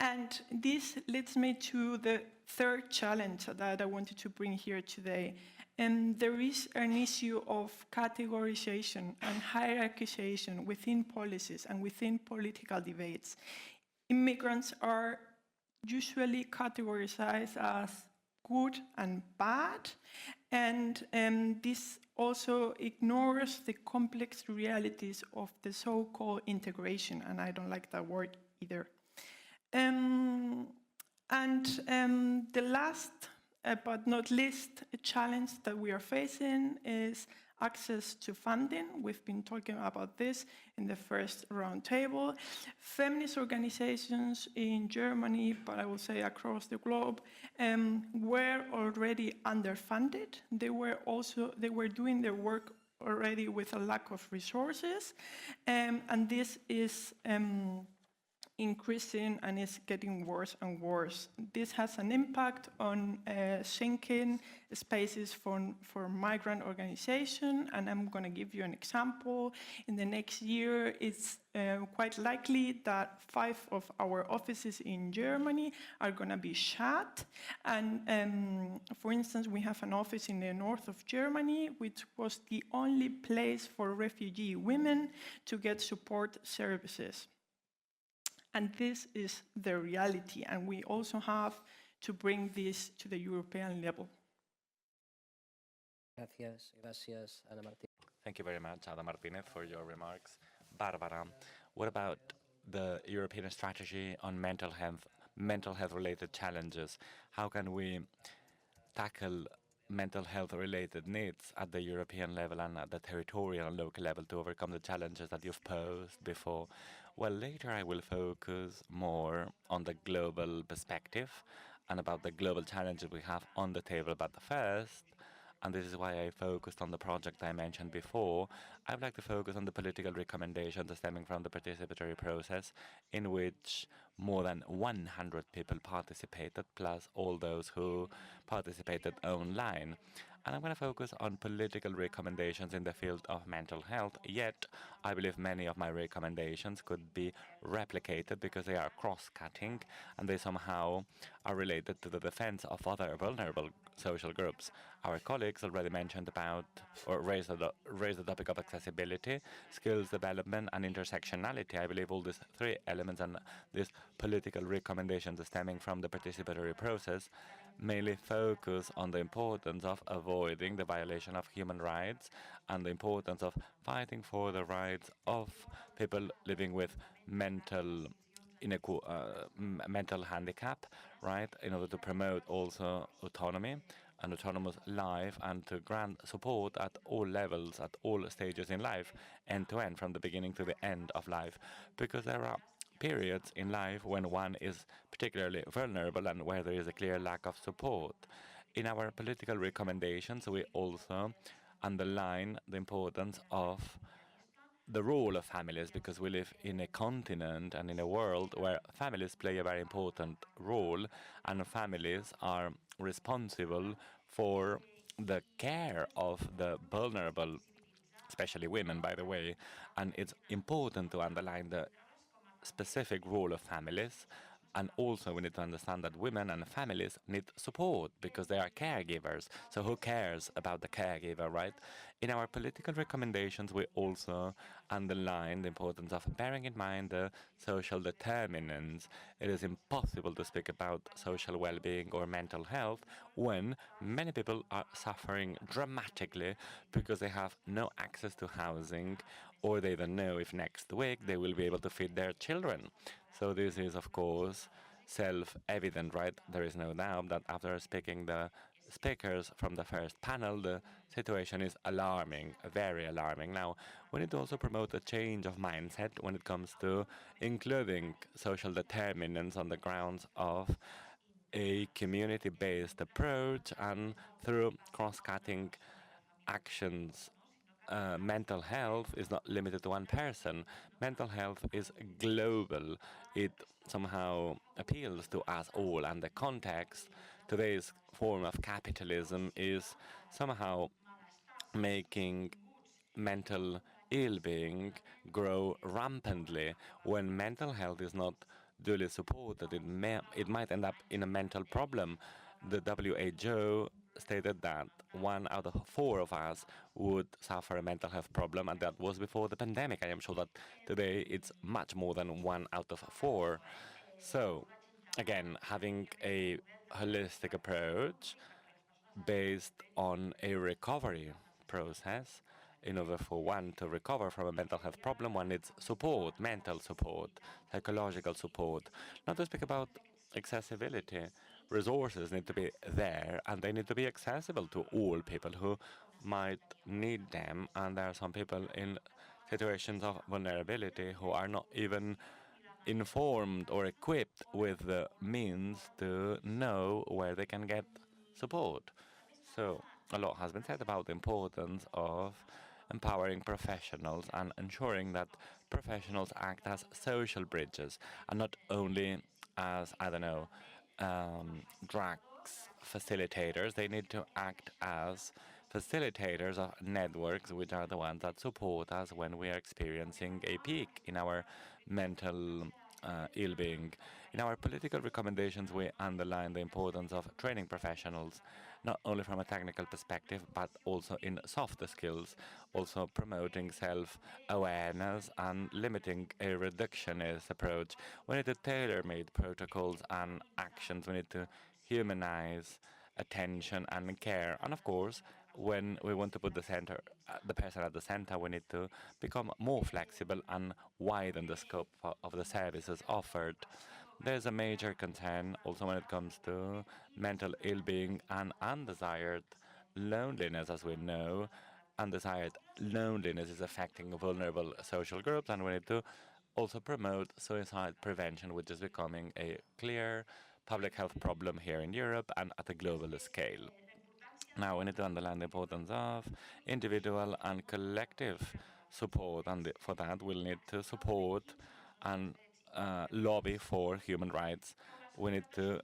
And this leads me to the third challenge that I wanted to bring here today. And there is an issue of categorization and hierarchization within policies and within political debates. Immigrants are usually categorized as good and bad, and this also ignores the complex realities of the so-called integration, and I don't like that word either. The last but not least challenge that we are facing is access to funding. We've been talking about this in the first roundtable. Feminist organizations in Germany, but I will say across the globe, were already underfunded. They were doing their work already with a lack of resources, and this is increasing and is getting worse and worse. This has an impact on sinking spaces for migrant organization, and I'm going to give you an example. In the next year, it's quite likely that 5 of our offices in Germany are going to be shut. And for instance, we have an office in the north of Germany, which was the only place for refugee women to get support services. And this is the reality, and we also have to bring this to the European level. Gracias, Ana Martín. Thank you very much, Ada Martinez, for your remarks. Barbara, what about the European strategy on mental health-related challenges? How can we tackle mental health-related needs at the European level and at the territorial and local level to overcome the challenges that you've posed before? Well, later I will focus more on the global perspective and about the global challenges we have on the table. But first, and this is why I focused on the project I mentioned before, I would like to focus on the political recommendations stemming from the participatory process, in which more than 100 people participated, plus all those who participated online. And I'm going to focus on political recommendations in the field of mental health, yet I believe many of my recommendations could be replicated because they are cross-cutting and they somehow are related to the defense of other vulnerable social groups. Our colleagues already mentioned about or raised the topic of accessibility, skills development and intersectionality. I believe all these 3 elements and these political recommendations stemming from the participatory process mainly focus on the importance of avoiding the violation of human rights and the importance of fighting for the rights of people living with mental handicap, right, in order to promote also autonomy and autonomous life and to grant support at all levels, at all stages in life, end to end, from the beginning to the end of life, because there are periods in life when one is particularly vulnerable and where there is a clear lack of support. In our political recommendations, we also underline the importance of the role of families, because we live in a continent and in a world where families play a very important role, and families are responsible for the care of the vulnerable, especially women, by the way. And it's important to underline the specific role of families. And also, we need to understand that women and families need support because they are caregivers. So, who cares about the caregiver, right? In our political recommendations, we also underline the importance of bearing in mind the social determinants. It is impossible to speak about social well being or mental health when many people are suffering dramatically because they have no access to housing, or they don't know if next week they will be able to feed their children. So this is, of course, self-evident, right? There is no doubt that after speaking the speakers from the first panel, the situation is alarming, very alarming. Now, we need to also promote a change of mindset when it comes to including social determinants on the grounds of a community-based approach and through cross-cutting actions. Mental health is not limited to one person. Mental health is global. It somehow appeals to us all, and the context, today's form of capitalism, is somehow making mental ill-being grow rampantly. When mental health is not duly supported, it might end up in a mental problem. The WHO stated that 1 out of 4 of us would suffer a mental health problem, and that was before the pandemic. I am sure that today it's much more than 1 out of 4. So, again, having a holistic approach based on a recovery process. In order for one to recover from a mental health problem, one needs support, mental support, psychological support. Not to speak about accessibility. Resources need to be there, and they need to be accessible to all people who might need them. And there are some people in situations of vulnerability who are not even informed or equipped with the means to know where they can get support. So a lot has been said about the importance of empowering professionals and ensuring that professionals act as social bridges and not only as, I don't know, drugs facilitators. They need to act as facilitators of networks, which are the ones that support us when we are experiencing a peak in our mental ill-being. In our political recommendations, we underline the importance of training professionals, not only from a technical perspective, but also in softer skills, also promoting self-awareness and limiting a reductionist approach. We need to tailor-made protocols and actions. We need to humanize attention and care. And of course, when we want to put the person at the center, we need to become more flexible and widen the scope of the services offered. There's a major concern also when it comes to mental ill-being and undesired loneliness, as we know. Undesired loneliness is affecting vulnerable social groups, and we need to also promote suicide prevention, which is becoming a clear public health problem here in Europe and at a global scale. Now, we need to underline the importance of individual and collective support, and for that, we'll need to support and lobby for human rights. We need to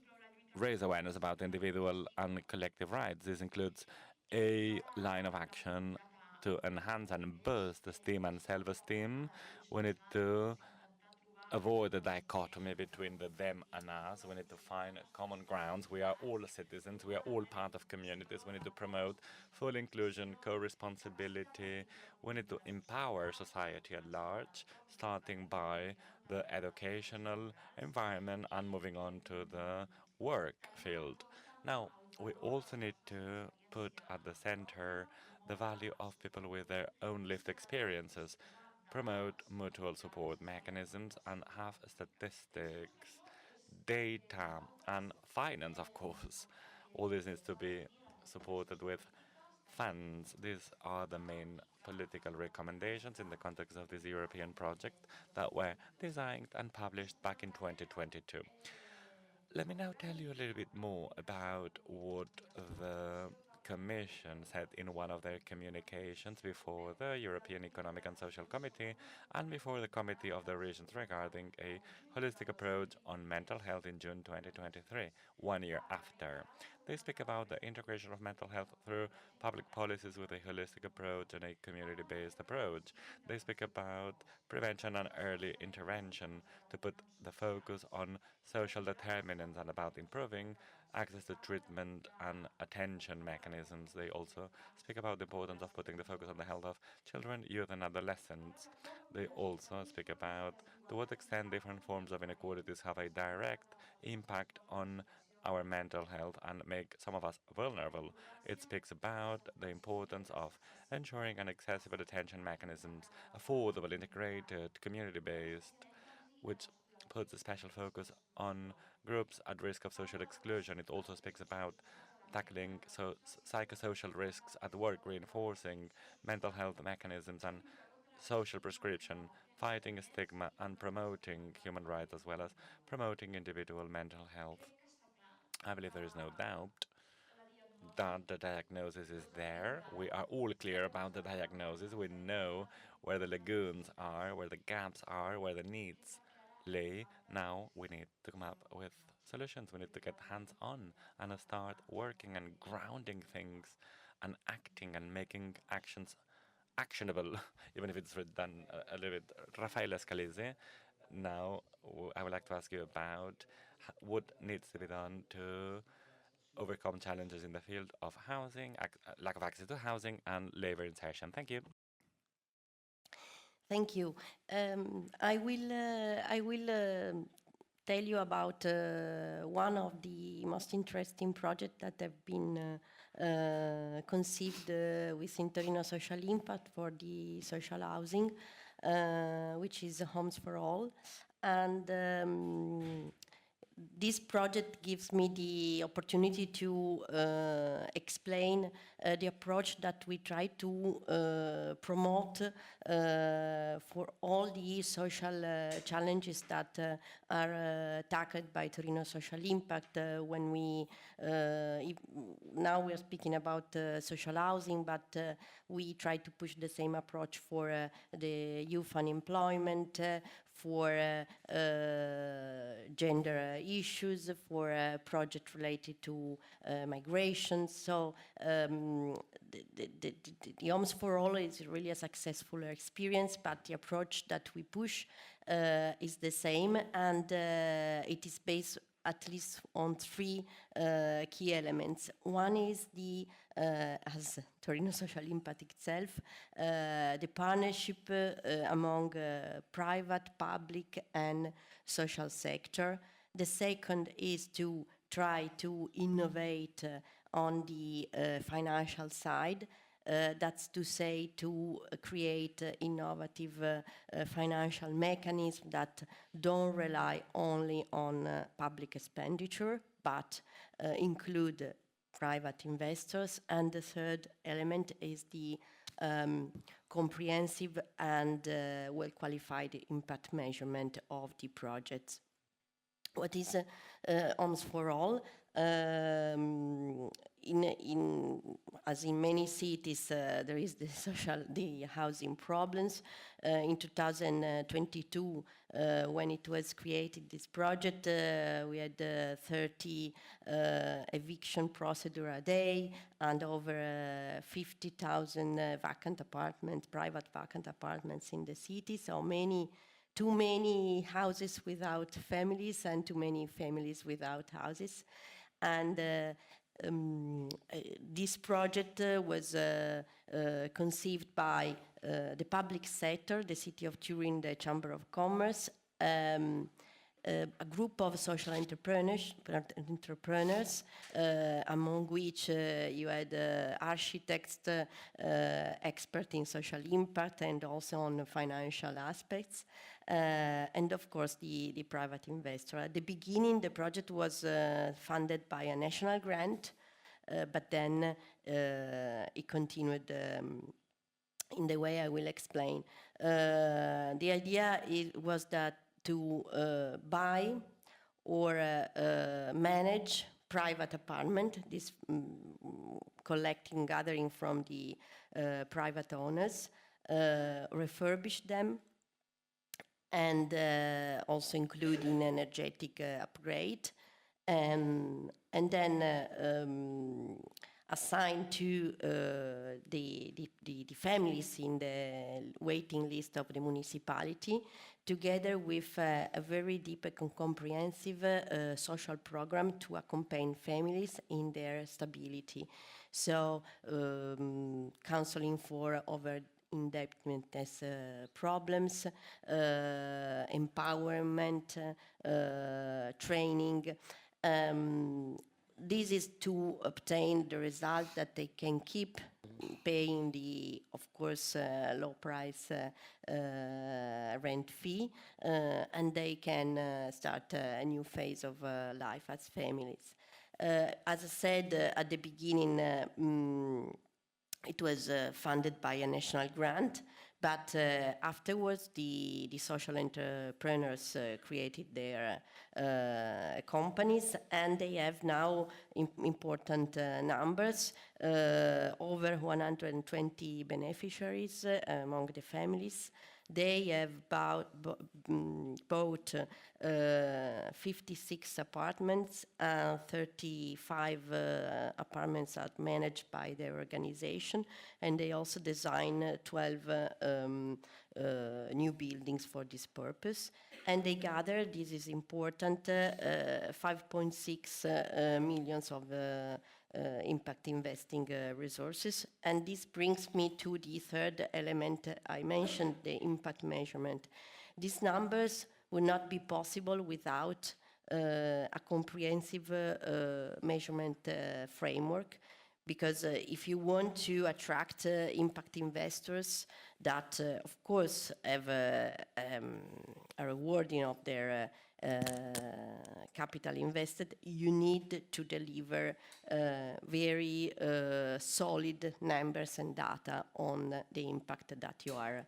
raise awareness about individual and collective rights. This includes a line of action to enhance and boost esteem and self-esteem. We need to avoid the dichotomy between the them and us. We need to find common grounds. We are all citizens. We are all part of communities. We need to promote full inclusion, co-responsibility. We need to empower society at large, starting by the educational environment and moving on to the work field. Now, we also need to put at the center the value of people with their own lived experiences, promote mutual support mechanisms, and have statistics, data, and finance, of course. All this needs to be supported with funds. These are the main political recommendations in the context of this European project that were designed and published back in 2022. Let me now tell you a little bit more about what the Commission said in one of their communications before the European Economic and Social Committee and before the Committee of the Regions regarding a holistic approach on mental health in June 2023, 1 year after. They speak about the integration of mental health through public policies with a holistic approach and a community-based approach. They speak about prevention and early intervention to put the focus on social determinants and about improving access to treatment and attention mechanisms. They also speak about the importance of putting the focus on the health of children, youth, and adolescents. They also speak about to what extent different forms of inequalities have a direct impact on our mental health and make some of us vulnerable. It speaks about the importance of ensuring an accessible attention mechanisms, affordable, integrated, community-based, which puts a special focus on groups at risk of social exclusion. It also speaks about tackling psychosocial risks at work, reinforcing mental health mechanisms and social prescription, fighting stigma and promoting human rights as well as promoting individual mental health. I believe there is no doubt that the diagnosis is there. We are all clear about the diagnosis. We know where the lagoons are, where the gaps are, where the needs lay. Now we need to come up with solutions. We need to get hands-on and start working and grounding things and acting and making actions actionable, even if it's done a little bit. Raffaele Scalese, now I would like to ask you about what needs to be done to overcome challenges in the field of housing, lack of access to housing, and labor insertion. Thank you. Thank you. I will tell you about one of the most interesting projects that have been conceived within Torino Social Impact for the social housing, which is Homes for All. And this project gives me the opportunity to explain the approach that we try to promote for all the social challenges that are tackled by Torino Social Impact. When we now we are speaking about social housing, but we try to push the same approach for the youth unemployment, for gender issues, for projects related to migration. So the Homes for All is really a successful experience, but the approach that we push is the same, and it is based at least on three key elements. One is the, as Torino Social Impact itself, the partnership among private, public, and social sector. The second is to try to innovate on the financial side. That's to say, to create innovative financial mechanisms that don't rely only on public expenditure, but include private investors. And the third element is the comprehensive and well-qualified impact measurement of the projects. What is Homes for All? As in many cities, there is the housing problems. In 2022, when it was created, this project, we had 30 eviction procedure a day and over 50,000 vacant apartments, private vacant apartments in the city. So too many houses without families and too many families without houses. And this project was conceived by the public sector, the City of Turin, the Chamber of Commerce, a group of social entrepreneurs, among which you had architects, experts in social impact and also on financial aspects, and of course the private investor. At the beginning, the project was funded by a national grant, but then it continued in the way I will explain. The idea was that to buy or manage private apartment, this collecting, gathering from the private owners, refurbish them, and also including energetic upgrade, and then assign to the families in the waiting list of the municipality, together with a very deep and comprehensive social program to accompany families in their stability. So counseling for over-indebtedness problems, empowerment, training. This is to obtain the result that they can keep paying the, of course, low price rent fee, and they can start a new phase of life as families. As I said at the beginning, it was funded by a national grant, but afterwards the social entrepreneurs created their companies, and they have now important numbers, over 120 beneficiaries among the families. They have bought 56 apartments, 35 apartments are managed by their organization, and they also design 12 new buildings for this purpose. And they gather, this is important, 5.6 millions of impact investing resources. And this brings me to the third element I mentioned, the impact measurement. These numbers would not be possible without a comprehensive measurement framework, because if you want to attract impact investors that, of course, have are rewarding of their capital invested, you need to deliver very solid numbers and data on the impact that you are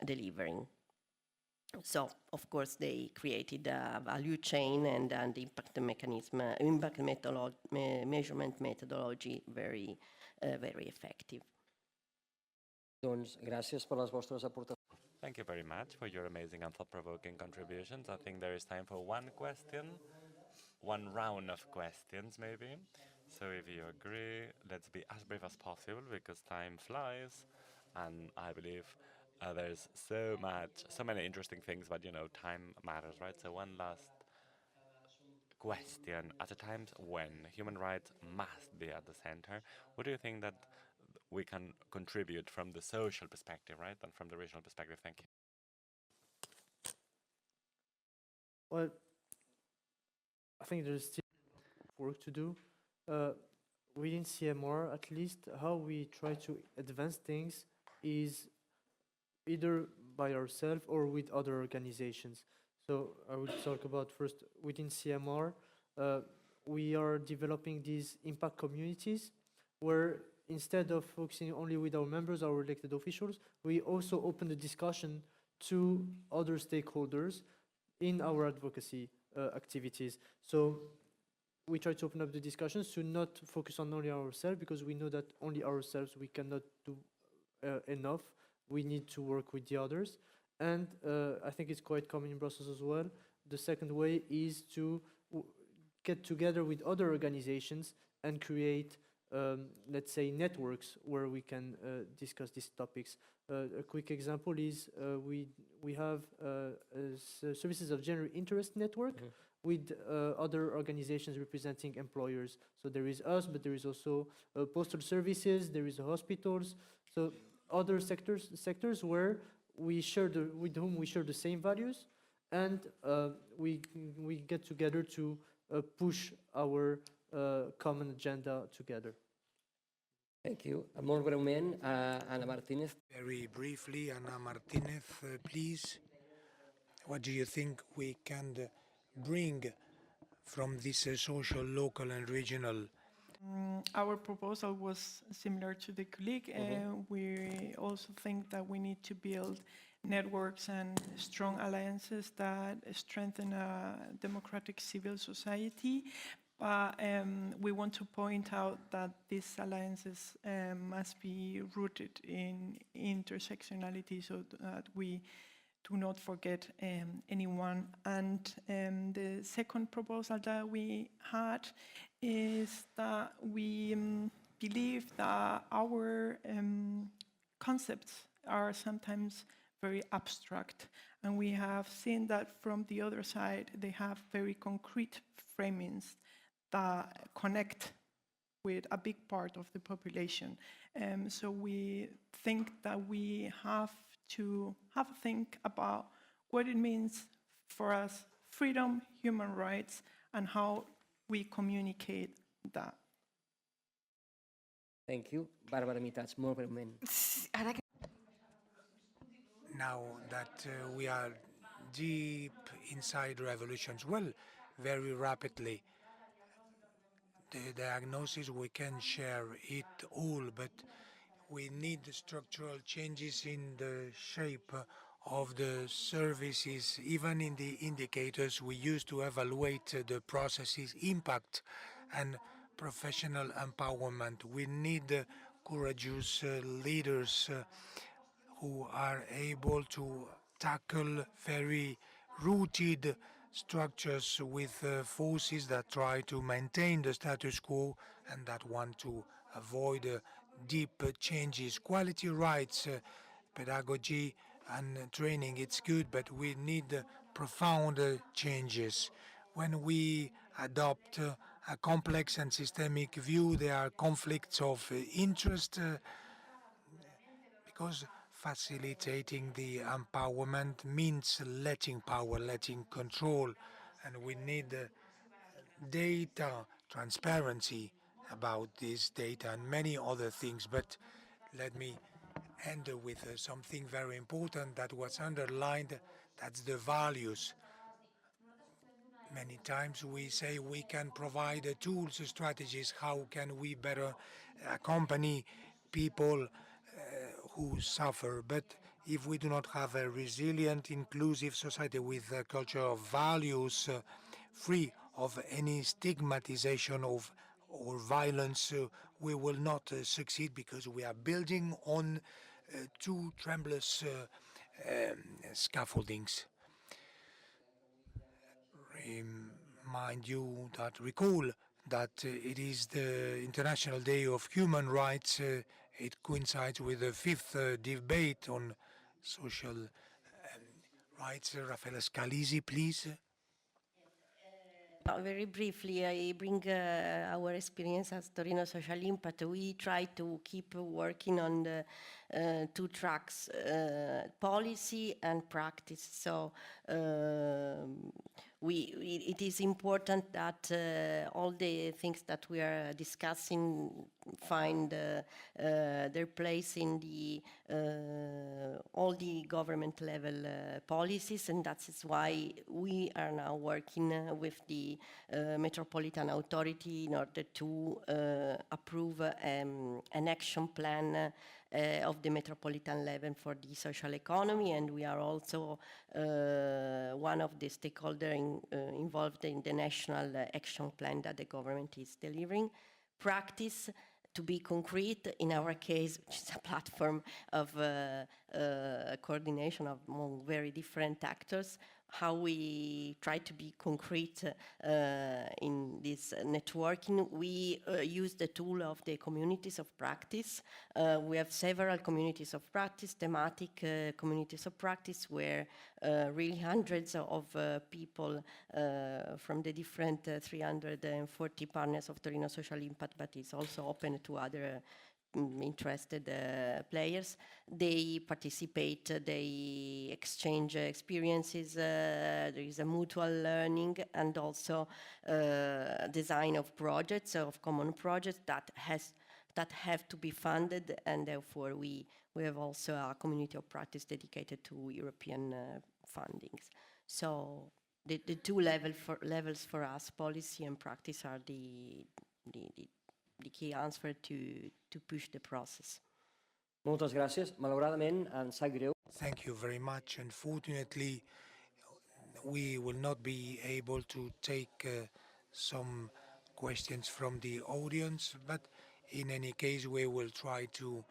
delivering. So, of course, they created a value chain and an impact mechanism, measurement methodology very effective. Doncs gràcies per les vostres aportacions. Thank you very much for your amazing and thought-provoking contributions. I think there is time for one question, one round of questions maybe. So if you agree, let's be as brief as possible because time flies, and I believe there's so many interesting things, but you know, time matters, right? So one last question. At a time when human rights must be at the center, what do you think that we can contribute from the social perspective, right, and from the regional perspective? Thank you. Well, I think there's still work to do. Within CMR, at least, how we try to advance things is either by ourselves or with other organizations. So I will talk about first within CMR. We are developing these impact communities where instead of focusing only with our members, our elected officials, we also open the discussion to other stakeholders in our advocacy activities. So we try to open up the discussions to not focus on only ourselves, because we know that only ourselves we cannot do enough. We need to work with the others. And I think it's quite common in Brussels as well. The second way is to get together with other organizations and create, let's say, networks where we can discuss these topics. A quick example is we have Services of General Interest Network with other organizations representing employers. So there is us, but there is also postal services, there is hospitals. So other sectors where we share with whom we share the same values, and we get together to push our common agenda together. Thank you. Molt breument, Ana Martínez. Very briefly, Ana Martínez, please. What do you think we can bring from this social, local and regional? Our proposal was similar to the colleague. We also think that we need to build networks and strong alliances that strengthen a democratic civil society. But we want to point out that these alliances must be rooted in intersectionality so that we do not forget anyone. And the second proposal that we had is that we believe that our concepts are sometimes very abstract, and we have seen that from the other side they have very concrete framings that connect with a big part of the population. So we think that we have to have a think about what it means for us, freedom, human rights, and how we communicate that. Thank you. Bàrbara Mitats, molt breument. Now that we are deep inside revolutions, well, very rapidly, the diagnosis, we can share it all, but we need structural changes in the shape of the services, even in the indicators we use to evaluate the processes' impact and professional empowerment. We need courageous leaders who are able to tackle very rooted structures with forces that try to maintain the status quo and that want to avoid deep changes. Quality rights, pedagogy and training, it's good, but we need profound changes. When we adopt a complex and systemic view, there are conflicts of interest because facilitating the empowerment means letting power, letting control, and we need data, transparency about this data and many other things. But let me end with something very important that was underlined, that's the values. Many times we say we can provide tools, strategies, how can we better accompany people who suffer. But if we do not have a resilient, inclusive society with a culture of values free of any stigmatization of or violence, we will not succeed because we are building on two tremendous scaffoldings. Recall that it is the International Day of Human Rights. It coincides with the fifth debate on social rights. Raffaella Scalisi, please. Very briefly, I bring our experience as Torino Social Impact. We try to keep working on the two tracks, policy and practice. So it is important that all the things that we are discussing find their place in the all the government level policies, and that is why we are now working with the Metropolitan Authority in order to approve an action plan of the metropolitan level for the social economy, and we are also one of the stakeholders involved in the national action plan that the government is delivering. Practice, to be concrete, in our case, which is a platform of coordination among very different actors, how we try to be concrete in this networking. We use the tool of the communities of practice. We have several communities of practice, thematic communities of practice, where really hundreds of people from the different 340 partners of Torino Social Impact, but it's also open to other interested players. They participate, they exchange experiences, there is a mutual learning and also design of projects, of common projects that have to be funded, and therefore we have also a community of practice dedicated to European fundings. So the two levels for us, policy and practice, are the key answer to push the process. Moltes gràcies. Malauradament, em sap greu. Thank you very much. Unfortunately, we will not be able to take some questions from the audience, but in any case, we will try to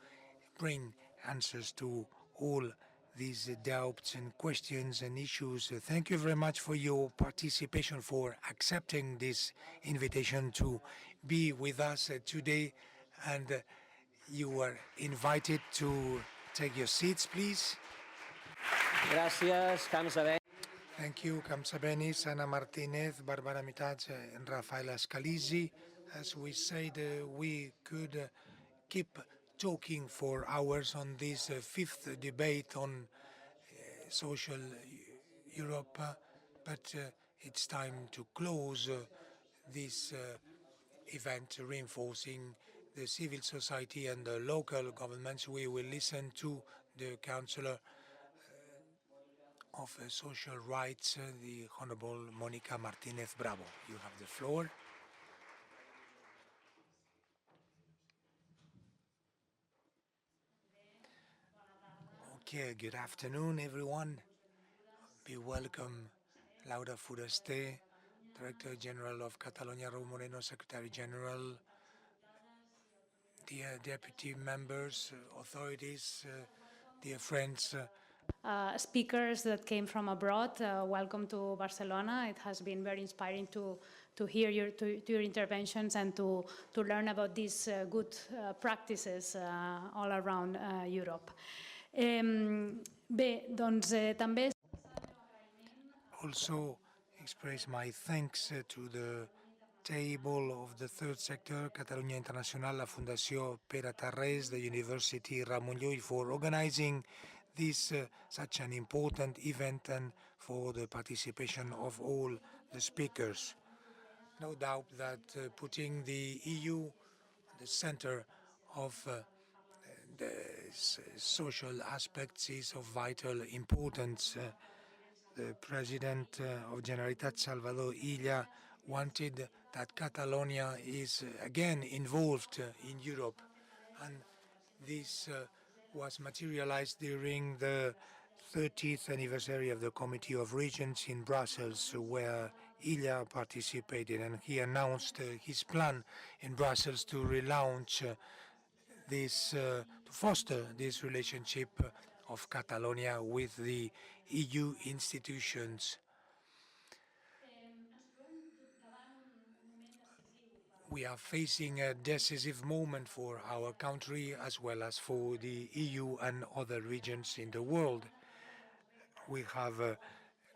bring answers to all these doubts and questions and issues. Thank you very much for your participation, for accepting this invitation to be with us today. And you are invited to take your seats, please. Gràcies, Camps de Vent. Thank you, Kamsabenis, Ana Martinez, Barbara Mitage, and Rafaela Scalisi. As we said, we could keep talking for hours on this fifth debate on social Europe, but it's time to close this event, reinforcing the civil society and the local governments. We will listen to the Councillor of Social Rights, the Honorable Monica Martinez Bravo. You have the floor. Okay, good afternoon, everyone. Be welcome, Laura Fureste, Director General of Catalonia, Raúl Moreno, Secretary General, dear deputy members, authorities, dear friends. Speakers that came from abroad, welcome to Barcelona. It has been very inspiring to hear your interventions and to learn about these good practices all around Europe. Bé, doncs també... Also express my thanks to the table of the third sector, Catalunya Internacional, la Fundació Pere Tarrés, the University Ramon Llull for organizing this such an important event and for the participation of all the speakers. No doubt that putting the EU at the center of the social aspects is of vital importance. The President of Generalitat, Salvador Illa, wanted that Catalonia is again involved in Europe, and this was materialized during the 30th anniversary of the Committee of Regions in Brussels, where Illa participated, and he announced his plan in Brussels to relaunch to foster this relationship of Catalonia with the EU institutions. We are facing a decisive moment for our country as well as for the EU and other regions in the world. We have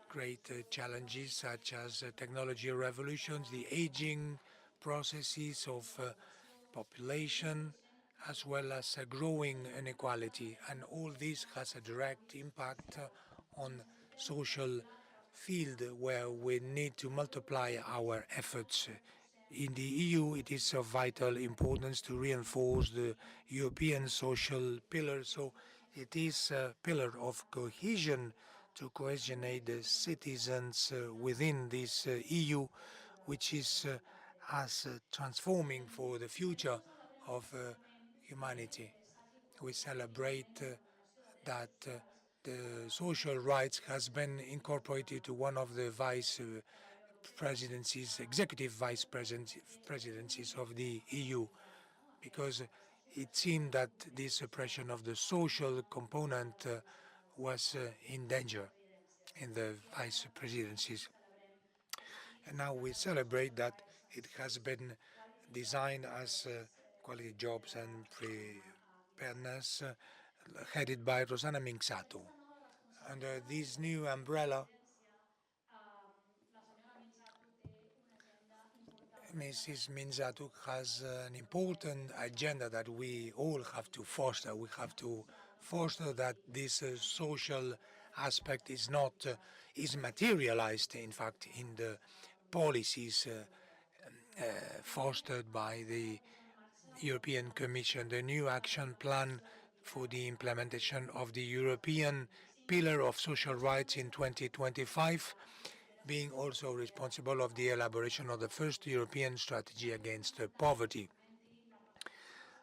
great challenges such as technology revolutions, the aging processes of population, as well as a growing inequality. And all this has a direct impact on social field where we need to multiply our efforts. In the EU, it is of vital importance to reinforce the European social pillar, so it is a pillar of cohesion to cohesionate the citizens within this EU, which is as transforming for the future of humanity. We celebrate that the social rights has been incorporated to one of the vice presidencies, executive vice presidencies of the EU, because it seemed that this suppression of the social component was in danger in the vice presidencies. And now we celebrate that it has been designed as quality jobs and preparedness, headed by Rosana Mingsato. Under this new umbrella, Mrs. Minzatu has an important agenda that we all have to foster. We have to foster that this social aspect is materialized, in fact, in the policies fostered by the European Commission, the new action plan for the implementation of the European Pillar of Social Rights in 2025, being also responsible of the elaboration of the first European strategy against poverty.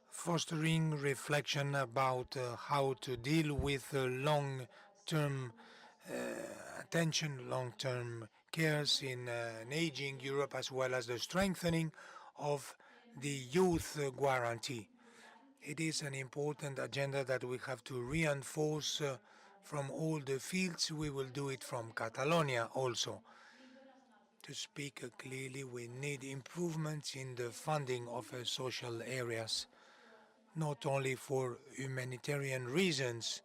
Fostering reflection about how to deal with long-term attention, long-term cares in an aging Europe, as well as the strengthening of the youth guarantee. It is an important agenda that we have to reinforce from all the fields. We will do it from Catalonia also. To speak clearly, we need improvements in the funding of social areas, not only for humanitarian reasons,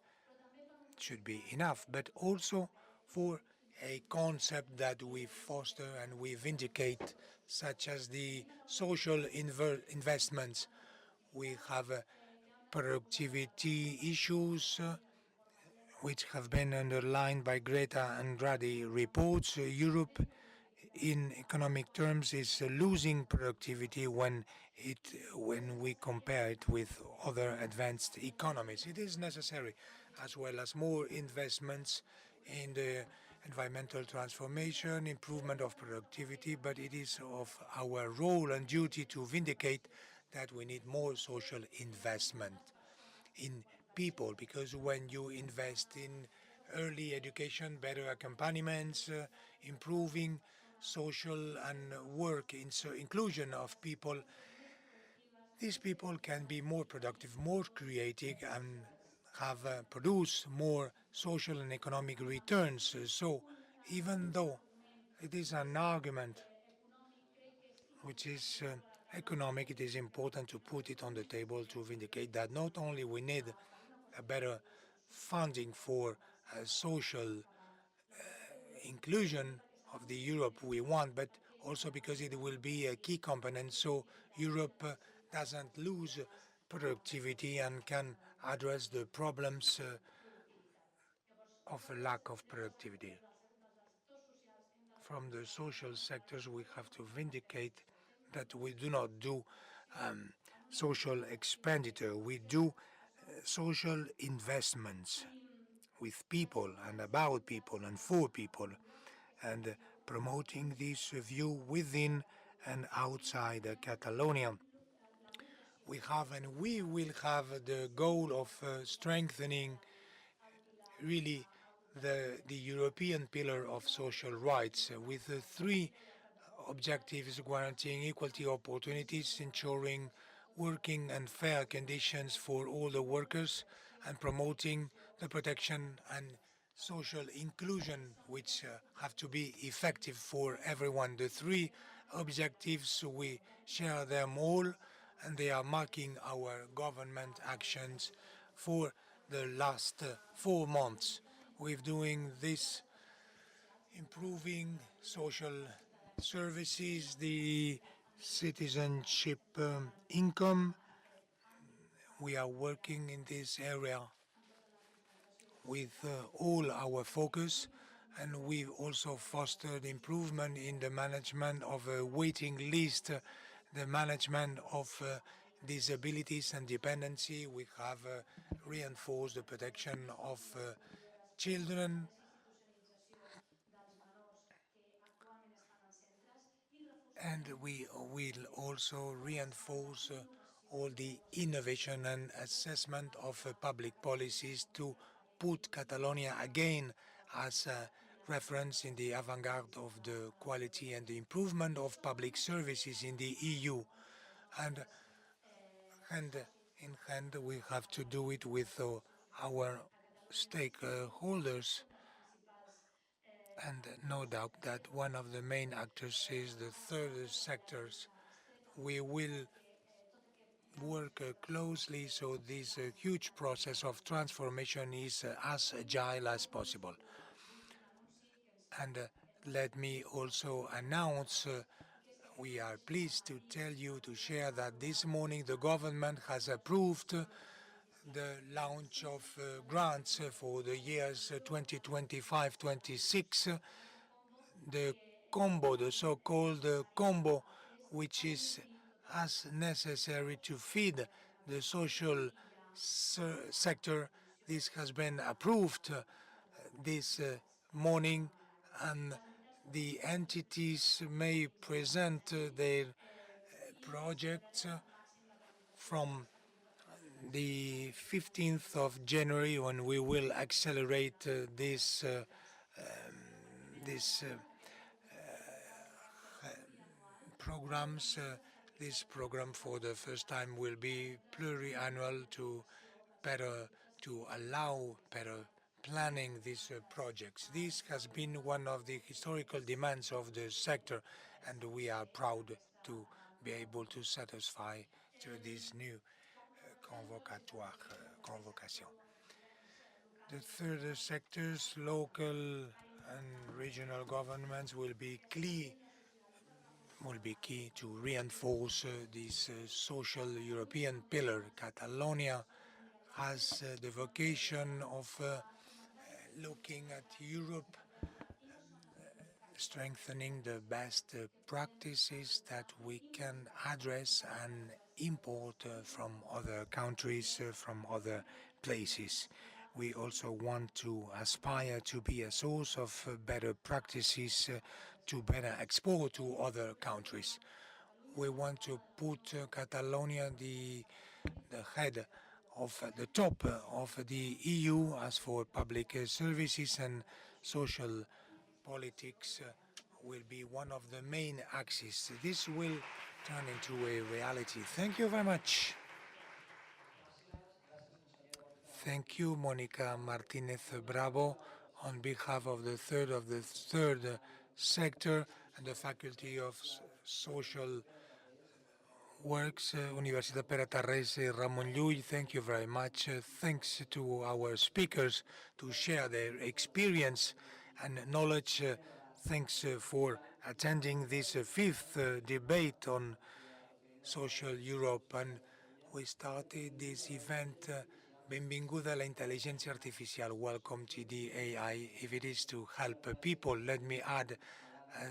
should be enough, but also for a concept that we foster and we vindicate, such as the social investments. We have productivity issues which have been underlined by Greta and Draghi reports. Europe in economic terms is losing productivity when we compare it with other advanced economies. It is necessary, as well as more investments in the environmental transformation, improvement of productivity, but it is of our role and duty to vindicate that we need more social investment in people, because when you invest in early education, better accompaniments, improving social and work inclusion of people, these people can be more productive, more creative, and have produce more social and economic returns. So even though it is an argument which is economic, it is important to put it on the table to vindicate that not only we need a better funding for social inclusion of the Europe we want, but also because it will be a key component so Europe doesn't lose productivity and can address the problems of a lack of productivity. From the social sectors, we have to vindicate that we do not do social expenditure. We do social investments with people and about people and for people, and promoting this view within and outside Catalonia. We have and we will have the goal of strengthening really the European pillar of social rights with three objectives: guaranteeing equality opportunities, ensuring working and fair conditions for all the workers, and promoting the protection and social inclusion, which have to be effective for everyone. The three objectives, we share them all, and they are marking our government actions for the last 4 months. We're doing this, improving social services, the citizenship income. We are working in this area with all our focus, and we've also fostered improvement in the management of a waiting list, the management of disabilities and dependency. We have reinforced the protection of children, and we will also reinforce all the innovation and assessment of public policies to put Catalonia again as a reference in the avant-garde of the quality and the improvement of public services in the EU. And hand in hand, we have to do it with our stakeholders. And no doubt that one of the main actors is the third sectors. We will work closely so this huge process of transformation is as agile as possible. And let me also announce, we are pleased to tell you, to share that this morning the government has approved the launch of grants for the years 2025-26, the combo, the so-called combo, which is as necessary to feed the social sector. This has been approved this morning, and the entities may present their projects from the 15th of January, when we will accelerate this programs This program for the first time will be pluriannual to allow better planning these projects. This has been one of the historical demands of the sector, and we are proud to be able to satisfy to this new convocation. The third sectors, local and regional governments, will be key to reinforce this social European pillar. Catalonia has the vocation of looking at Europe, strengthening the best practices that we can address and import from other countries, from other places. We also want to aspire to be a source of better practices to better export to other countries. We want to put Catalonia the head of the top of the EU as for public services, and social politics will be one of the main axes. This will turn into a reality. Thank you very much. Thank you, Monica Martinez Bravo, on behalf of the third sector and the Faculty of Social Works, Universitat Pere Tarrés, Ramon Llull. Thank you very much. Thanks to our speakers to share their experience and knowledge. Thanks for attending this fifth debate on social Europe. And we started this event. Benvinguda la intelligència artificial. Welcome to the AI. If it is to help people, let me add a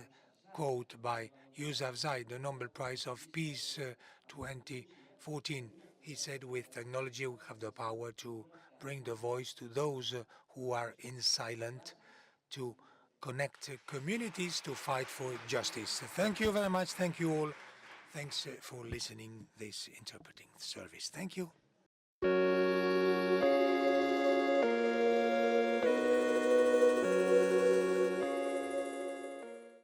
quote by Yousafzai, the Nobel Prize of Peace 2014. He said, with technology, we have the power to bring the voice to those who are in silent, to connect communities to fight for justice. Thank you very much. Thank you all. Thanks for listening this interpreting service. Thank you.